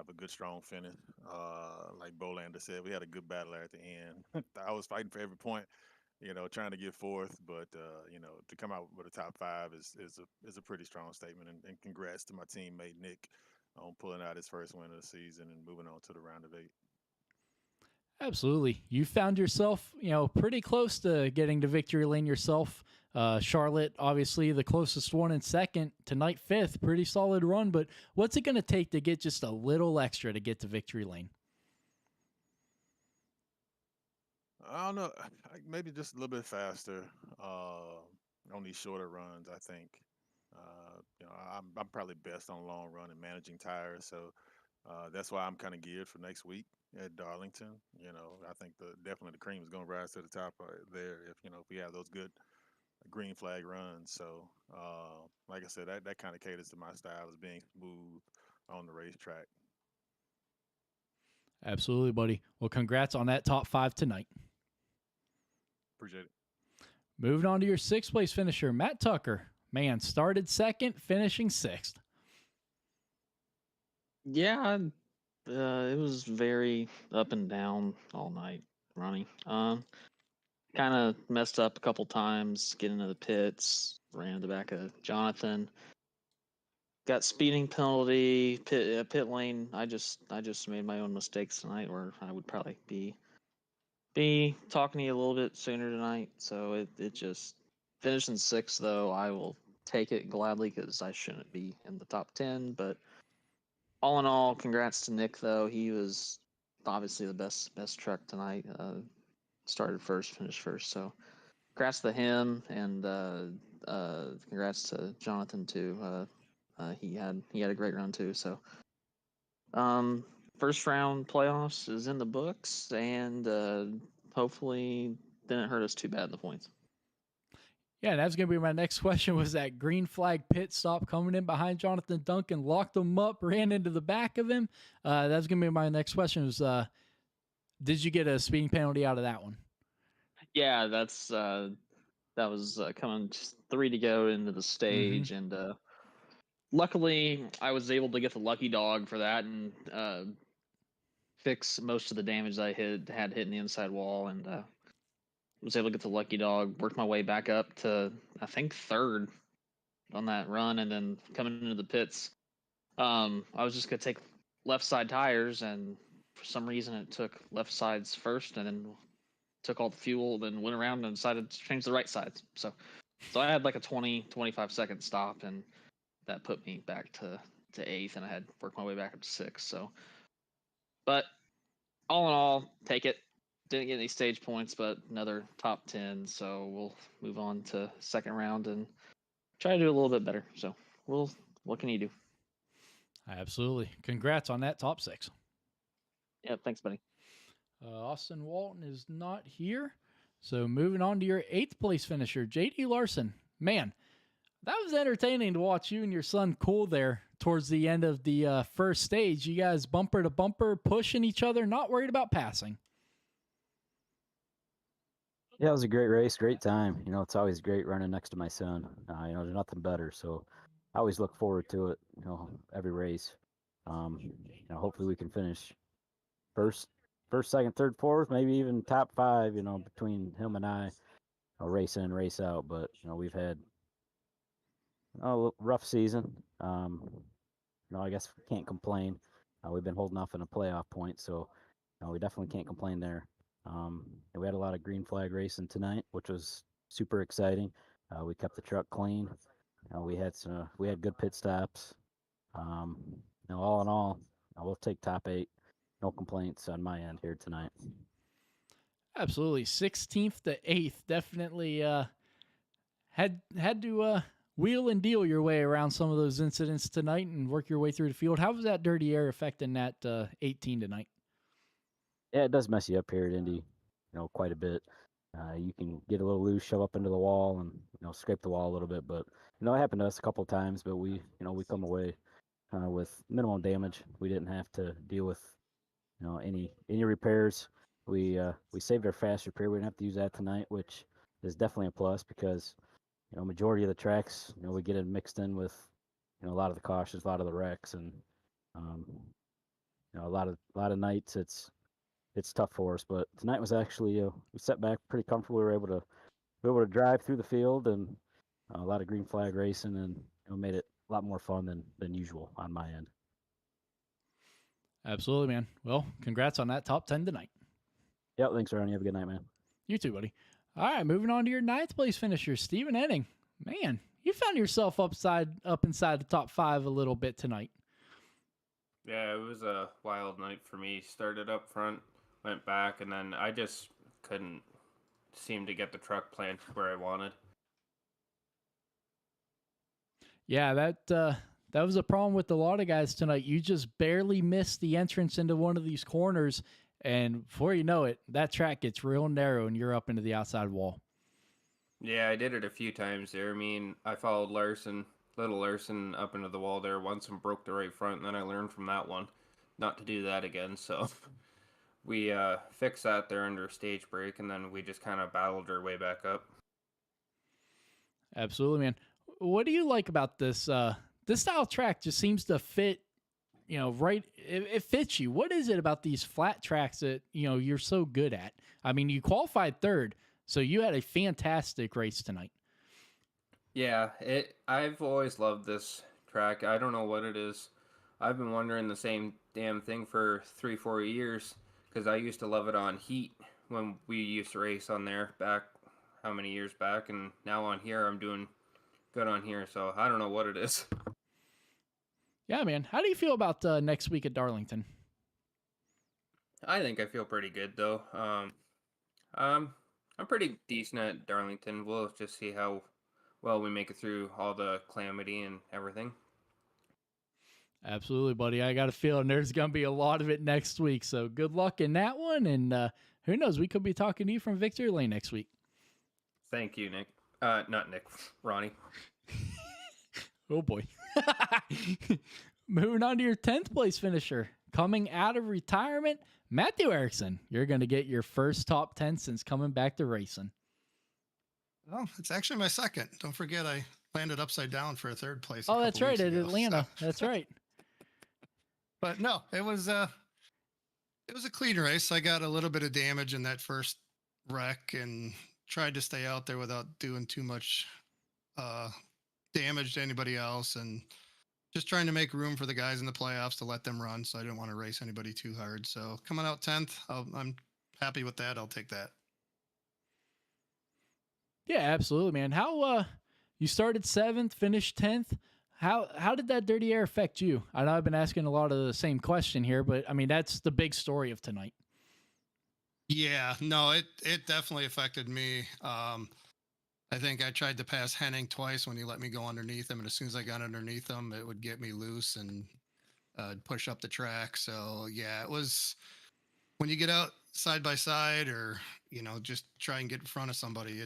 a good strong finish. Like Bolander said, we had a good battle at the end. I was fighting for every point, trying to get fourth, but to come out with a top 5 is a pretty strong statement. And congrats to my teammate Nick on pulling out his first win of the season and moving on to the round of 8. Absolutely. You found yourself, pretty close to getting to victory lane yourself. Charlotte, obviously, the closest one in second. Tonight, 5th. Pretty solid run, but what's it going to take to get just a little extra to get to victory lane? I don't know. Maybe just a little bit faster on these shorter runs. I think. I'm probably best on long run and managing tires, so that's why I'm kind of geared for next week at Darlington. I think definitely the cream is going to rise to the top there if we have those good green flag runs. So like I said, that kind of caters to my style, is being smooth on the racetrack. Absolutely, buddy. Well, congrats on that top 5 tonight. Appreciate it. Moving on to your 6th place finisher, Matt Tucker. Man, started 2nd, finishing 6th. Yeah, it was very up and down all night running. Kind of messed up a couple times getting into the pits, ran to the back of Jonathan. Got speeding penalty, pit lane. I just made my own mistakes tonight, where I would probably be talking to you a little bit sooner tonight. So it just finishing 6th though. I will take it gladly because I shouldn't be in the top 10. But all in all, congrats to Nick though. He was obviously the best truck tonight. Started first, finished first. So congrats to him, and congrats to Jonathan too. He had a great run too. So first round playoffs is in the books, and hopefully didn't hurt us too bad in the points. Yeah, and that's going to be my next question. Was that green flag pit stop coming in behind Jonathan Duncan, locked him up, ran into the back of him? That's going to be my next question. Was did you get a speeding penalty out of that one? Yeah, that was coming 3 to go into the stage, and luckily I was able to get the lucky dog for that and fix most of the damage I had hitting the inside wall, and was able to get the lucky dog. Worked my way back up to I think 3rd on that run, and then coming into the pits, I was just gonna take left side tires, and for some reason it took left sides first, and then took all the fuel, then went around and decided to change the right sides. So I had like a 25 second stop, and that put me back to 8th, and I had worked my way back up to 6th. So, but all in all, take it. Didn't get any stage points, but another top 10. So we'll move on to second round and try to do a little bit better. So what can you do? Absolutely. Congrats on that top 6. Yeah, thanks, buddy. Austin Walton is not here. So moving on to your 8th place finisher, JD Larson. Man, that was entertaining to watch you and your son cool there towards the end of the first stage. You guys bumper to bumper, pushing each other, not worried about passing. Yeah, it was a great race, great time. It's always great running next to my son. There's nothing better. So I always look forward to it, every race. Hopefully we can finish first, second, third, fourth, maybe even top 5, between him and I, race in, race out. But, we've had a rough season. I guess we can't complain. We've been holding off in a playoff point, so we definitely can't complain there. And we had a lot of green flag racing tonight, which was super exciting. We kept the truck clean. We had good pit stops. All in all, we'll take top 8 no complaints on my end here tonight. Absolutely. 16th to 8th. Definitely had to wheel and deal your way around some of those incidents tonight and work your way through the field. How was that dirty air affecting that 18 tonight? Yeah, it does mess you up here at Indy, quite a bit. You can get a little loose, shove up into the wall, and scrape the wall a little bit. But it happened to us a couple of times. But we come away with minimal damage. We didn't have to deal with any repairs. We saved our fast repair. We didn't have to use that tonight, which is definitely a plus because majority of the tracks we get it mixed in with a lot of the cautions, a lot of the wrecks, and a lot of nights it's tough for us. But tonight was actually we set back pretty comfortable. We were able to drive through the field and a lot of green flag racing, and made it a lot more fun than usual on my end. Absolutely, man. Well, congrats on that top 10 tonight. Yeah, thanks, Ron. You have a good night, man. You too, buddy. All right, moving on to your 9th place finisher, Stephen Enning. Man, you found yourself up inside the top 5 a little bit tonight. Yeah, it was a wild night for me. Started up front, went back, and then I just couldn't seem to get the truck planted where I wanted. Yeah, that was a problem with a lot of guys tonight. You just barely missed the entrance into one of these corners, and before you know it, that track gets real narrow and you're up into the outside wall. Yeah, I did it a few times there. I mean, I followed little Larson up into the wall there once and broke the right front, and then I learned from that one not to do that again. So we fixed that there under stage break, and then we just kind of battled our way back up. Absolutely, man. What do you like about this? This style track just seems to fit, right. It fits you. What is it about these flat tracks that, you're so good at? I mean, you qualified 3rd, so you had a fantastic race tonight. Yeah, I've always loved this track. I don't know what it is. I've been wondering the same damn thing for 3-4 years because I used to love it on heat when we used to race on there back how many years back, and now on here I'm doing good on here, so I don't know what it is. Yeah, man. How do you feel about next week at Darlington? I think I feel pretty good though. I'm pretty decent at Darlington. We'll just see how well we make it through all the calamity and everything. Absolutely, buddy. I got a feeling there's going to be a lot of it next week, so good luck in that one, and who knows, we could be talking to you from Victory Lane next week. Thank you, Nick. Not Nick, Ronnie. Oh, boy. Moving on to your 10th place finisher. Coming out of retirement, Matthew Erickson. You're going to get your first top 10 since coming back to racing. Oh, it's actually my second. Don't forget, I landed upside down for a 3rd place. Oh, that's right, at Atlanta. So. That's right. But no, it was a clean race. I got a little bit of damage in that first wreck and tried to stay out there without doing too much damage to anybody else, and just trying to make room for the guys in the playoffs to let them run. So I didn't want to race anybody too hard. So coming out 10th, I'm happy with that. I'll take that. Yeah, absolutely, man. How you started 7th, finished 10th. How did that dirty air affect you? I know I've been asking a lot of the same question here, but I mean that's the big story of tonight. Yeah, no, it definitely affected me. I think I tried to pass Henning twice when he let me go underneath him, and as soon as I got underneath him, it would get me loose and push up the track. So yeah, it was when you get out side by side, or just try and get in front of somebody.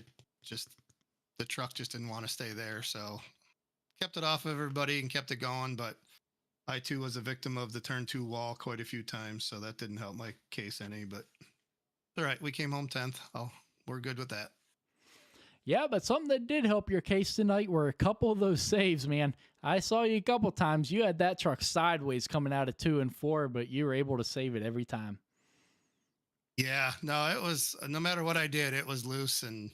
The truck just didn't want to stay there, so kept it off of everybody and kept it going. But I too was a victim of the turn 2 wall quite a few times, so that didn't help my case any. But all right, we came home 10th. We're good with that. Yeah, but something that did help your case tonight were a couple of those saves, man. I saw you a couple times. You had that truck sideways coming out of 2 and 4, but you were able to save it every time. Yeah, no, it was, no matter what I did, it was loose, and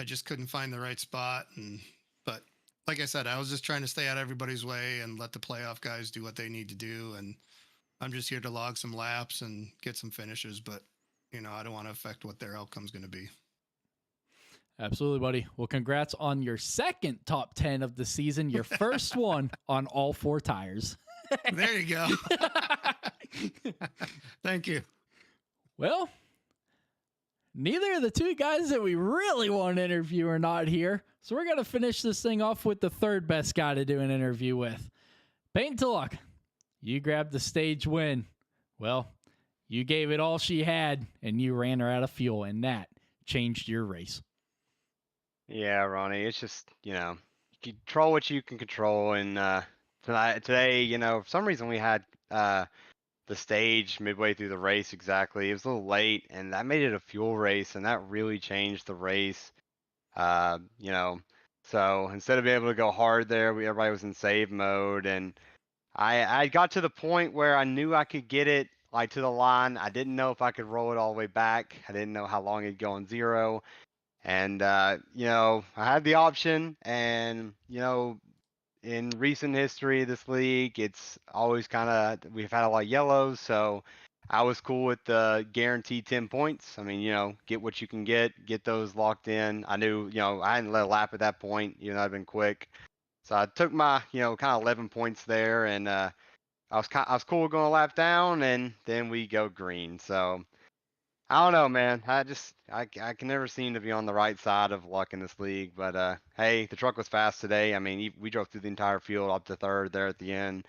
I just couldn't find the right spot. But like I said, I was just trying to stay out of everybody's way and let the playoff guys do what they need to do. And I'm just here to log some laps and get some finishes, but I don't want to affect what their outcome's going to be. Absolutely, buddy. Well, congrats on your second top 10 of the season, your first one on all 4 tires. There you go. Thank you. Well, neither of the two guys that we really want to interview are not here. So we're going to finish this thing off with the third best guy to do an interview with. Peyton Tulloch, you grabbed the stage win. Well, you gave it all she had, and you ran her out of fuel, and that changed your race. Yeah, Ronnie, it's just, you control what you can control. And today, for some reason we had the stage midway through the race exactly. It was a little late, and that made it a fuel race, and that really changed the race. So instead of being able to go hard there, everybody was in save mode, and I got to the point where I knew I could get it like to the line. I didn't know if I could roll it all the way back. I didn't know how long it'd go on zero. And, I had the option, and, in recent history of this league, it's always we've had a lot of yellows, so I was cool with the guaranteed 10 points. I mean, get what you can get those locked in. I knew, I hadn't let a lap at that point, I'd been quick. So I took my, kind of 11 points there, and I was cool going a lap down, and then we go green. So I don't know, man. I can never seem to be on the right side of luck in this league. But hey, the truck was fast today. I mean, we drove through the entire field up to third there at the end.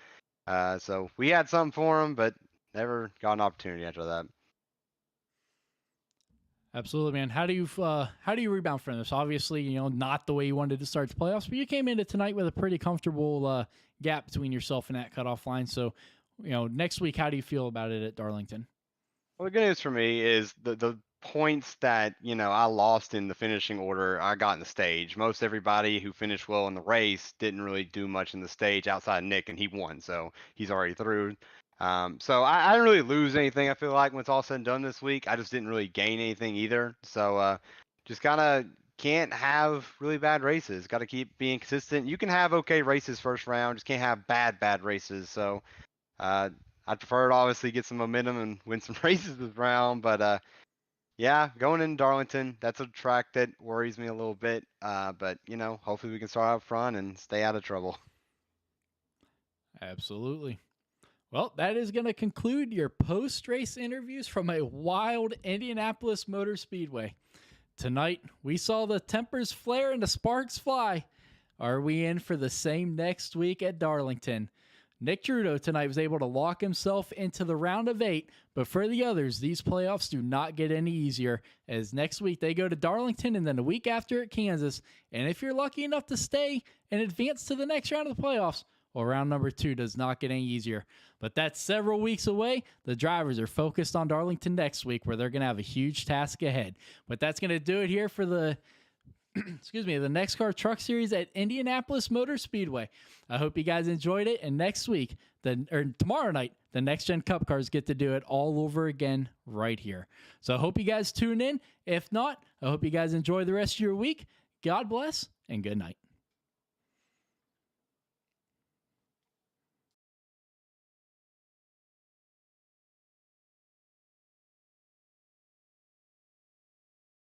So we had something for him, but never got an opportunity after that. Absolutely, man. How do you rebound from this? Obviously, not the way you wanted to start the playoffs, but you came into tonight with a pretty comfortable gap between yourself and that cutoff line. So, next week, how do you feel about it at Darlington? Well, the good news for me is the points that, I lost in the finishing order, I got in the stage. Most everybody who finished well in the race didn't really do much in the stage outside of Nick, and he won, so he's already through. So I didn't really lose anything, I feel like, when it's all said and done this week. I just didn't really gain anything either. So just kind of can't have really bad races. Got to keep being consistent. You can have okay races first round, just can't have bad races. So I'd prefer to obviously get some momentum and win some races this round, but yeah, going in Darlington, that's a track that worries me a little bit. But hopefully we can start out front and stay out of trouble. Absolutely. Well, that is going to conclude your post-race interviews from a wild Indianapolis Motor Speedway. Tonight, we saw the tempers flare and the sparks fly. Are we in for the same next week at Darlington? Nick Trudeau tonight was able to lock himself into the round of 8, but for the others, these playoffs do not get any easier, as next week they go to Darlington and then the week after at Kansas. And if you're lucky enough to stay and advance to the next round of the playoffs, well, round number 2 does not get any easier. But that's several weeks away. The drivers are focused on Darlington next week, where they're going to have a huge task ahead. But that's going to do it here for the the NEXXTCAR Truck Series at Indianapolis Motor Speedway. I hope you guys enjoyed it. And next week, tomorrow night, the Next Gen Cup cars get to do it all over again right here. So I hope you guys tune in. If not, I hope you guys enjoy the rest of your week. God bless and good night.